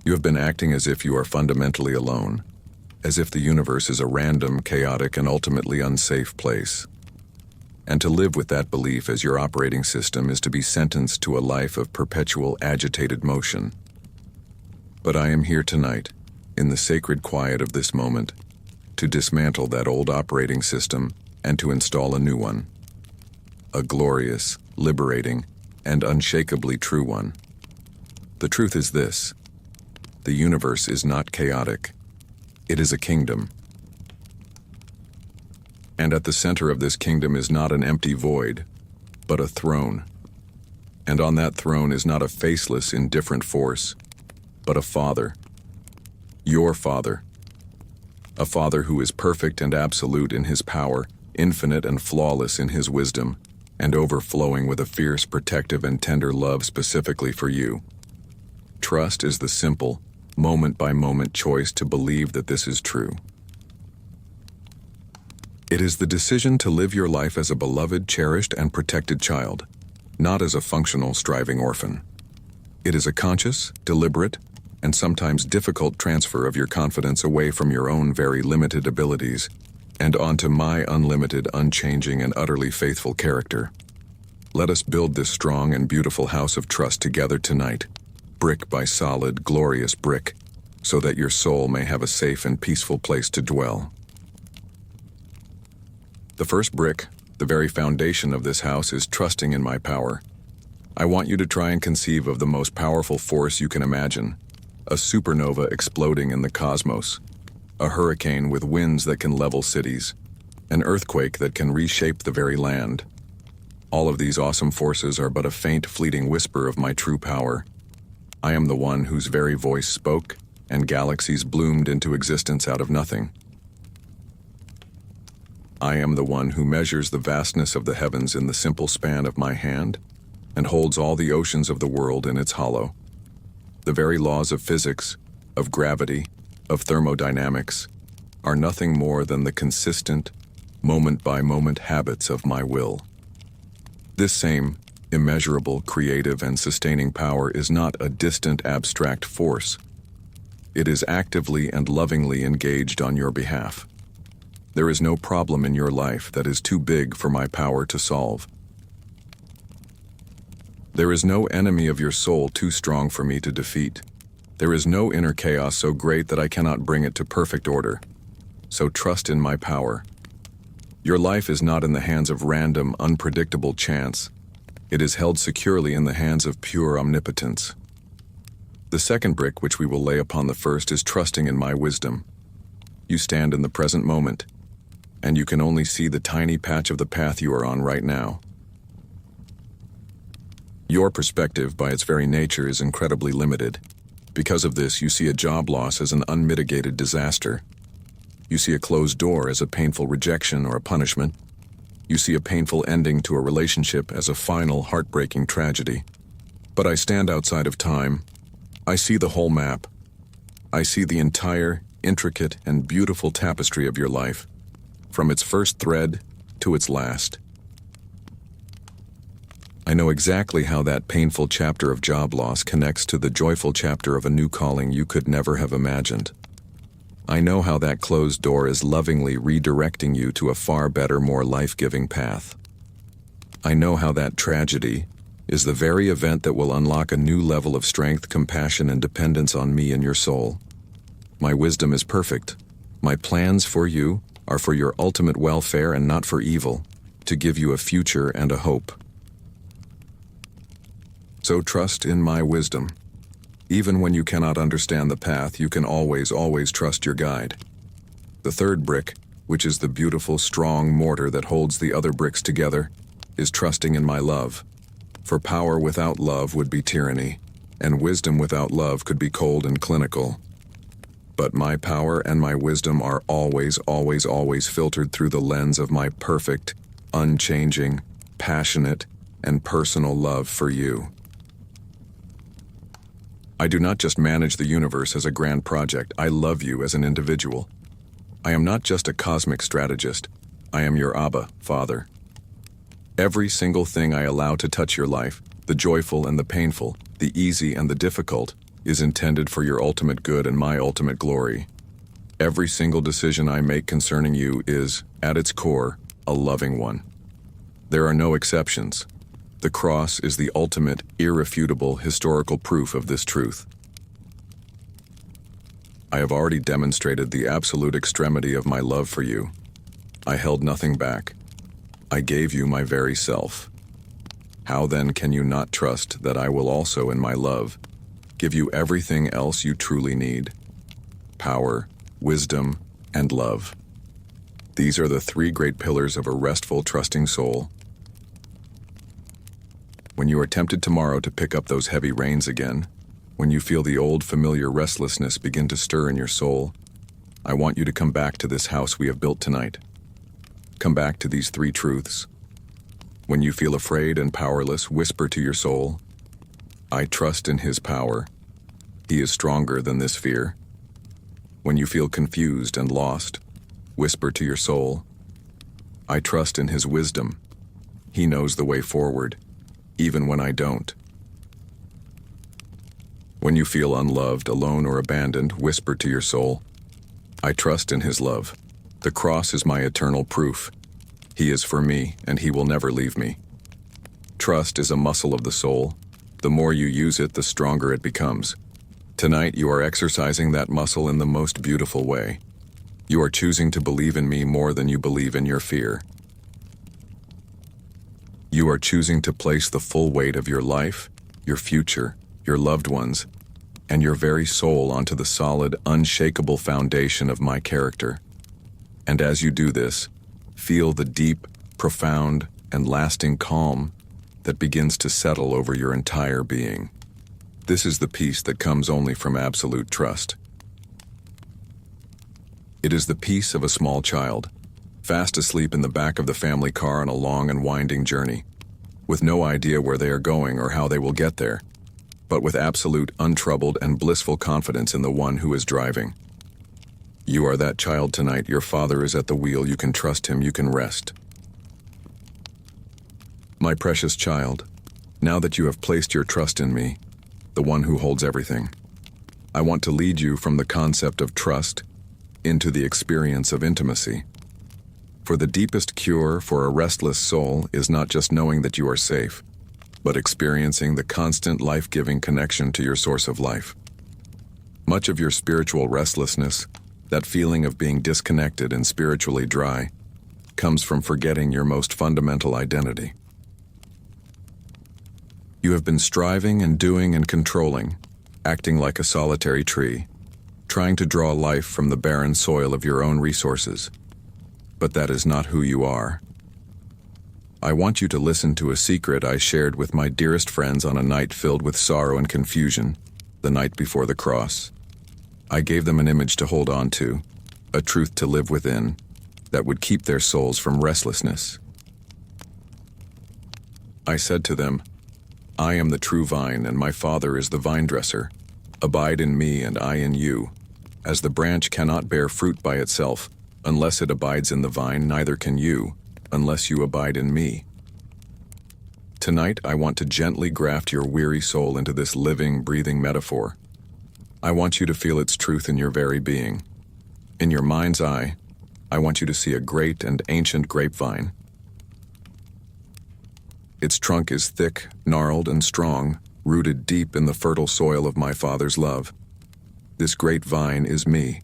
You have been acting as if you are fundamentally alone, as if the universe is a random, chaotic, and ultimately unsafe place. And to live with that belief as your operating system is to be sentenced to a life of perpetual agitated motion. But I am here tonight, in the sacred quiet of this moment, to dismantle that old operating system and to install a new one. A glorious, liberating, and unshakably true one. The truth is this: the universe is not chaotic. It is a kingdom. And at the center of this kingdom is not an empty void, but a throne. And on that throne is not a faceless, indifferent force, but a Father. Your Father. a Father who is perfect and absolute in his power, infinite and flawless in his wisdom, and overflowing with a fierce, protective, and tender love specifically for you. Trust is the simple, moment-by-moment choice to believe that this is true. It is the decision to live your life as a beloved, cherished, and protected child, not as a functional, striving orphan. It is a conscious, deliberate, and sometimes difficult transfer of your confidence away from your own very limited abilities and onto my unlimited, unchanging, and utterly faithful character. Let us build this strong and beautiful house of trust together tonight, brick by solid, glorious brick, so that your soul may have a safe and peaceful place to dwell. The first brick, the very foundation of this house, is trusting in my power. I want you to try and conceive of the most powerful force you can imagine, a supernova exploding in the cosmos, a hurricane with winds that can level cities, an earthquake that can reshape the very land. All of these awesome forces are but a faint, fleeting whisper of my true power. I am the one whose very voice spoke, and galaxies bloomed into existence out of nothing. I am the one who measures the vastness of the heavens in the simple span of my hand, and holds all the oceans of the world in its hollow. The very laws of physics, of gravity, of thermodynamics, are nothing more than the consistent, moment-by-moment habits of my will. This same, immeasurable, creative, and sustaining power is not a distant, abstract force. It is actively and lovingly engaged on your behalf. There is no problem in your life that is too big for my power to solve. There is no enemy of your soul too strong for me to defeat. There is no inner chaos so great that I cannot bring it to perfect order. So trust in my power. Your life is not in the hands of random, unpredictable chance. It is held securely in the hands of pure omnipotence. The second brick which we will lay upon the first is trusting in my wisdom. You stand in the present moment, and you can only see the tiny patch of the path you are on right now. Your perspective, by its very nature, is incredibly limited. Because of this, you see a job loss as an unmitigated disaster. You see a closed door as a painful rejection or a punishment. You see a painful ending to a relationship as a final, heartbreaking tragedy. But I stand outside of time. I see the whole map. I see the entire, intricate, and beautiful tapestry of your life, from its first thread to its last. I know exactly how that painful chapter of job loss connects to the joyful chapter of a new calling you could never have imagined. I know how that closed door is lovingly redirecting you to a far better, more life-giving path. I know how that tragedy is the very event that will unlock a new level of strength, compassion, and dependence on me and your soul. My wisdom is perfect. My plans for you are for your ultimate welfare and not for evil, to give you a future and a hope. So trust in my wisdom. Even when you cannot understand the path, you can always trust your guide. The third brick, which is the beautiful, strong mortar that holds the other bricks together, is trusting in my love. For power without love would be tyranny, and wisdom without love could be cold and clinical. But my power and my wisdom are always filtered through the lens of my perfect, unchanging, passionate, and personal love for you. I do not just manage the universe as a grand project. I love you as an individual. I am not just a cosmic strategist. I am your Abba, Father. Every single thing I allow to touch your life, the joyful and the painful, the easy and the difficult, is intended for your ultimate good and my ultimate glory. Every single decision I make concerning you is, at its core, a loving one. There are no exceptions. The cross is the ultimate, irrefutable, historical proof of this truth. I have already demonstrated the absolute extremity of my love for you. I held nothing back. I gave you my very self. How then can you not trust that I will also, in my love, give you everything else you truly need? Power, wisdom, and love. These are the three great pillars of a restful, trusting soul. When you are tempted tomorrow to pick up those heavy reins again, when you feel the old familiar restlessness begin to stir in your soul, I want you to come back to this house we have built tonight. Come back to these three truths. When you feel afraid and powerless, whisper to your soul, I trust in His power. He is stronger than this fear. When you feel confused and lost, whisper to your soul, I trust in His wisdom. He knows the way forward, even when I don't. When you feel unloved, alone, or abandoned, whisper to your soul, I trust in His love. The cross is my eternal proof. He is for me, and He will never leave me. Trust is a muscle of the soul. The more you use it, the stronger it becomes. Tonight, you are exercising that muscle in the most beautiful way. You are choosing to believe in me more than you believe in your fear. You are choosing to place the full weight of your life, your future, your loved ones, and your very soul onto the solid, unshakable foundation of my character. And as you do this, feel the deep, profound, and lasting calm that begins to settle over your entire being. This is the peace that comes only from absolute trust. It is the peace of a small child, fast asleep in the back of the family car on a long and winding journey, with no idea where they are going or how they will get there, but with absolute, untroubled, and blissful confidence in the one who is driving. You are that child tonight. Your Father is at the wheel. You can trust Him. You can rest. My precious child, now that you have placed your trust in me, the one who holds everything, I want to lead you from the concept of trust into the experience of intimacy. For the deepest cure for a restless soul is not just knowing that you are safe, but experiencing the constant life-giving connection to your source of life. Much of your spiritual restlessness, that feeling of being disconnected and spiritually dry, comes from forgetting your most fundamental identity. You have been striving and doing and controlling, acting like a solitary tree, trying to draw life from the barren soil of your own resources. But that is not who you are. I want you to listen to a secret I shared with my dearest friends on a night filled with sorrow and confusion, the night before the cross. I gave them an image to hold on to, a truth to live within, that would keep their souls from restlessness. I said to them, I am the true vine, and my Father is the vine dresser. Abide in me, and I in you. As the branch cannot bear fruit by itself, unless it abides in the vine, neither can you, unless you abide in me. Tonight, I want to gently graft your weary soul into this living, breathing metaphor. I want you to feel its truth in your very being. In your mind's eye, I want you to see a great and ancient grapevine. Its trunk is thick, gnarled, and strong, rooted deep in the fertile soil of my Father's love. This great vine is me.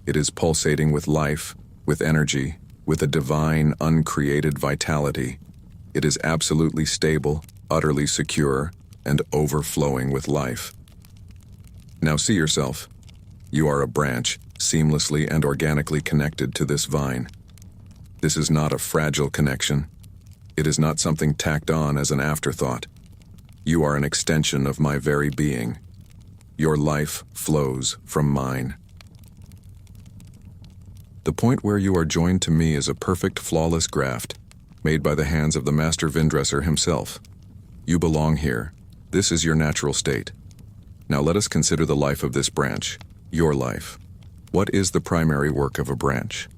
It is pulsating with life, with energy, with a divine, uncreated vitality. It is absolutely stable, utterly secure, and overflowing with life. Now see yourself. You are a branch, seamlessly and organically connected to this vine. This is not a fragile connection. It is not something tacked on as an afterthought. You are an extension of my very being. Your life flows from mine. The point where you are joined to me is a perfect, flawless graft, made by the hands of the master vine-dresser himself. You belong here. This is your natural state. Now let us consider the life of this branch, your life. What is the primary work of a branch?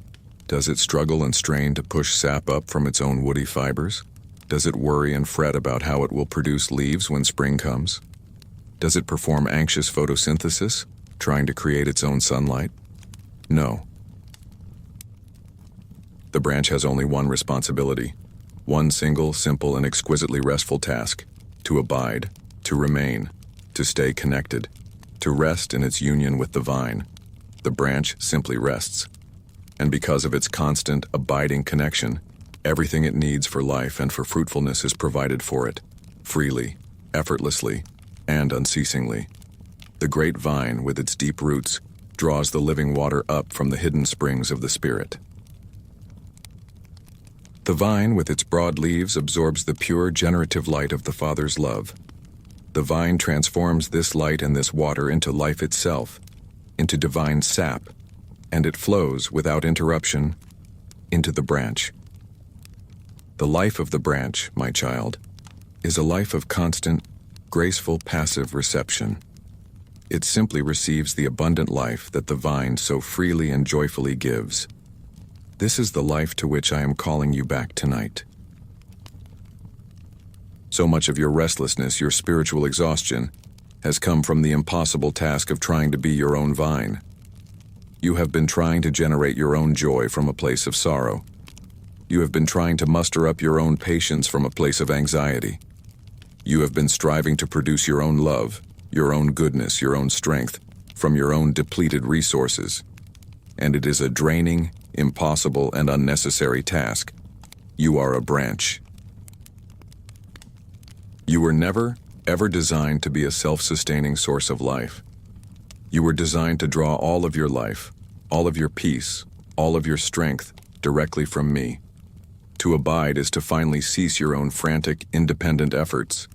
Does it struggle and strain to push sap up from its own woody fibers? Does it worry and fret about how it will produce leaves when spring comes? Does it perform anxious photosynthesis, trying to create its own sunlight? No. The branch has only one responsibility, one single, simple, and exquisitely restful task: to abide, to remain, to stay connected, to rest in its union with the vine. The branch simply rests. And because of its constant, abiding connection, everything it needs for life and for fruitfulness is provided for it, freely, effortlessly, and unceasingly. The great vine, with its deep roots, draws the living water up from the hidden springs of the Spirit. The vine, with its broad leaves, absorbs the pure, generative light of the Father's love. The vine transforms this light and this water into life itself, into divine sap, and it flows without interruption into the branch. The life of the branch, my child, is a life of constant, graceful, passive reception. It simply receives the abundant life that the vine so freely and joyfully gives. This is the life to which I am calling you back tonight. So much of your restlessness, your spiritual exhaustion, has come from the impossible task of trying to be your own vine. You have been trying to generate your own joy from a place of sorrow. You have been trying to muster up your own patience from a place of anxiety. You have been striving to produce your own love, your own goodness, your own strength, from your own depleted resources. And it is a draining, impossible, and unnecessary task. You are a branch. You were never, ever designed to be a self-sustaining source of life. You were designed to draw all of your life, all of your peace, all of your strength, directly from me. To abide is to finally cease your own frantic, independent efforts.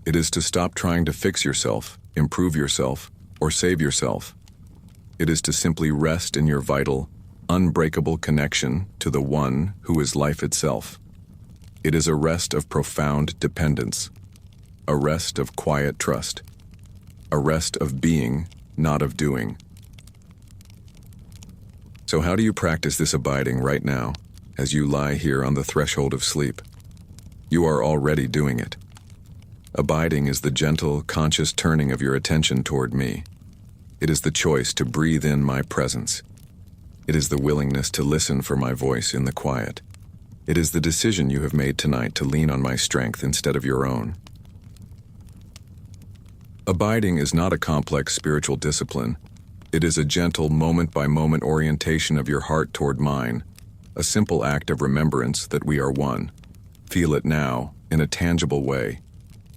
It is to stop trying to fix yourself, improve yourself, or save yourself. It is to simply rest in your vital, unbreakable connection to the One who is life itself. It is a rest of profound dependence, a rest of quiet trust, a rest of being, not of doing. So how do you practice this abiding right now, as you lie here on the threshold of sleep? You are already doing it. Abiding is the gentle, conscious turning of your attention toward me. It is the choice to breathe in my presence. It is the willingness to listen for my voice in the quiet. It is the decision you have made tonight to lean on my strength instead of your own. Abiding is not a complex spiritual discipline. It is a gentle, moment-by-moment orientation of your heart toward mine, a simple act of remembrance that we are one. Feel it now, in a tangible way.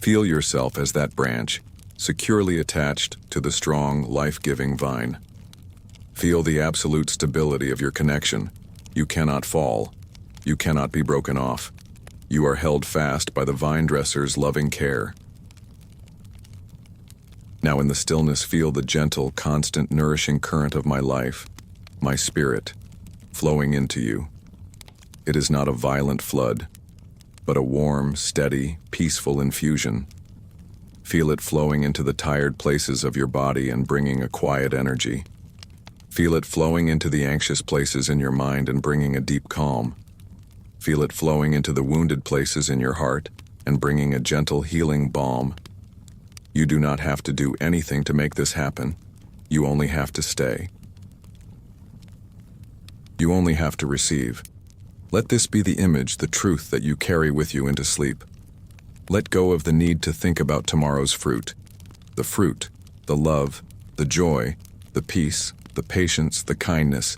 Feel yourself as that branch, securely attached to the strong, life-giving vine. Feel the absolute stability of your connection. You cannot fall. You cannot be broken off. You are held fast by the vine dresser's loving care. Now in the stillness, feel the gentle, constant, nourishing current of my life, my spirit, flowing into you. It is not a violent flood, but a warm, steady, peaceful infusion. Feel it flowing into the tired places of your body and bringing a quiet energy. Feel it flowing into the anxious places in your mind and bringing a deep calm. Feel it flowing into the wounded places in your heart and bringing a gentle, healing balm. You do not have to do anything to make this happen. You only have to stay. You only have to receive. Let this be the image, the truth that you carry with you into sleep. Let go of the need to think about tomorrow's fruit. The fruit, the love, the joy, the peace, the patience, the kindness,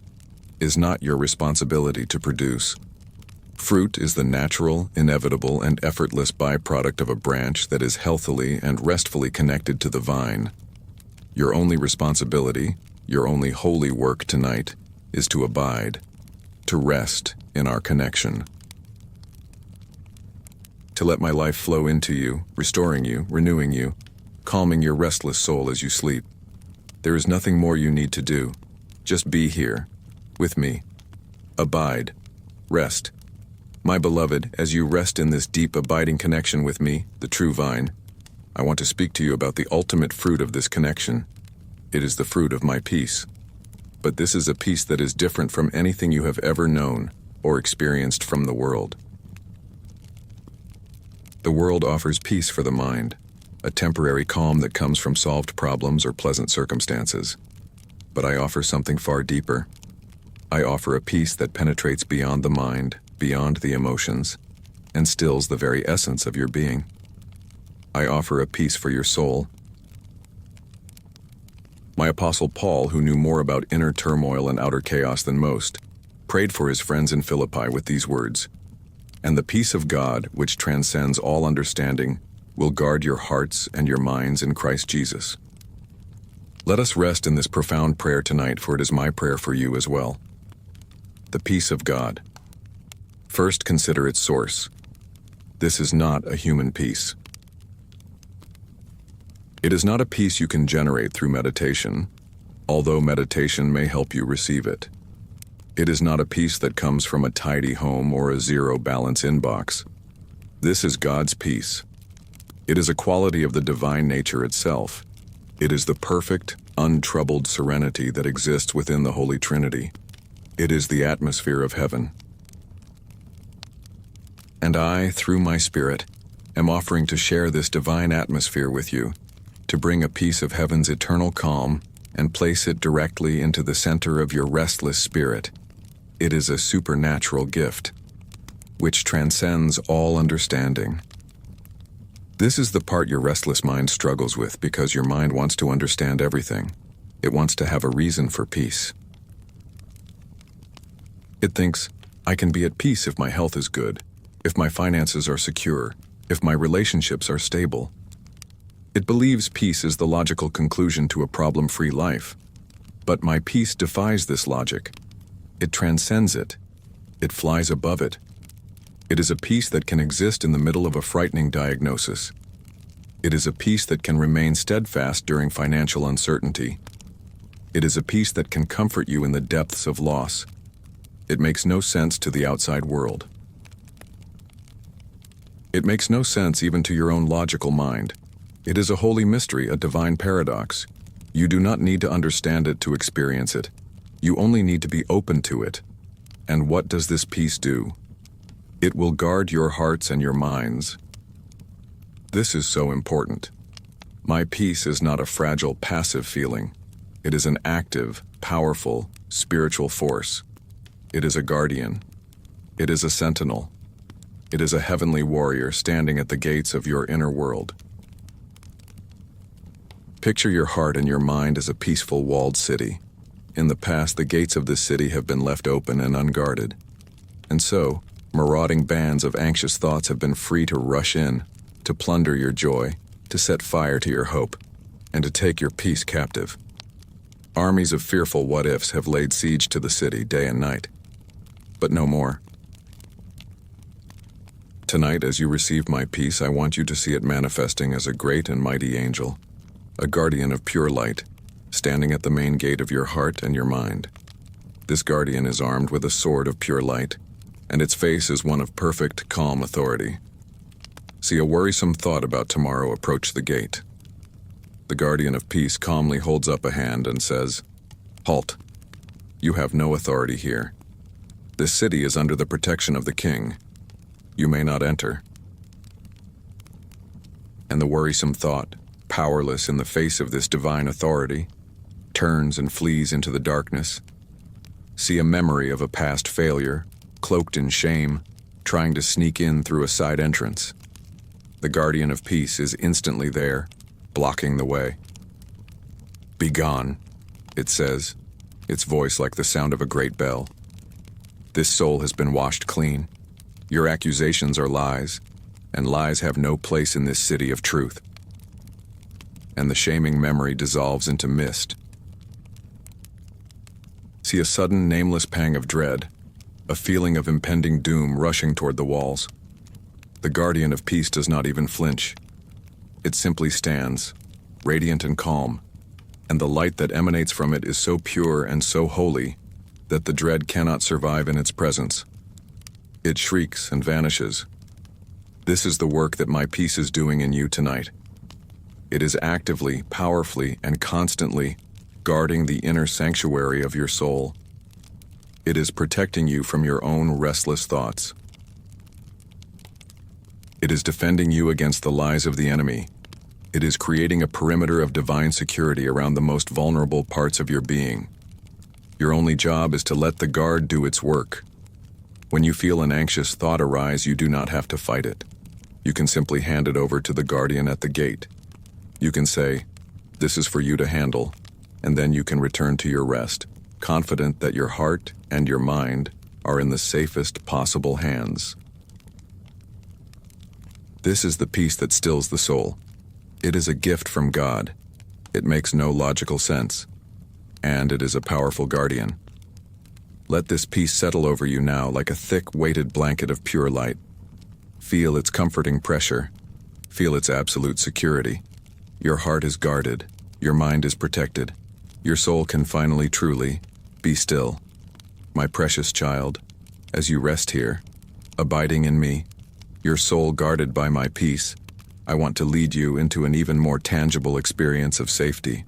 is not your responsibility to produce. Fruit is the natural, inevitable, and effortless byproduct of a branch that is healthily and restfully connected to the vine. Your only responsibility, your only holy work tonight, is to abide, to rest in our connection. To let my life flow into you, restoring you, renewing you, calming your restless soul as you sleep. There is nothing more you need to do. Just be here, with me. Abide, rest. My beloved, as you rest in this deep, abiding connection with me, the true vine, I want to speak to you about the ultimate fruit of this connection. It is the fruit of my peace. But this is a peace that is different from anything you have ever known or experienced from the world. The world offers peace for the mind, a temporary calm that comes from solved problems or pleasant circumstances. But I offer something far deeper. I offer a peace that penetrates beyond the mind, beyond the emotions, and stills the very essence of your being. I offer a peace for your soul. My apostle Paul, who knew more about inner turmoil and outer chaos than most, prayed for his friends in Philippi with these words, "And the peace of God, which transcends all understanding, will guard your hearts and your minds in Christ Jesus." Let us rest in this profound prayer tonight, for it is my prayer for you as well. The peace of God. First, consider its source. This is not a human peace. It is not a peace you can generate through meditation. although meditation may help you receive it. It is not a peace that comes from a tidy home or a zero-balance inbox. This is God's peace. It is a quality of the divine nature itself. It is the perfect, untroubled serenity that exists within the Holy Trinity. It is the atmosphere of heaven. And I, through my Spirit, am offering to share this divine atmosphere with you, to bring a piece of heaven's eternal calm and place it directly into the center of your restless spirit. It is a supernatural gift, which transcends all understanding. This is the part your restless mind struggles with because your mind wants to understand everything. It wants to have a reason for peace. It thinks, I can be at peace if my health is good, if my finances are secure, if my relationships are stable. It believes peace is the logical conclusion to a problem-free life. But my peace defies this logic. It transcends it. It flies above it. It is a peace that can exist in the middle of a frightening diagnosis. It is a peace that can remain steadfast during financial uncertainty. It is a peace that can comfort you in the depths of loss. It makes no sense to the outside world. It makes no sense even to your own logical mind. It is a holy mystery, a divine paradox. You do not need to understand it to experience it. You only need to be open to it. And what does this peace do? It will guard your hearts and your minds. This is so important. My peace is not a fragile, passive feeling. It is an active, powerful, spiritual force. It is a guardian. It is a sentinel. It is a heavenly warrior standing at the gates of your inner world. Picture your heart and your mind as a peaceful walled city. In the past, the gates of this city have been left open and unguarded. And so, marauding bands of anxious thoughts have been free to rush in, to plunder your joy, to set fire to your hope, and to take your peace captive. Armies of fearful what-ifs have laid siege to the city day and night. But no more. Tonight, as you receive my peace, I want you to see it manifesting as a great and mighty angel, a guardian of pure light, standing at the main gate of your heart and your mind. This guardian is armed with a sword of pure light, and its face is one of perfect, calm authority. See a worrisome thought about tomorrow approach the gate. The guardian of peace calmly holds up a hand and says, "Halt. You have no authority here. This city is under the protection of the king. You may not enter." And the worrisome thought, powerless in the face of this divine authority, turns and flees into the darkness. See a memory of a past failure, cloaked in shame, trying to sneak in through a side entrance. The guardian of peace is instantly there, blocking the way. "Be gone," it says, its voice like the sound of a great bell. "This soul has been washed clean. Your accusations are lies, and lies have no place in this city of truth." And the shaming memory dissolves into mist. See a sudden, nameless pang of dread, a feeling of impending doom rushing toward the walls. The guardian of peace does not even flinch. It simply stands, radiant and calm, and the light that emanates from it is so pure and so holy that the dread cannot survive in its presence. It shrieks and vanishes. This is the work that my peace is doing in you tonight. It is actively, powerfully, and constantly guarding the inner sanctuary of your soul. It is protecting you from your own restless thoughts. It is defending you against the lies of the enemy. It is creating a perimeter of divine security around the most vulnerable parts of your being. Your only job is to let the guard do its work. When you feel an anxious thought arise, you do not have to fight it. You can simply hand it over to the guardian at the gate. You can say, "This is for you to handle," and then you can return to your rest, confident that your heart and your mind are in the safest possible hands. This is the peace that stills the soul. It is a gift from God. It makes no logical sense, and it is a powerful guardian. Let this peace settle over you now like a thick, weighted blanket of pure light. Feel its comforting pressure. Feel its absolute security. Your heart is guarded. Your mind is protected. Your soul can finally truly be still. My precious child, as you rest here, abiding in me, your soul guarded by my peace, I want to lead you into an even more tangible experience of safety.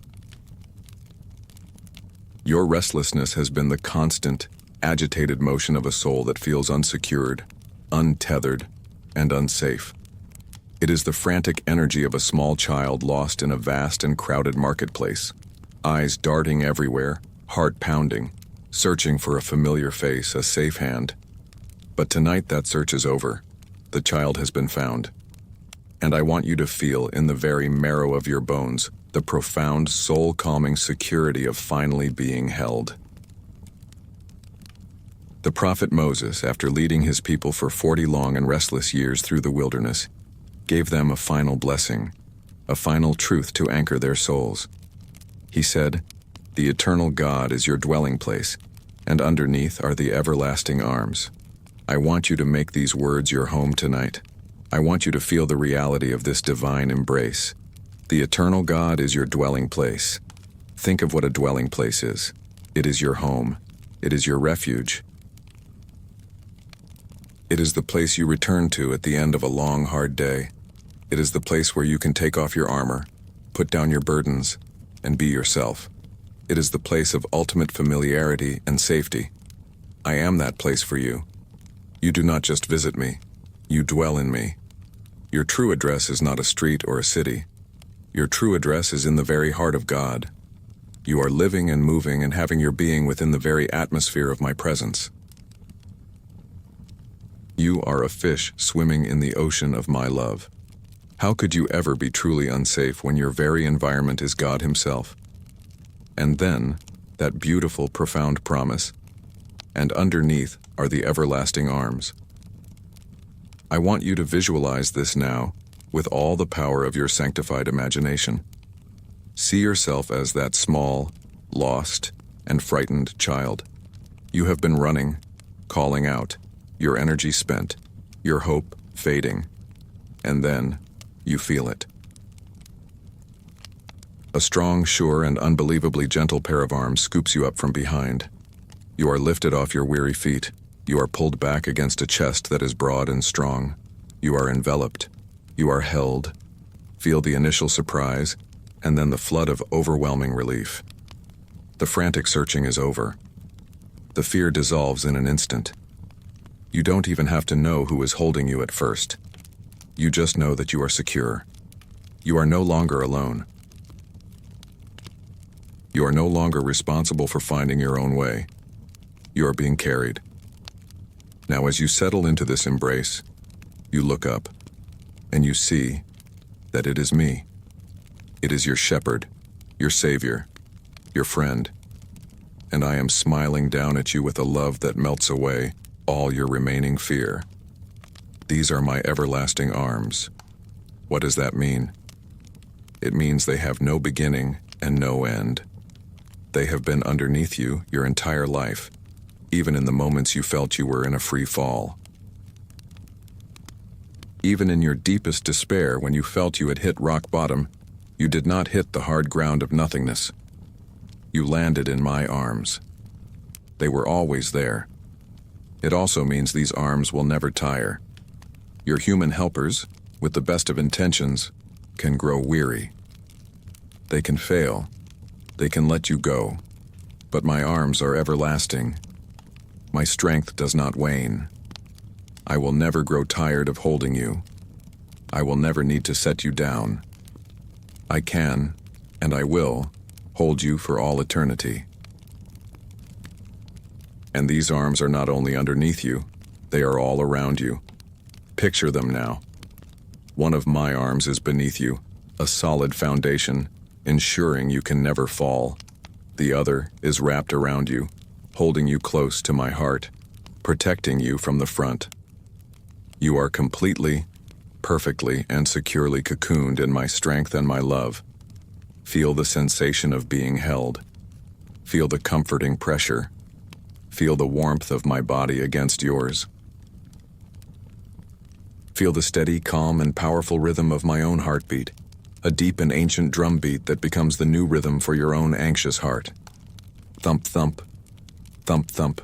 Your restlessness has been the constant, agitated motion of a soul that feels unsecured, untethered, and unsafe. It is the frantic energy of a small child lost in a vast and crowded marketplace, eyes darting everywhere, heart pounding, searching for a familiar face, a safe hand. But tonight that search is over. The child has been found. And I want you to feel in the very marrow of your bones the profound, soul-calming security of finally being held. The prophet Moses, after leading his people for 40 long and restless years through the wilderness, gave them a final blessing, a final truth to anchor their souls. He said, "The eternal God is your dwelling place, and underneath are the everlasting arms." I want you to make these words your home tonight. I want you to feel the reality of this divine embrace. The eternal God is your dwelling place. Think of what a dwelling place is. It is your home. It is your refuge. It is the place you return to at the end of a long, hard day. It is the place where you can take off your armor, put down your burdens, and be yourself. It is the place of ultimate familiarity and safety. I am that place for you. You do not just visit me. You dwell in me. Your true address is not a street or a city. Your true address is in the very heart of God. You are living and moving and having your being within the very atmosphere of my presence. You are a fish swimming in the ocean of my love. How could you ever be truly unsafe when your very environment is God Himself? And then, that beautiful, profound promise, and underneath are the everlasting arms. I want you to visualize this now with all the power of your sanctified imagination. See yourself as that small, lost, and frightened child. You have been running, calling out, your energy spent, your hope fading, and then you feel it. A strong, sure, and unbelievably gentle pair of arms scoops you up from behind. You are lifted off your weary feet. You are pulled back against a chest that is broad and strong. You are enveloped. You are held. Feel the initial surprise, and then the flood of overwhelming relief. The frantic searching is over. The fear dissolves in an instant. You don't even have to know who is holding you at first. You just know that you are secure. You are no longer alone. You are no longer responsible for finding your own way. You are being carried. Now, as you settle into this embrace, you look up, and you see that it is me. It is your shepherd, your savior, your friend, and I am smiling down at you with a love that melts away all your remaining fear. These are my everlasting arms. What does that mean? It means they have no beginning and no end. They have been underneath you your entire life, even in the moments you felt you were in a free fall. Even in your deepest despair, when you felt you had hit rock bottom, you did not hit the hard ground of nothingness. You landed in my arms. They were always there. It also means these arms will never tire. Your human helpers, with the best of intentions, can grow weary. They can fail. They can let you go. But my arms are everlasting. My strength does not wane. I will never grow tired of holding you. I will never need to set you down. I can, and I will, hold you for all eternity. And these arms are not only underneath you, they are all around you. Picture them now. One of my arms is beneath you, a solid foundation, ensuring you can never fall. The other is wrapped around you, holding you close to my heart, protecting you from the front. You are completely, perfectly, and securely cocooned in my strength and my love. Feel the sensation of being held. Feel the comforting pressure. Feel the warmth of my body against yours. Feel the steady, calm, and powerful rhythm of my own heartbeat, a deep and ancient drumbeat that becomes the new rhythm for your own anxious heart. Thump, thump, thump, thump.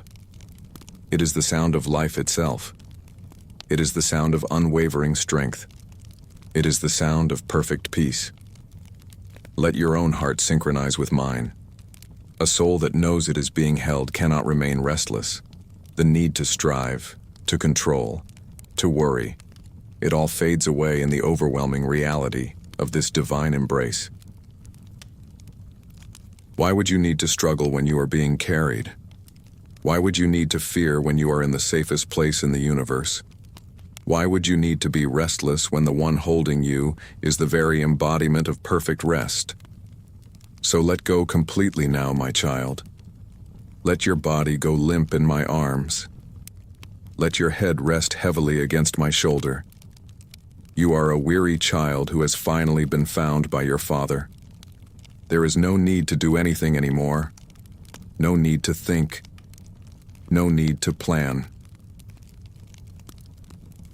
It is the sound of life itself. It is the sound of unwavering strength. It is the sound of perfect peace. Let your own heart synchronize with mine. A soul that knows it is being held cannot remain restless. The need to strive, to control, to worry, it all fades away in the overwhelming reality of this divine embrace. Why would you need to struggle when you are being carried? Why would you need to fear when you are in the safest place in the universe? Why would you need to be restless when the one holding you is the very embodiment of perfect rest? So let go completely now, my child. Let your body go limp in my arms. Let your head rest heavily against my shoulder. You are a weary child who has finally been found by your father. There is no need to do anything anymore. No need to think. No need to plan.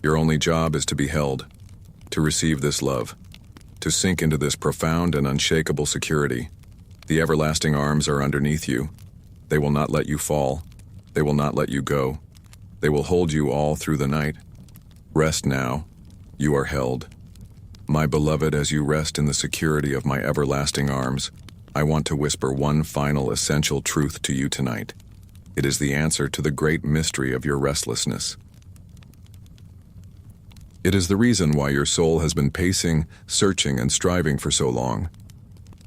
Your only job is to be held, to receive this love, to sink into this profound and unshakable security. The everlasting arms are underneath you. They will not let you fall. They will not let you go. They will hold you all through the night. Rest now. You are held. My beloved, as you rest in the security of my everlasting arms, I want to whisper one final essential truth to you tonight. It is the answer to the great mystery of your restlessness. It is the reason why your soul has been pacing, searching, and striving for so long.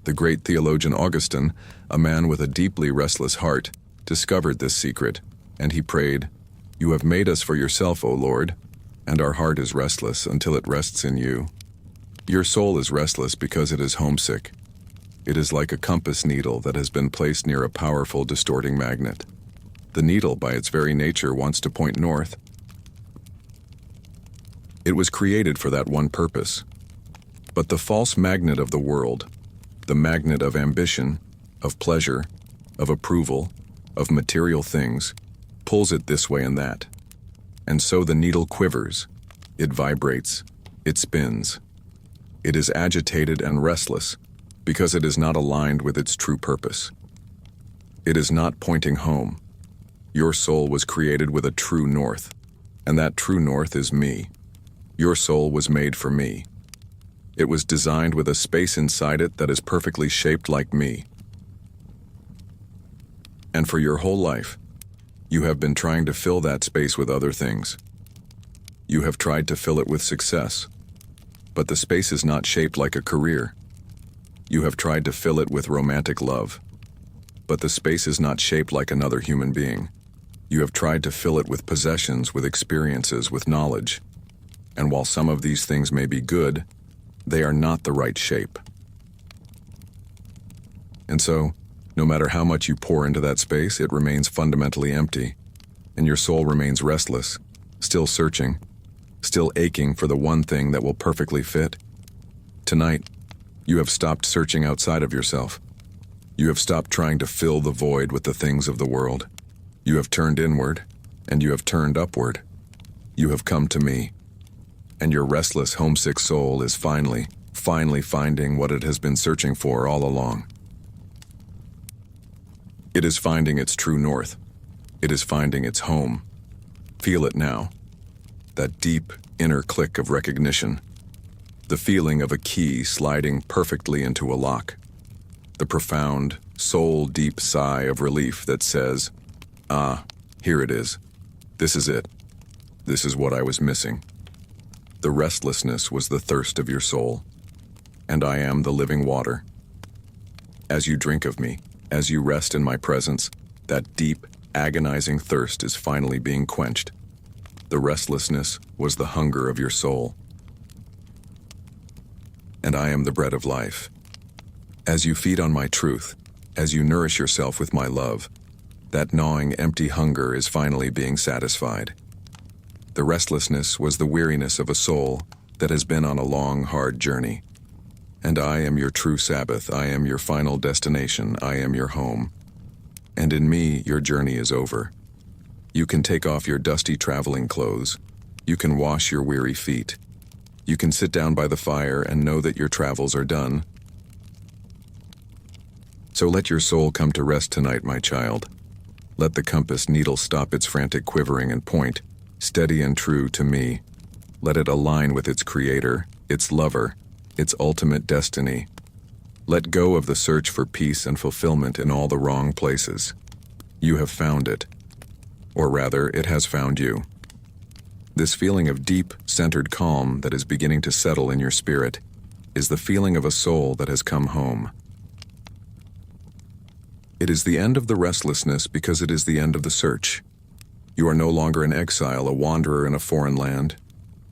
The great theologian Augustine, a man with a deeply restless heart, discovered this secret, and he prayed, "You have made us for yourself, O Lord, and our heart is restless until it rests in you." Your soul is restless because it is homesick. It is like a compass needle that has been placed near a powerful distorting magnet. The needle, by its very nature, wants to point north. It was created for that one purpose. But the false magnet of the world, the magnet of ambition, of pleasure, of approval, of material things, pulls it this way and that. And so the needle quivers, it vibrates, it spins. It is agitated and restless because it is not aligned with its true purpose. It is not pointing home. Your soul was created with a true north, and that true north is me. Your soul was made for me. It was designed with a space inside it that is perfectly shaped like me. And for your whole life, you have been trying to fill that space with other things. You have tried to fill it with success, but the space is not shaped like a career. You have tried to fill it with romantic love, but the space is not shaped like another human being. You have tried to fill it with possessions, with experiences, with knowledge. And while some of these things may be good, they are not the right shape. And so, no matter how much you pour into that space, it remains fundamentally empty, and your soul remains restless, still searching, still aching for the one thing that will perfectly fit. Tonight, you have stopped searching outside of yourself. You have stopped trying to fill the void with the things of the world. You have turned inward, and you have turned upward. You have come to me, and your restless, homesick soul is finally finding what it has been searching for all along. It is finding its true north. It is finding its home. Feel it now. That deep, inner click of recognition. The feeling of a key sliding perfectly into a lock. The profound, soul-deep sigh of relief that says, "Ah, here it is. This is it. This is what I was missing." The restlessness was the thirst of your soul, and I am the living water. As you drink of me, as you rest in my presence, that deep, agonizing thirst is finally being quenched. The restlessness was the hunger of your soul. And I am the bread of life. As you feed on my truth, as you nourish yourself with my love, that gnawing, empty hunger is finally being satisfied. The restlessness was the weariness of a soul that has been on a long, hard journey. And I am your true Sabbath. I am your final destination. I am your home. And in me, your journey is over. You can take off your dusty traveling clothes. You can wash your weary feet. You can sit down by the fire and know that your travels are done. So let your soul come to rest tonight, my child. Let the compass needle stop its frantic quivering and point, steady and true to me. Let it align with its creator, its lover, its ultimate destiny. Let go of the search for peace and fulfillment in all the wrong places. You have found it. Or rather, it has found you. This feeling of deep, centered calm that is beginning to settle in your spirit is the feeling of a soul that has come home. It is the end of the restlessness because it is the end of the search. You are no longer an exile, a wanderer in a foreign land.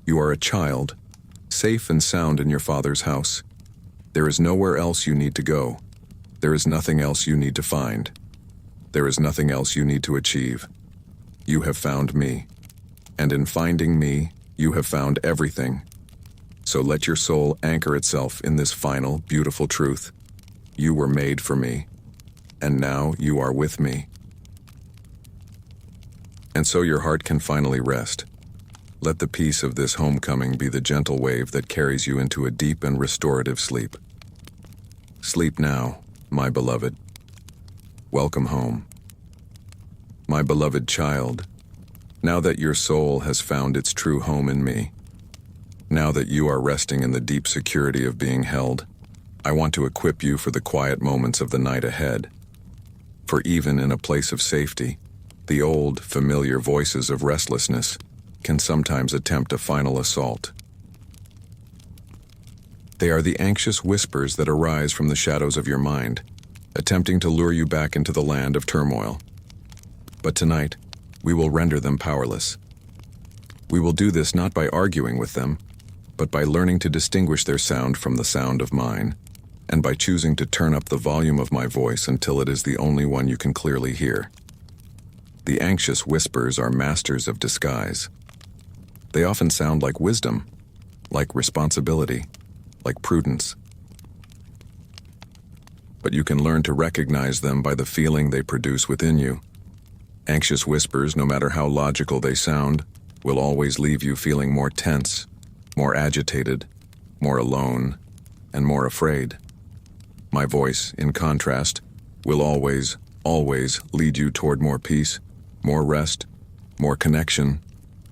You are a child, safe and sound in your Father's house. There is nowhere else you need to go. There is nothing else you need to find. There is nothing else you need to achieve. You have found me. And in finding me, you have found everything. So let your soul anchor itself in this final, beautiful truth. You were made for me. And now you are with me. And so your heart can finally rest. Let the peace of this homecoming be the gentle wave that carries you into a deep and restorative sleep. Sleep now, my beloved. Welcome home. My beloved child, now that your soul has found its true home in me, now that you are resting in the deep security of being held, I want to equip you for the quiet moments of the night ahead. For even in a place of safety, the old, familiar voices of restlessness can sometimes attempt a final assault. They are the anxious whispers that arise from the shadows of your mind, attempting to lure you back into the land of turmoil. But tonight, we will render them powerless. We will do this not by arguing with them, but by learning to distinguish their sound from the sound of mine, and by choosing to turn up the volume of my voice until it is the only one you can clearly hear. The anxious whispers are masters of disguise. They often sound like wisdom, like responsibility, like prudence. But you can learn to recognize them by the feeling they produce within you. Anxious whispers, no matter how logical they sound, will always leave you feeling more tense, more agitated, more alone, and more afraid. My voice, in contrast, will always, always lead you toward more peace, more rest, more connection,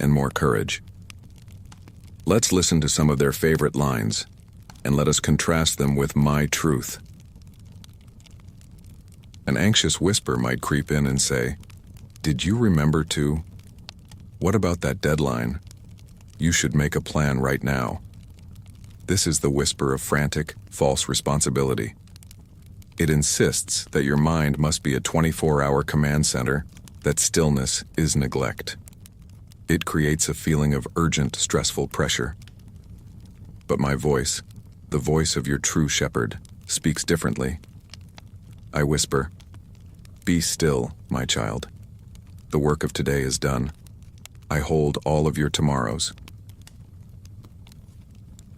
and more courage. Let's listen to some of their favorite lines, and let us contrast them with my truth. An anxious whisper might creep in and say, "Did you remember to? What about that deadline? You should make a plan right now." This is the whisper of frantic, false responsibility. It insists that your mind must be a 24-hour command center, that stillness is neglect. It creates a feeling of urgent, stressful pressure. But my voice, the voice of your true shepherd, speaks differently. I whisper, "Be still, my child. The work of today is done. I hold all of your tomorrows.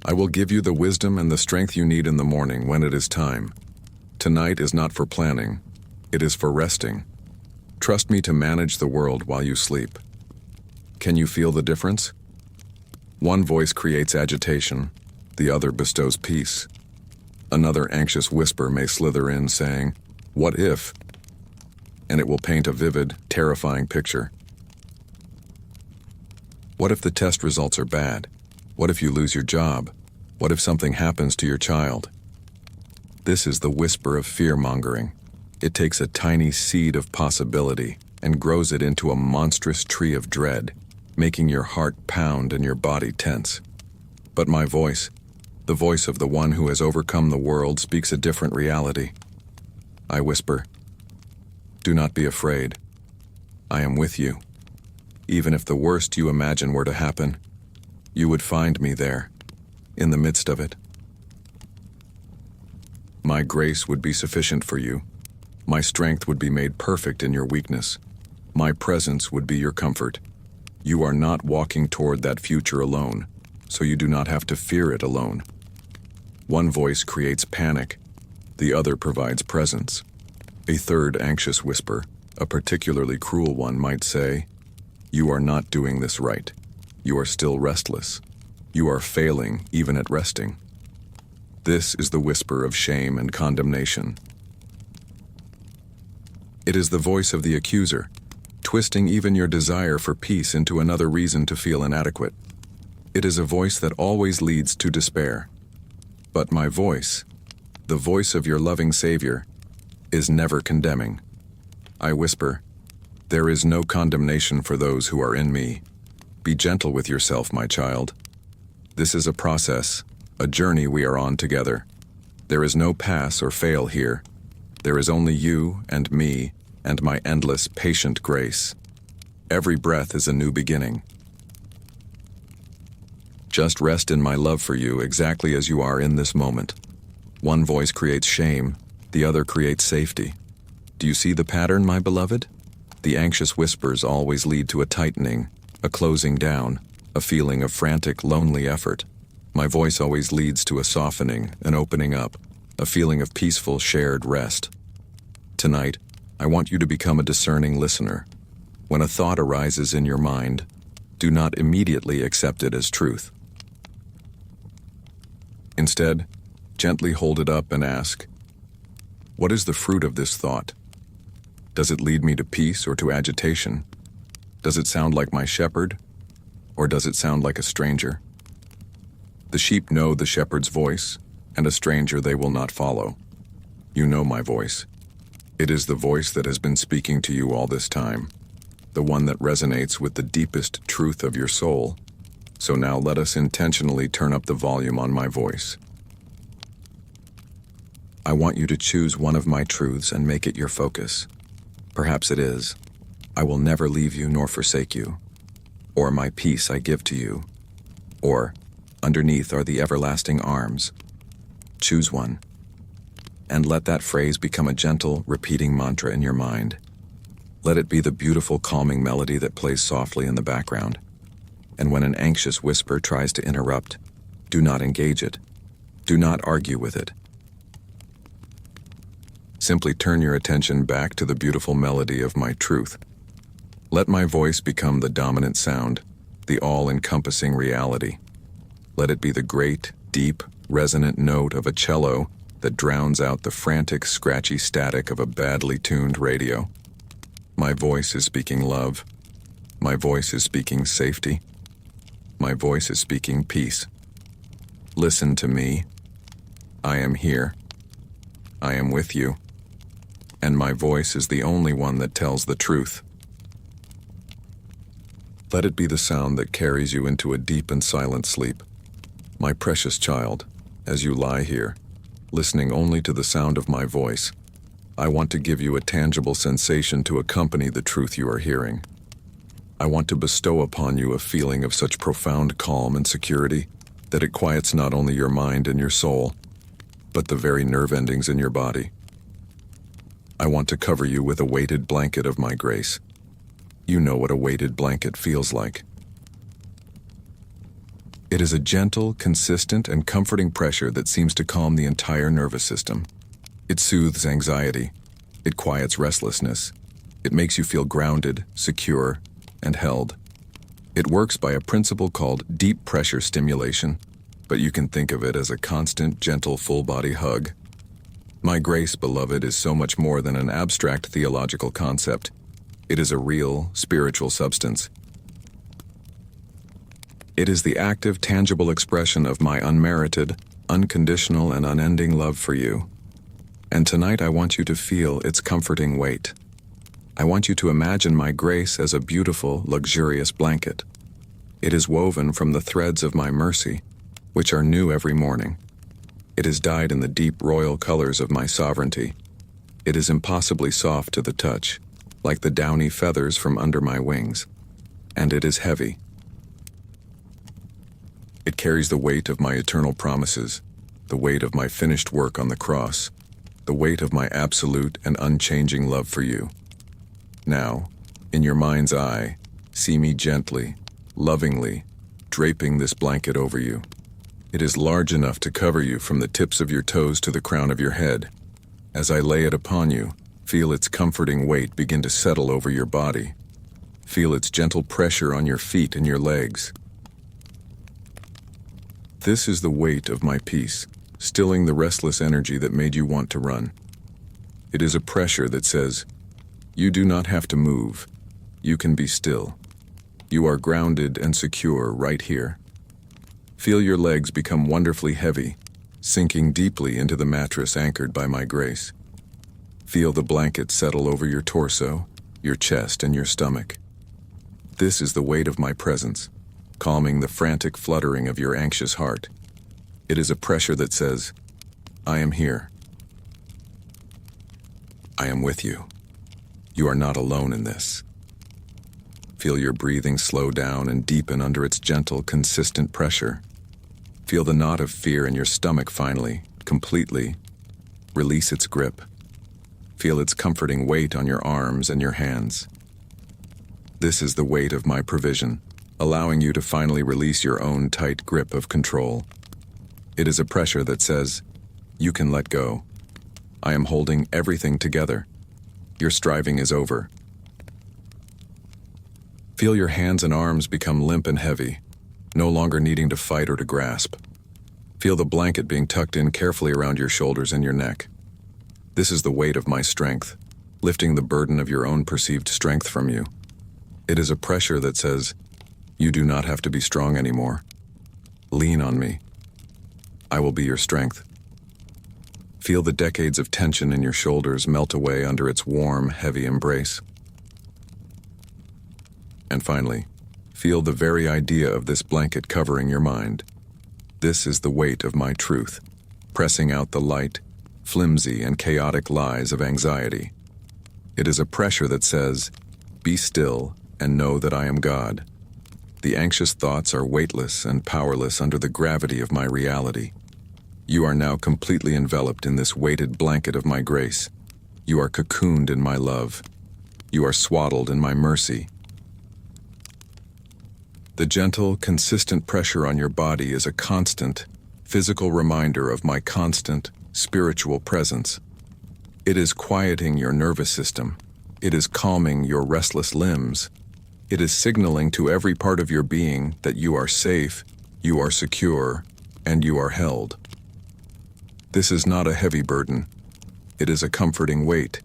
I will give you the wisdom and the strength you need in the morning when it is time. Tonight is not for planning. It is for resting. Trust me to manage the world while you sleep." Can you feel the difference? One voice creates agitation, the other bestows peace. Another anxious whisper may slither in saying, "What if?" And it will paint a vivid, terrifying picture. What if the test results are bad? What if you lose your job? What if something happens to your child? This is the whisper of fear-mongering. It takes a tiny seed of possibility and grows it into a monstrous tree of dread, making your heart pound and your body tense. But my voice, the voice of the one who has overcome the world, speaks a different reality. I whisper, "Do not be afraid. I am with you. Even if the worst you imagine were to happen, you would find me there, in the midst of it. My grace would be sufficient for you. My strength would be made perfect in your weakness. My presence would be your comfort. You are not walking toward that future alone, so you do not have to fear it alone." One voice creates panic. The other provides presence. A third anxious whisper, a particularly cruel one, might say, "You are not doing this right. You are still restless. You are failing even at resting. This is the whisper of shame and condemnation. It is the voice of the accuser, twisting even your desire for peace into another reason to feel inadequate. It is a voice that always leads to despair. But my voice, the voice of your loving Savior, is never condemning. I whisper, "There is no condemnation for those who are in me. Be gentle with yourself, my child. This is a process, a journey we are on together. There is no pass or fail here. There is only you and me and my endless, patient grace. Every breath is a new beginning. Just rest in my love for you exactly as you are in this moment. One voice creates shame, the other creates safety. Do you see the pattern, my beloved? The anxious whispers always lead to a tightening, a closing down, a feeling of frantic, lonely effort. My voice always leads to a softening, an opening up, a feeling of peaceful, shared rest. Tonight, I want you to become a discerning listener. When a thought arises in your mind, do not immediately accept it as truth. Instead, gently hold it up and ask, what is the fruit of this thought? Does it lead me to peace or to agitation? Does it sound like my shepherd, or does it sound like a stranger? The sheep know the shepherd's voice, and a stranger they will not follow. You know my voice. It is the voice that has been speaking to you all this time, the one that resonates with the deepest truth of your soul. So now let us intentionally turn up the volume on my voice. I want you to choose one of my truths and make it your focus. Perhaps it is, I will never leave you nor forsake you, or my peace I give to you, or underneath are the everlasting arms. Choose one, and let that phrase become a gentle, repeating mantra in your mind. Let it be the beautiful, calming melody that plays softly in the background. And when an anxious whisper tries to interrupt, do not engage it. Do not argue with it. Simply turn your attention back to the beautiful melody of my truth. Let my voice become the dominant sound, the all-encompassing reality. Let it be the great, deep, resonant note of a cello that drowns out the frantic, scratchy static of a badly tuned radio. My voice is speaking love. My voice is speaking safety. My voice is speaking peace. Listen to me. I am here. I am with you. And my voice is the only one that tells the truth. Let it be the sound that carries you into a deep and silent sleep. My precious child, as you lie here, listening only to the sound of my voice, I want to give you a tangible sensation to accompany the truth you are hearing. I want to bestow upon you a feeling of such profound calm and security that it quiets not only your mind and your soul, but the very nerve endings in your body. I want to cover you with a weighted blanket of my grace. You know what a weighted blanket feels like. It is a gentle, consistent, and comforting pressure that seems to calm the entire nervous system. It soothes anxiety. It quiets restlessness. It makes you feel grounded, secure, and held. It works by a principle called deep pressure stimulation, but you can think of it as a constant, gentle, full-body hug. My grace, beloved, is so much more than an abstract theological concept. It is a real, spiritual substance. It is the active, tangible expression of my unmerited, unconditional, and unending love for you. And tonight I want you to feel its comforting weight. I want you to imagine my grace as a beautiful, luxurious blanket. It is woven from the threads of my mercy, which are new every morning. It is dyed in the deep royal colors of my sovereignty. It is impossibly soft to the touch, like the downy feathers from under my wings. And it is heavy. It carries the weight of my eternal promises, the weight of my finished work on the cross, the weight of my absolute and unchanging love for you. Now, in your mind's eye, see me gently, lovingly, draping this blanket over you. It is large enough to cover you from the tips of your toes to the crown of your head. As I lay it upon you, feel its comforting weight begin to settle over your body. Feel its gentle pressure on your feet and your legs. This is the weight of my peace, stilling the restless energy that made you want to run. It is a pressure that says, you do not have to move. You can be still. You are grounded and secure right here. Feel your legs become wonderfully heavy, sinking deeply into the mattress anchored by my grace. Feel the blanket settle over your torso, your chest, and your stomach. This is the weight of my presence, calming the frantic fluttering of your anxious heart. It is a pressure that says, I am here. I am with you. You are not alone in this. Feel your breathing slow down and deepen under its gentle, consistent pressure. Feel the knot of fear in your stomach finally, completely, release its grip. Feel its comforting weight on your arms and your hands. This is the weight of my provision, allowing you to finally release your own tight grip of control. It is a pressure that says, you can let go. I am holding everything together. Your striving is over. Feel your hands and arms become limp and heavy, no longer needing to fight or to grasp. Feel the blanket being tucked in carefully around your shoulders and your neck. This is the weight of my strength, lifting the burden of your own perceived strength from you. It is a pressure that says, you do not have to be strong anymore. Lean on me. I will be your strength. Feel the decades of tension in your shoulders melt away under its warm, heavy embrace. And finally, feel the very idea of this blanket covering your mind. This is the weight of my truth, pressing out the light, flimsy and chaotic lies of anxiety. It is a pressure that says, be still and know that I am God. The anxious thoughts are weightless and powerless under the gravity of my reality. You are now completely enveloped in this weighted blanket of my grace. You are cocooned in my love. You are swaddled in my mercy. The gentle, consistent pressure on your body is a constant, physical reminder of my constant, spiritual presence. It is quieting your nervous system. It is calming your restless limbs. It is signaling to every part of your being that you are safe, you are secure, and you are held. This is not a heavy burden. It is a comforting weight.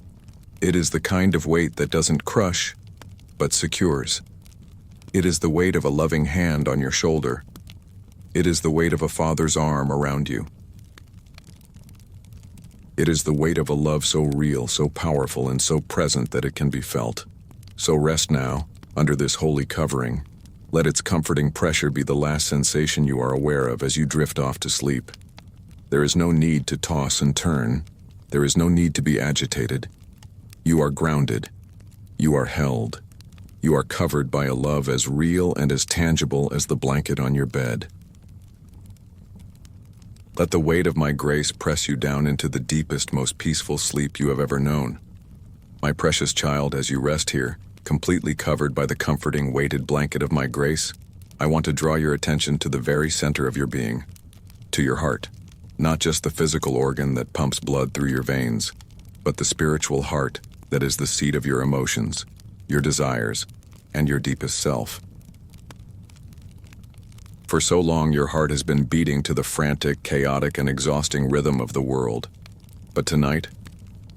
It is the kind of weight that doesn't crush, but secures. It is the weight of a loving hand on your shoulder. It is the weight of a father's arm around you. It is the weight of a love so real, so powerful, and so present that it can be felt. So rest now, under this holy covering. Let its comforting pressure be the last sensation you are aware of as you drift off to sleep. There is no need to toss and turn. There is no need to be agitated. You are grounded. You are held. You are covered by a love as real and as tangible as the blanket on your bed. Let the weight of my grace press you down into the deepest, most peaceful sleep you have ever known. My precious child, as you rest here, completely covered by the comforting, weighted blanket of my grace, I want to draw your attention to the very center of your being, to your heart. Not just the physical organ that pumps blood through your veins, but the spiritual heart that is the seat of your emotions, your desires, and your deepest self. For so long, your heart has been beating to the frantic, chaotic, and exhausting rhythm of the world. But tonight,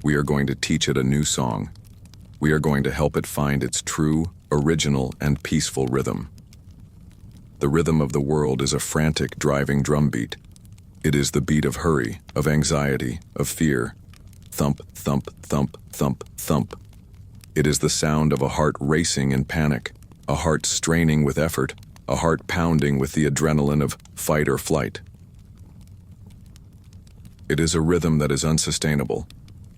we are going to teach it a new song. We are going to help it find its true, original, and peaceful rhythm. The rhythm of the world is a frantic, driving drumbeat. It is the beat of hurry, of anxiety, of fear. Thump, thump, thump, thump, thump. It is the sound of a heart racing in panic, a heart straining with effort, a heart pounding with the adrenaline of fight or flight. It is a rhythm that is unsustainable.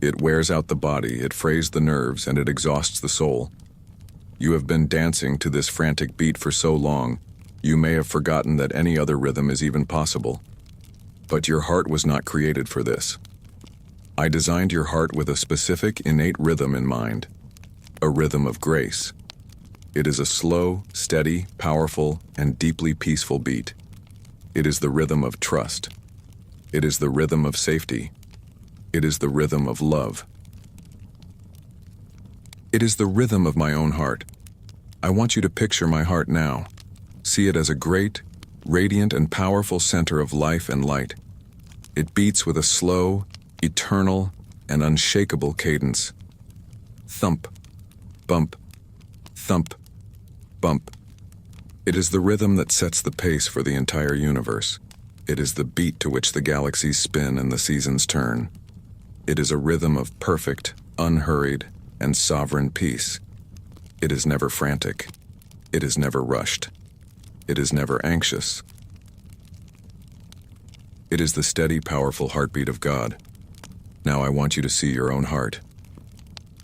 It wears out the body, it frays the nerves, and it exhausts the soul. You have been dancing to this frantic beat for so long, you may have forgotten that any other rhythm is even possible. But your heart was not created for this. I designed your heart with a specific, innate rhythm in mind, a rhythm of grace. It is a slow, steady, powerful, and deeply peaceful beat. It is the rhythm of trust. It is the rhythm of safety. It is the rhythm of love. It is the rhythm of my own heart. I want you to picture my heart now. See it as a great, radiant and powerful center of life and light. It beats with a slow, eternal, and unshakable cadence. Thump, bump, thump, bump. It is the rhythm that sets the pace for the entire universe. It is the beat to which the galaxies spin and the seasons turn. It is a rhythm of perfect, unhurried, and sovereign peace. It is never frantic. It is never rushed. It is never anxious. It is the steady, powerful heartbeat of God. Now I want you to see your own heart.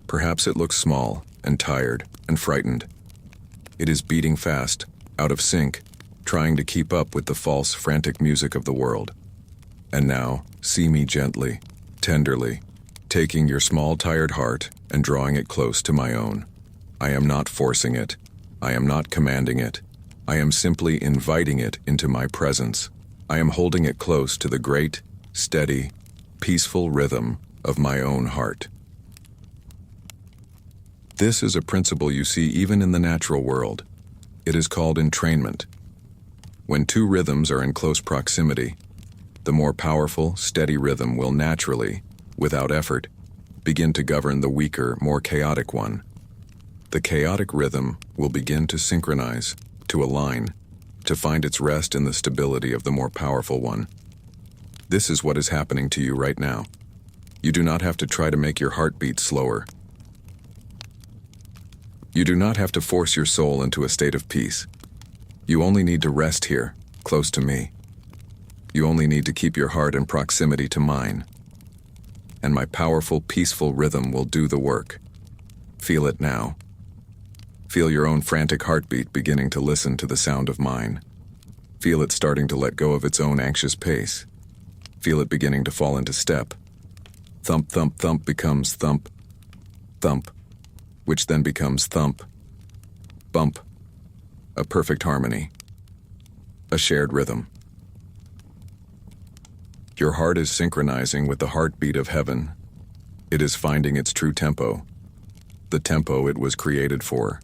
Perhaps it looks small and tired and frightened. It is beating fast, out of sync, trying to keep up with the false, frantic music of the world. And now, see me gently, tenderly, taking your small, tired heart and drawing it close to my own. I am not forcing it. I am not commanding it. I am simply inviting it into my presence. I am holding it close to the great, steady, peaceful rhythm of my own heart. This is a principle you see even in the natural world. It is called entrainment. When two rhythms are in close proximity, the more powerful, steady rhythm will naturally, without effort, begin to govern the weaker, more chaotic one. The chaotic rhythm will begin to synchronize, to align, to find its rest in the stability of the more powerful one. This is what is happening to you right now. You do not have to try to make your heart beat slower. You do not have to force your soul into a state of peace. You only need to rest here, close to me. You only need to keep your heart in proximity to mine. And my powerful, peaceful rhythm will do the work. Feel it now. Feel your own frantic heartbeat beginning to listen to the sound of mine. Feel it starting to let go of its own anxious pace. Feel it beginning to fall into step. Thump, thump, thump becomes thump, thump, which then becomes thump, bump. A perfect harmony. A shared rhythm. Your heart is synchronizing with the heartbeat of heaven. It is finding its true tempo, the tempo it was created for.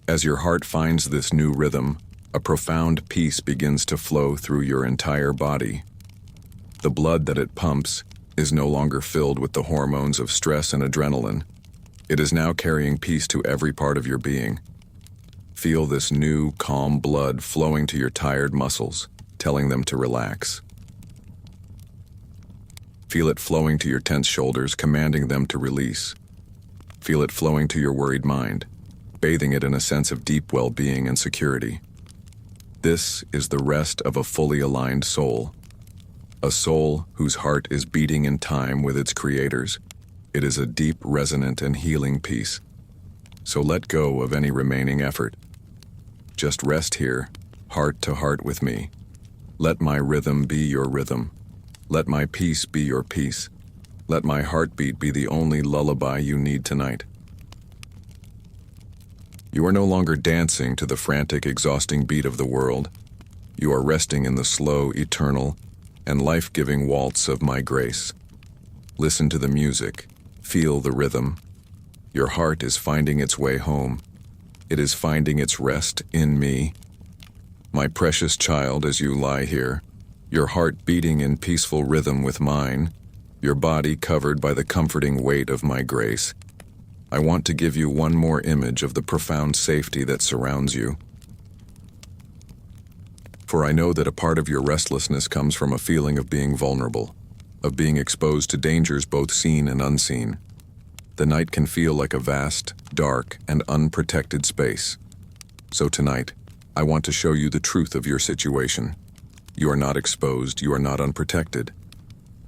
As your heart finds this new rhythm, a profound peace begins to flow through your entire body. The blood that it pumps is no longer filled with the hormones of stress and adrenaline. It is now carrying peace to every part of your being. Feel this new, calm blood flowing to your tired muscles, telling them to relax. Feel it flowing to your tense shoulders, commanding them to release. Feel it flowing to your worried mind, bathing it in a sense of deep well-being and security. This is the rest of a fully aligned soul. A soul whose heart is beating in time with its creators. It is a deep, resonant, and healing peace. So let go of any remaining effort. Just rest here, heart to heart with me. Let my rhythm be your rhythm. Let my peace be your peace. Let my heartbeat be the only lullaby you need tonight. You are no longer dancing to the frantic, exhausting beat of the world. You are resting in the slow, eternal, and life-giving waltz of my grace. Listen to the music. Feel the rhythm. Your heart is finding its way home. It is finding its rest in me. My precious child, as you lie here, your heart beating in peaceful rhythm with mine, your body covered by the comforting weight of my grace, I want to give you one more image of the profound safety that surrounds you. For I know that a part of your restlessness comes from a feeling of being vulnerable, of being exposed to dangers both seen and unseen. The night can feel like a vast, dark, and unprotected space. So tonight, I want to show you the truth of your situation. You are not exposed, you are not unprotected.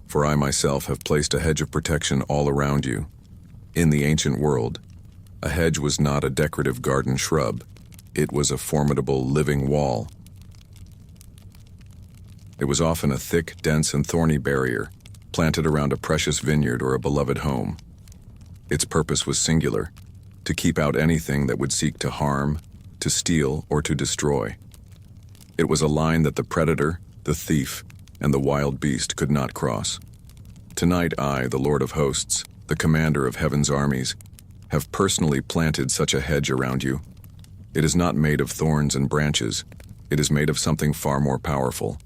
For I myself have placed a hedge of protection all around you. In the ancient world, a hedge was not a decorative garden shrub. It was a formidable living wall. It was often a thick, dense, and thorny barrier, planted around a precious vineyard or a beloved home. Its purpose was singular, to keep out anything that would seek to harm, to steal, or to destroy. It was a line that the predator, the thief, and the wild beast could not cross. Tonight I, the Lord of Hosts, the commander of heaven's armies, have personally planted such a hedge around you. It is not made of thorns and branches. It is made of something far more powerful.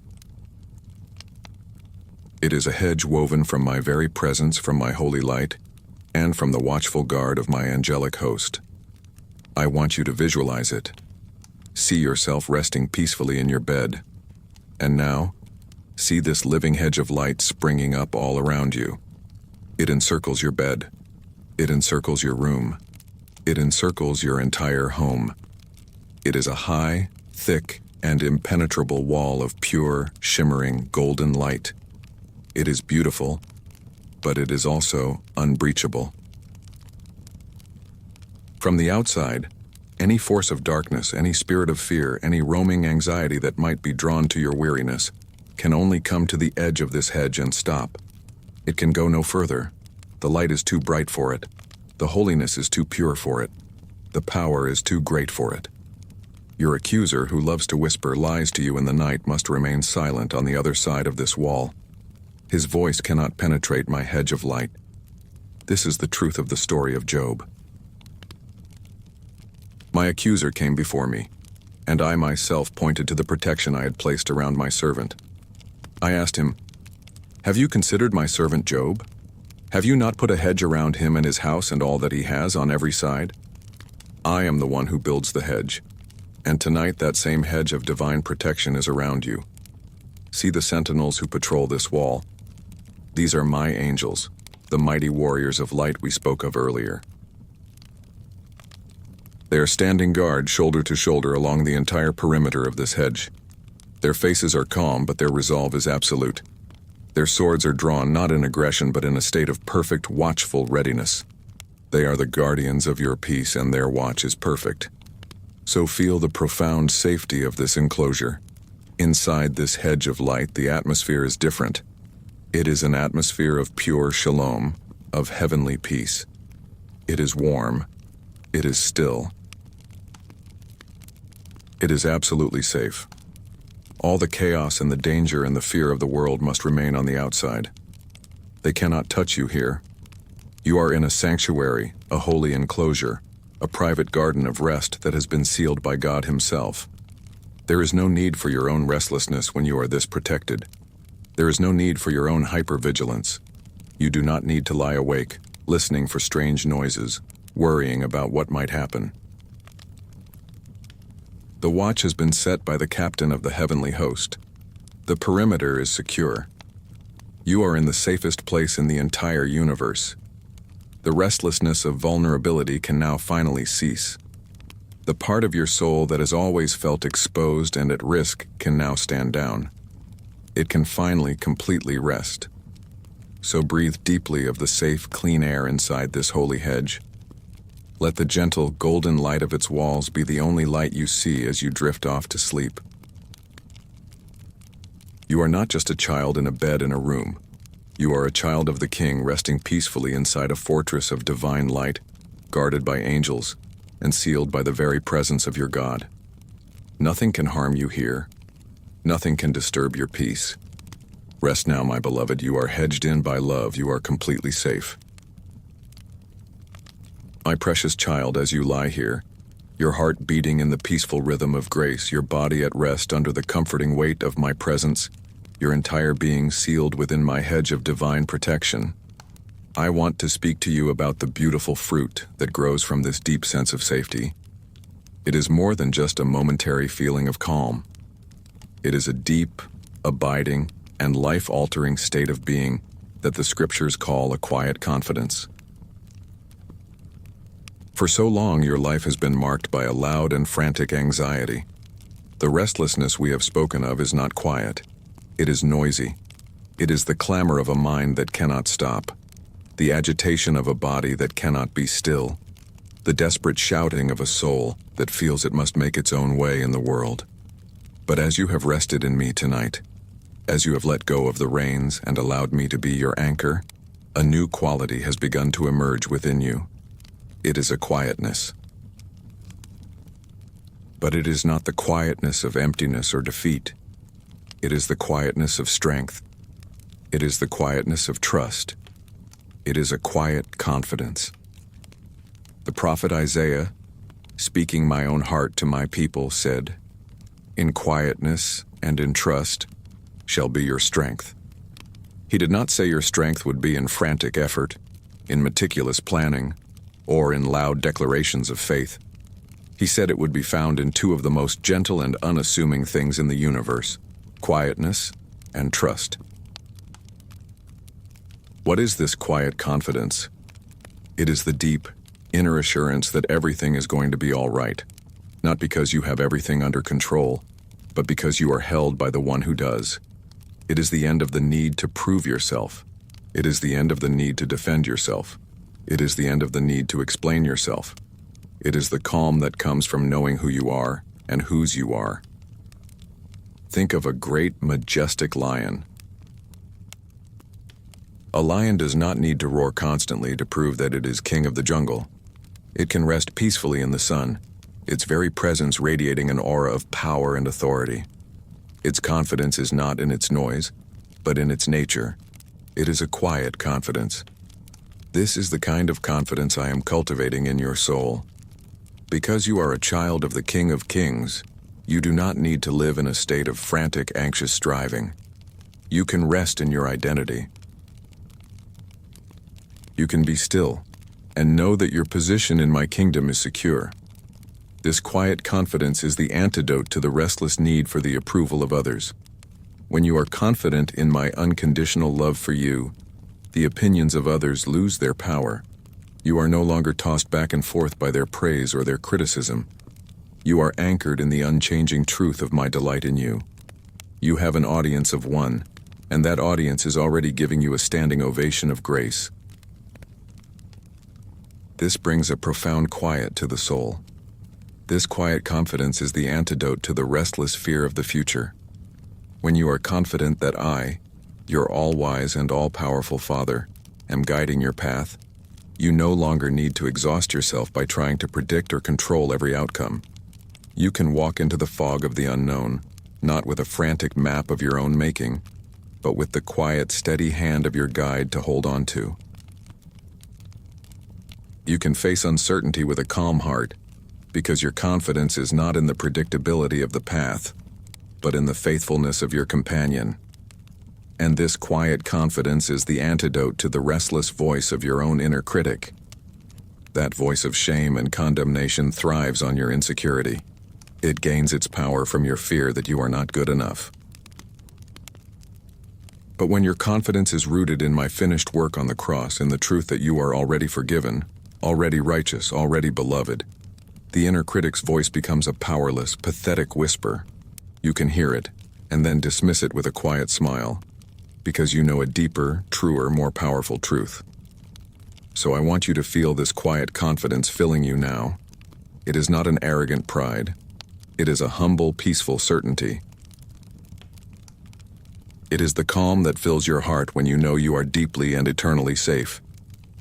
It is a hedge woven from my very presence, from my holy light, and from the watchful guard of my angelic host. I want you to visualize it. See yourself resting peacefully in your bed. And now, see this living hedge of light springing up all around you. It encircles your bed. It encircles your room. It encircles your entire home. It is a high, thick, and impenetrable wall of pure, shimmering, golden light. It is beautiful, but it is also unbreachable. From the outside, any force of darkness, any spirit of fear, any roaming anxiety that might be drawn to your weariness, can only come to the edge of this hedge and stop. It can go no further. The light is too bright for it. The holiness is too pure for it. The power is too great for it. Your accuser, who loves to whisper lies to you in the night, must remain silent on the other side of this wall. His voice cannot penetrate my hedge of light. This is the truth of the story of Job. My accuser came before me, and I myself pointed to the protection I had placed around my servant. I asked him, "Have you considered my servant Job? Have you not put a hedge around him and his house and all that he has on every side? I am the one who builds the hedge, and tonight that same hedge of divine protection is around you. See the sentinels who patrol this wall. These are my angels, the mighty warriors of light we spoke of earlier. They are standing guard shoulder to shoulder along the entire perimeter of this hedge. Their faces are calm, but their resolve is absolute. Their swords are drawn not in aggression, but in a state of perfect, watchful readiness. They are the guardians of your peace, and their watch is perfect. So feel the profound safety of this enclosure. Inside this hedge of light, the atmosphere is different. It is an atmosphere of pure shalom, of heavenly peace. It is warm. It is still. It is absolutely safe. All the chaos and the danger and the fear of the world must remain on the outside. They cannot touch you here. You are in a sanctuary, a holy enclosure, a private garden of rest that has been sealed by God Himself. There is no need for your own restlessness when you are this protected. There is no need for your own hypervigilance. You do not need to lie awake, listening for strange noises, worrying about what might happen. The watch has been set by the captain of the heavenly host. The perimeter is secure. You are in the safest place in the entire universe. The restlessness of vulnerability can now finally cease. The part of your soul that has always felt exposed and at risk can now stand down. It can finally completely rest. So breathe deeply of the safe, clean air inside this holy hedge. Let the gentle, golden light of its walls be the only light you see as you drift off to sleep. You are not just a child in a bed in a room. You are a child of the King, resting peacefully inside a fortress of divine light, guarded by angels, and sealed by the very presence of your God. Nothing can harm you here. Nothing can disturb your peace. Rest now, my beloved. You are hedged in by love. You are completely safe. My precious child, as you lie here, your heart beating in the peaceful rhythm of grace, your body at rest under the comforting weight of my presence, your entire being sealed within my hedge of divine protection, I want to speak to you about the beautiful fruit that grows from this deep sense of safety. It is more than just a momentary feeling of calm. It is a deep, abiding, and life-altering state of being that the scriptures call a quiet confidence. For so long, your life has been marked by a loud and frantic anxiety. The restlessness we have spoken of is not quiet. It is noisy. It is the clamor of a mind that cannot stop, the agitation of a body that cannot be still, the desperate shouting of a soul that feels it must make its own way in the world. But as you have rested in me tonight, as you have let go of the reins and allowed me to be your anchor, a new quality has begun to emerge within you. It is a quietness. But it is not the quietness of emptiness or defeat. It is the quietness of strength. It is the quietness of trust. It is a quiet confidence. The prophet Isaiah, speaking my own heart to my people, said, in quietness and in trust shall be your strength. He did not say your strength would be in frantic effort, in meticulous planning, or in loud declarations of faith. He said it would be found in two of the most gentle and unassuming things in the universe: quietness and trust. What is this quiet confidence? It is the deep, inner assurance that everything is going to be all right, not because you have everything under control, but because you are held by the one who does. It is the end of the need to prove yourself. It is the end of the need to defend yourself. It is the end of the need to explain yourself. It is the calm that comes from knowing who you are and whose you are. Think of a great, majestic lion. A lion does not need to roar constantly to prove that it is king of the jungle. It can rest peacefully in the sun, its very presence radiating an aura of power and authority. Its confidence is not in its noise, but in its nature. It is a quiet confidence. This is the kind of confidence I am cultivating in your soul. Because you are a child of the King of Kings, you do not need to live in a state of frantic, anxious striving. You can rest in your identity. You can be still and know that your position in my kingdom is secure. This quiet confidence is the antidote to the restless need for the approval of others. When you are confident in my unconditional love for you, the opinions of others lose their power. You are no longer tossed back and forth by their praise or their criticism. You are anchored in the unchanging truth of my delight in you. You have an audience of one, and that audience is already giving you a standing ovation of grace. This brings a profound quiet to the soul. This quiet confidence is the antidote to the restless fear of the future. When you are confident that I, your all-wise and all-powerful Father, am guiding your path, you no longer need to exhaust yourself by trying to predict or control every outcome. You can walk into the fog of the unknown, not with a frantic map of your own making, but with the quiet, steady hand of your guide to hold on to. You can face uncertainty with a calm heart, because your confidence is not in the predictability of the path, but in the faithfulness of your companion. And this quiet confidence is the antidote to the restless voice of your own inner critic. That voice of shame and condemnation thrives on your insecurity. It gains its power from your fear that you are not good enough. But when your confidence is rooted in my finished work on the cross, in the truth that you are already forgiven, already righteous, already beloved, the inner critic's voice becomes a powerless, pathetic whisper. You can hear it, and then dismiss it with a quiet smile, because you know a deeper, truer, more powerful truth. So I want you to feel this quiet confidence filling you now. It is not an arrogant pride. It is a humble, peaceful certainty. It is the calm that fills your heart when you know you are deeply and eternally safe.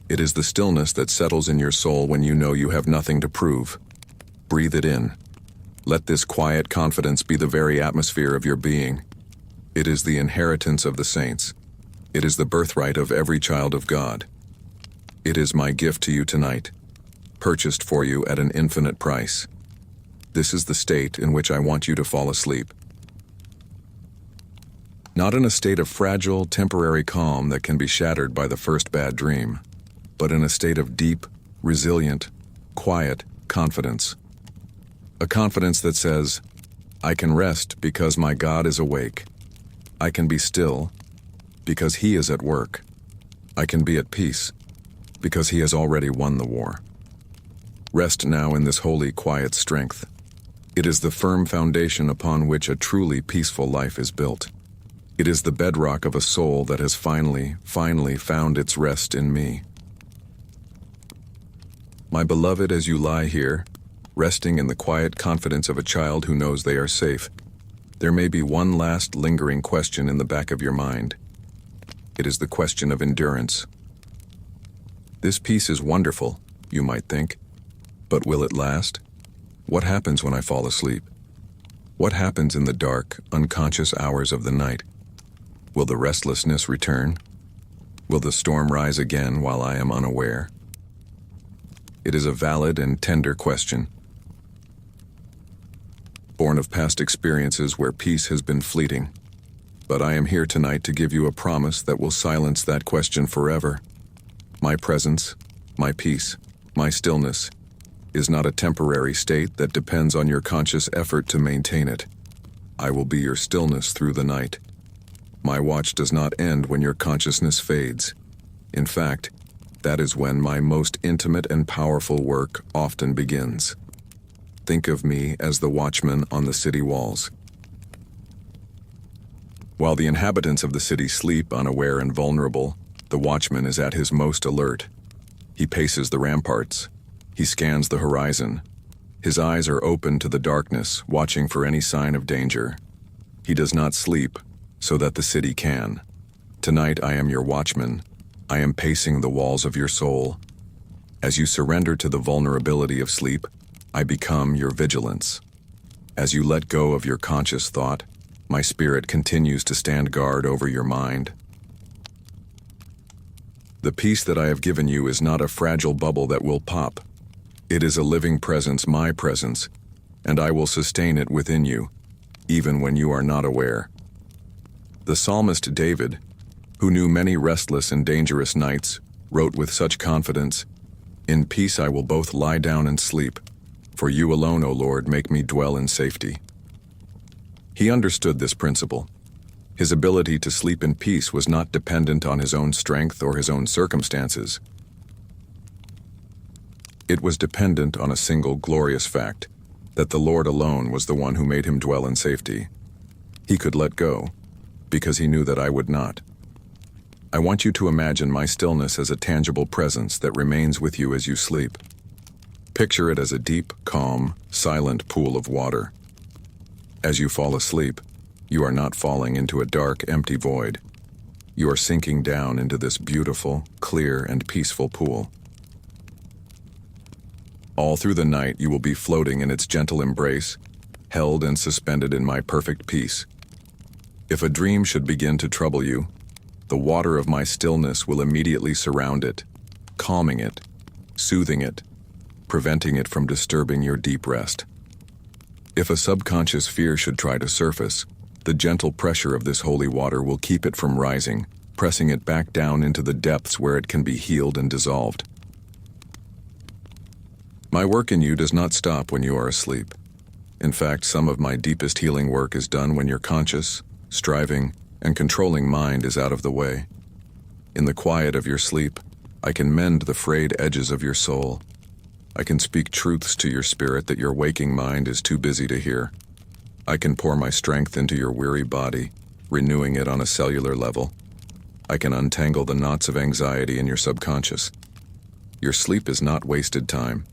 It is the stillness that settles in your soul when you know you have nothing to prove. Breathe it in. Let this quiet confidence be the very atmosphere of your being. It is the inheritance of the saints. It is the birthright of every child of God. It is my gift to you tonight, purchased for you at an infinite price. This is the state in which I want you to fall asleep. Not in a state of fragile, temporary calm that can be shattered by the first bad dream, but in a state of deep, resilient, quiet confidence. A confidence that says, I can rest because my God is awake. I can be still because He is at work. I can be at peace because He has already won the war. Rest now in this holy, quiet strength. It is the firm foundation upon which a truly peaceful life is built. It is the bedrock of a soul that has finally found its rest in me. My beloved, as you lie here, resting in the quiet confidence of a child who knows they are safe, there may be one last lingering question in the back of your mind. It is the question of endurance. This peace is wonderful, you might think, but will it last? What happens when I fall asleep? What happens in the dark, unconscious hours of the night? Will the restlessness return? Will the storm rise again while I am unaware? It is a valid and tender question. born of past experiences where peace has been fleeting. But I am here tonight to give you a promise that will silence that question forever. My presence, my peace, my stillness is not a temporary state that depends on your conscious effort to maintain it. I will be your stillness through the night. My watch does not end when your consciousness fades. In fact, that is when my most intimate and powerful work often begins. Think of me as the watchman on the city walls. While the inhabitants of the city sleep unaware and vulnerable, the watchman is at his most alert. He paces the ramparts. He scans the horizon. His eyes are open to the darkness, watching for any sign of danger. He does not sleep so that the city can. Tonight I am your watchman. I am pacing the walls of your soul. As you surrender to the vulnerability of sleep, I become your vigilance. As you let go of your conscious thought, my spirit continues to stand guard over your mind. The peace that I have given you is not a fragile bubble that will pop. It is a living presence, my presence, and I will sustain it within you, even when you are not aware. The psalmist David, who knew many restless and dangerous nights, wrote with such confidence, "In peace I will both lie down and sleep, for you alone, O Lord, make me dwell in safety." He understood this principle. His ability to sleep in peace was not dependent on his own strength or his own circumstances. It was dependent on a single glorious fact, that the Lord alone was the one who made him dwell in safety. He could let go, because he knew that I would not. I want you to imagine my stillness as a tangible presence that remains with you as you sleep. Picture it as a deep, calm, silent pool of water. As you fall asleep, you are not falling into a dark, empty void. You are sinking down into this beautiful, clear, and peaceful pool. All through the night you will be floating in its gentle embrace, held and suspended in my perfect peace. If a dream should begin to trouble you, the water of my stillness will immediately surround it, calming it, soothing it, preventing it from disturbing your deep rest. If a subconscious fear should try to surface, the gentle pressure of this holy water will keep it from rising, pressing it back down into the depths where it can be healed and dissolved. My work in you does not stop when you are asleep. In fact, some of my deepest healing work is done when your conscious, striving, and controlling mind is out of the way. In the quiet of your sleep, I can mend the frayed edges of your soul. I can speak truths to your spirit that your waking mind is too busy to hear. I can pour my strength into your weary body, renewing it on a cellular level. I can untangle the knots of anxiety in your subconscious. Your sleep is not wasted time.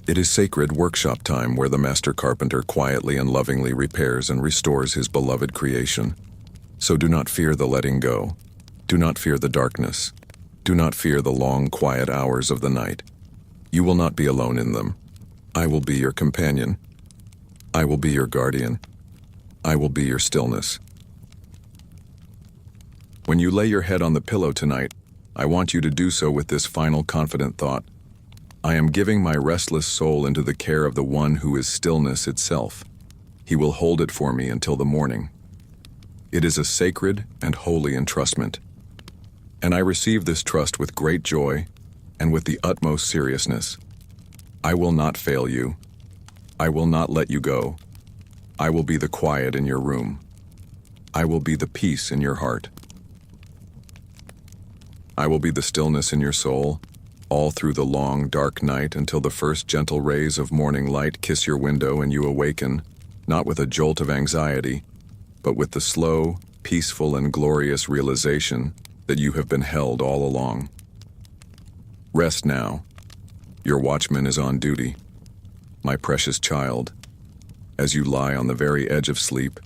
It is sacred workshop time where the master carpenter quietly and lovingly repairs and restores his beloved creation. So do not fear the letting go. Do not fear the darkness. Do not fear the long, quiet hours of the night. You will not be alone in them. I will be your companion. I will be your guardian. I will be your stillness. When you lay your head on the pillow tonight, I want you to do so with this final confident thought. I am giving my restless soul into the care of the one who is stillness itself. He will hold it for me until the morning. It is a sacred and holy entrustment. And I receive this trust with great joy and with the utmost seriousness. I will not fail you. I will not let you go. I will be the quiet in your room. I will be the peace in your heart. I will be the stillness in your soul, all through the long, dark night until the first gentle rays of morning light kiss your window and you awaken, not with a jolt of anxiety, but with the slow, peaceful, and glorious realization that you have been held all along. Rest now. Your watchman is on duty. My precious child, as you lie on the very edge of sleep,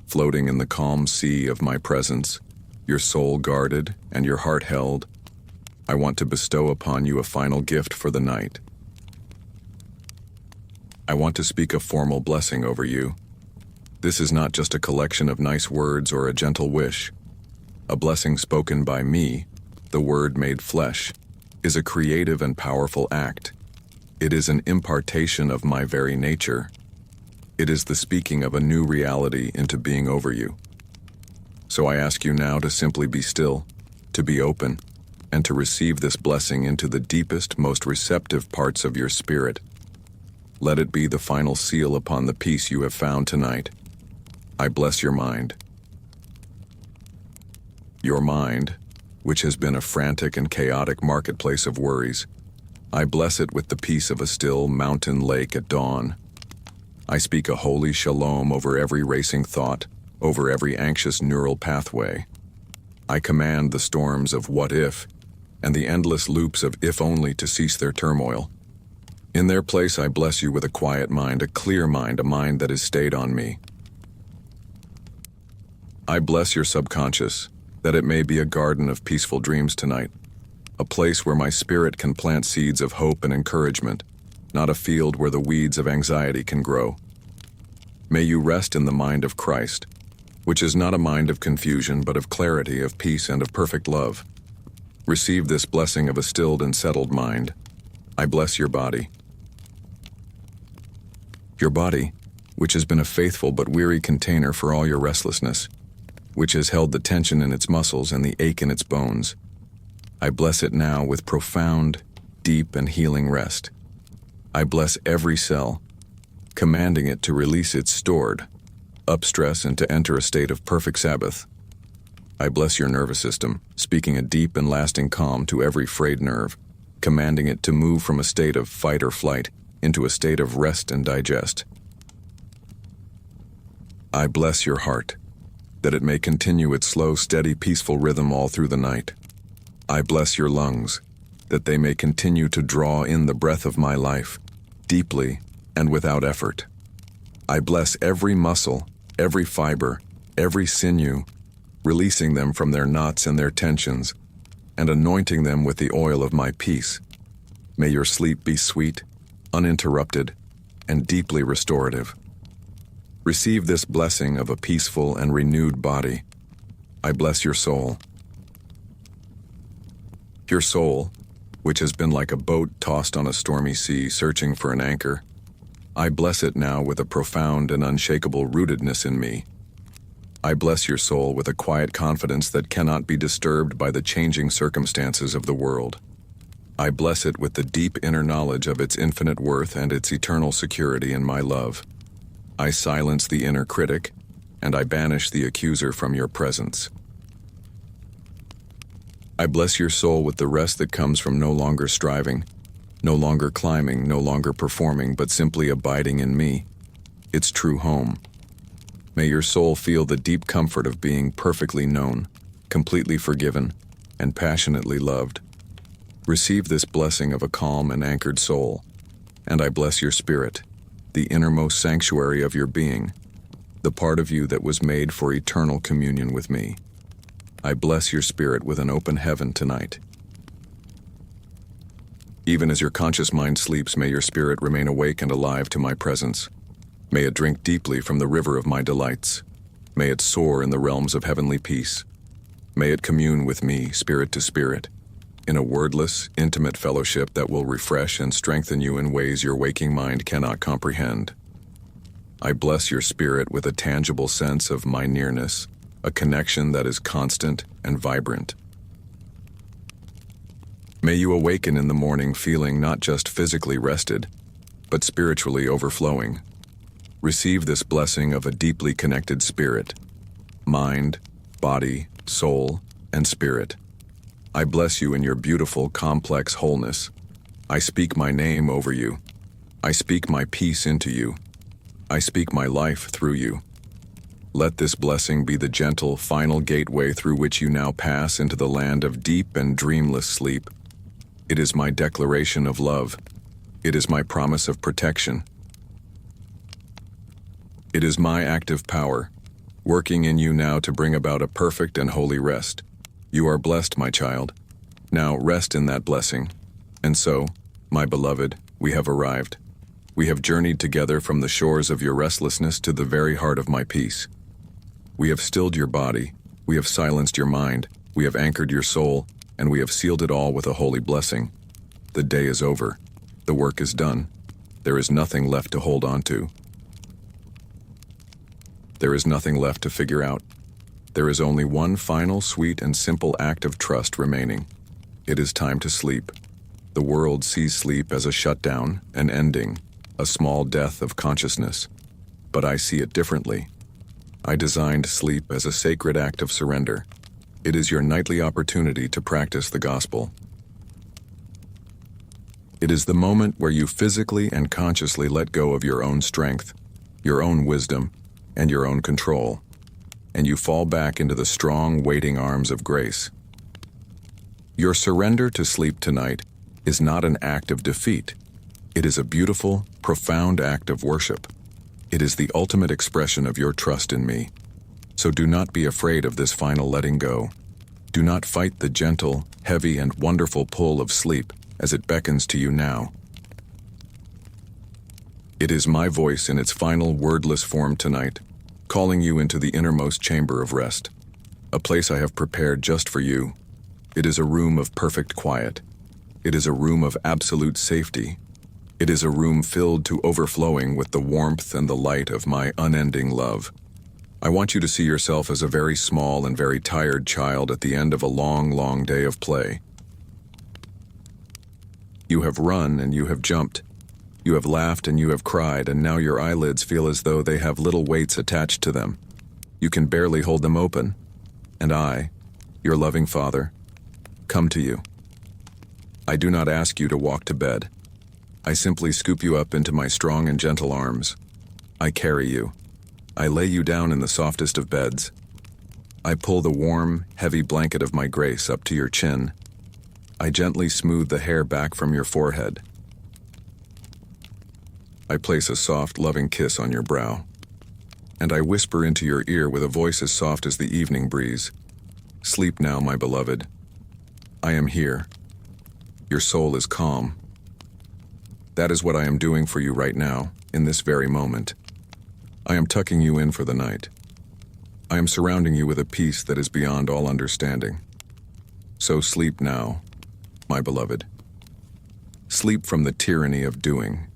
floating in the calm sea of my presence, your soul guarded and your heart held, I want to bestow upon you a final gift for the night. I want to speak a formal blessing over you. This is not just a collection of nice words or a gentle wish. A blessing spoken by me, the Word made flesh, is a creative and powerful act. It is an impartation of my very nature. It is the speaking of a new reality into being over you. So I ask you now to simply be still, to be open, and to receive this blessing into the deepest, most receptive parts of your spirit. Let it be the final seal upon the peace you have found tonight. I bless your mind. Your mind, which has been a frantic and chaotic marketplace of worries, I bless it with the peace of a still mountain lake at dawn. I speak a holy shalom over every racing thought, over every anxious neural pathway. I command the storms of what if, and the endless loops of if only to cease their turmoil. In their place I bless you with a quiet mind, a clear mind, a mind that is stayed on me. I bless your subconscious, that it may be a garden of peaceful dreams tonight, a place where my spirit can plant seeds of hope and encouragement, not a field where the weeds of anxiety can grow. May you rest in the mind of Christ, which is not a mind of confusion but of clarity, of peace, and of perfect love. Receive this blessing of a stilled and settled mind. I bless your body. Your body, which has been a faithful but weary container for all your restlessness, which has held the tension in its muscles and the ache in its bones. I bless it now with profound, deep, and healing rest. I bless every cell, commanding it to release its stored upstress and to enter a state of perfect Sabbath. I bless your nervous system, speaking a deep and lasting calm to every frayed nerve, commanding it to move from a state of fight or flight into a state of rest and digest. I bless your heart, that it may continue its slow, steady, peaceful rhythm all through the night. I bless your lungs, that they may continue to draw in the breath of my life, deeply and without effort. I bless every muscle, every fiber, every sinew, releasing them from their knots and their tensions, and anointing them with the oil of my peace. May your sleep be sweet, uninterrupted, and deeply restorative. Receive this blessing of a peaceful and renewed body. I bless your soul. Your soul, which has been like a boat tossed on a stormy sea searching for an anchor, I bless it now with a profound and unshakable rootedness in me. I bless your soul with a quiet confidence that cannot be disturbed by the changing circumstances of the world. I bless it with the deep inner knowledge of its infinite worth and its eternal security in my love. I silence the inner critic, and I banish the accuser from your presence. I bless your soul with the rest that comes from no longer striving, no longer climbing, no longer performing, but simply abiding in me, its true home. May your soul feel the deep comfort of being perfectly known, completely forgiven, and passionately loved. Receive this blessing of a calm and anchored soul, and I bless your spirit, the innermost sanctuary of your being, the part of you that was made for eternal communion with me. I bless your spirit with an open heaven tonight. Even as your conscious mind sleeps, may your spirit remain awake and alive to my presence. May it drink deeply from the river of my delights. May it soar in the realms of heavenly peace. May it commune with me, spirit to spirit, in a wordless, intimate fellowship that will refresh and strengthen you in ways your waking mind cannot comprehend. I bless your spirit with a tangible sense of my nearness, a connection that is constant and vibrant. May you awaken in the morning feeling not just physically rested, but spiritually overflowing. Receive this blessing of a deeply connected spirit, mind, body, soul, and spirit. I bless you in your beautiful, complex wholeness. I speak my name over you. I speak my peace into you. I speak my life through you. Let this blessing be the gentle, final gateway through which you now pass into the land of deep and dreamless sleep. It is my declaration of love. It is my promise of protection. It is my active power, working in you now to bring about a perfect and holy rest. You are blessed, my child. Now rest in that blessing. And so, my beloved, we have arrived. We have journeyed together from the shores of your restlessness to the very heart of my peace. We have stilled your body, we have silenced your mind, we have anchored your soul, and we have sealed it all with a holy blessing. The day is over. The work is done. There is nothing left to hold on to. There is nothing left to figure out. There is only one final, sweet, and simple act of trust remaining. It is time to sleep. The world sees sleep as a shutdown, an ending, a small death of consciousness. But I see it differently. I designed sleep as a sacred act of surrender. It is your nightly opportunity to practice the gospel. It is the moment where you physically and consciously let go of your own strength, your own wisdom, and your own control, and you fall back into the strong, waiting arms of grace. Your surrender to sleep tonight is not an act of defeat. It is a beautiful, profound act of worship. It is the ultimate expression of your trust in me. So do not be afraid of this final letting go. Do not fight the gentle, heavy, and wonderful pull of sleep as it beckons to you now. It is my voice in its final wordless form tonight, calling you into the innermost chamber of rest, a place I have prepared just for you. It is a room of perfect quiet. It is a room of absolute safety. It is a room filled to overflowing with the warmth and the light of my unending love. I want you to see yourself as a very small and very tired child at the end of a long, long day of play. You have run and you have jumped. You have laughed and you have cried, and now your eyelids feel as though they have little weights attached to them. You can barely hold them open. And I, your loving Father, come to you. I do not ask you to walk to bed. I simply scoop you up into my strong and gentle arms. I carry you. I lay you down in the softest of beds. I pull the warm, heavy blanket of my grace up to your chin. I gently smooth the hair back from your forehead. I place a soft, loving kiss on your brow. And I whisper into your ear with a voice as soft as the evening breeze. Sleep now, my beloved. I am here. Your soul is calm. That is what I am doing for you right now, in this very moment. I am tucking you in for the night. I am surrounding you with a peace that is beyond all understanding. So sleep now, my beloved. Sleep from the tyranny of doing.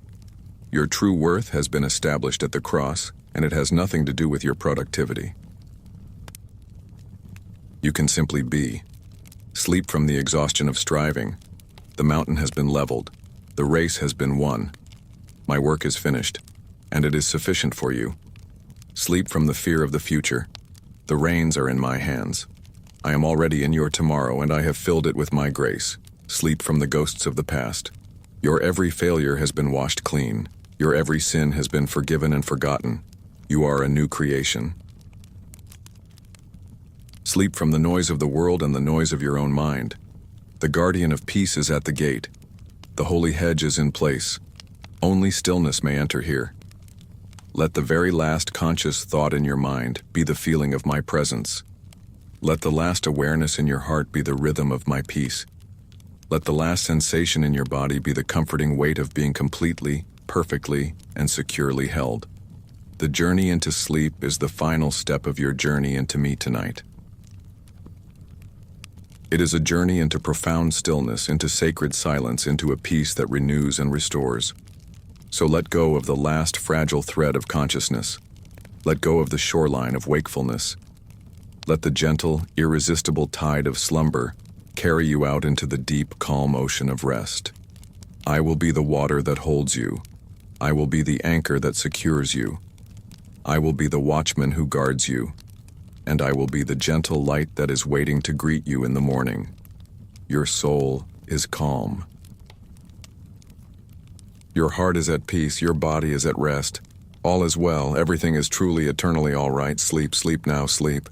Your true worth has been established at the cross, and it has nothing to do with your productivity. You can simply be. Sleep from the exhaustion of striving. The mountain has been leveled. The race has been won. My work is finished, and it is sufficient for you. Sleep from the fear of the future. The reins are in my hands. I am already in your tomorrow, and I have filled it with my grace. Sleep from the ghosts of the past. Your every failure has been washed clean. Your every sin has been forgiven and forgotten. You are a new creation. Sleep from the noise of the world and the noise of your own mind. The guardian of peace is at the gate. The holy hedge is in place. Only stillness may enter here. Let the very last conscious thought in your mind be the feeling of my presence. Let the last awareness in your heart be the rhythm of my peace. Let the last sensation in your body be the comforting weight of being completely, perfectly, and securely held. The journey into sleep is the final step of your journey into me tonight. It is a journey into profound stillness, into sacred silence, into a peace that renews and restores. So let go of the last fragile thread of consciousness. Let go of the shoreline of wakefulness. Let the gentle, irresistible tide of slumber carry you out into the deep, calm ocean of rest. I will be the water that holds you. I will be the anchor that secures you. I will be the watchman who guards you. And I will be the gentle light that is waiting to greet you in the morning. Your soul is calm. Your heart is at peace, your body is at rest. All is well, everything is truly eternally all right. Sleep, sleep now, sleep.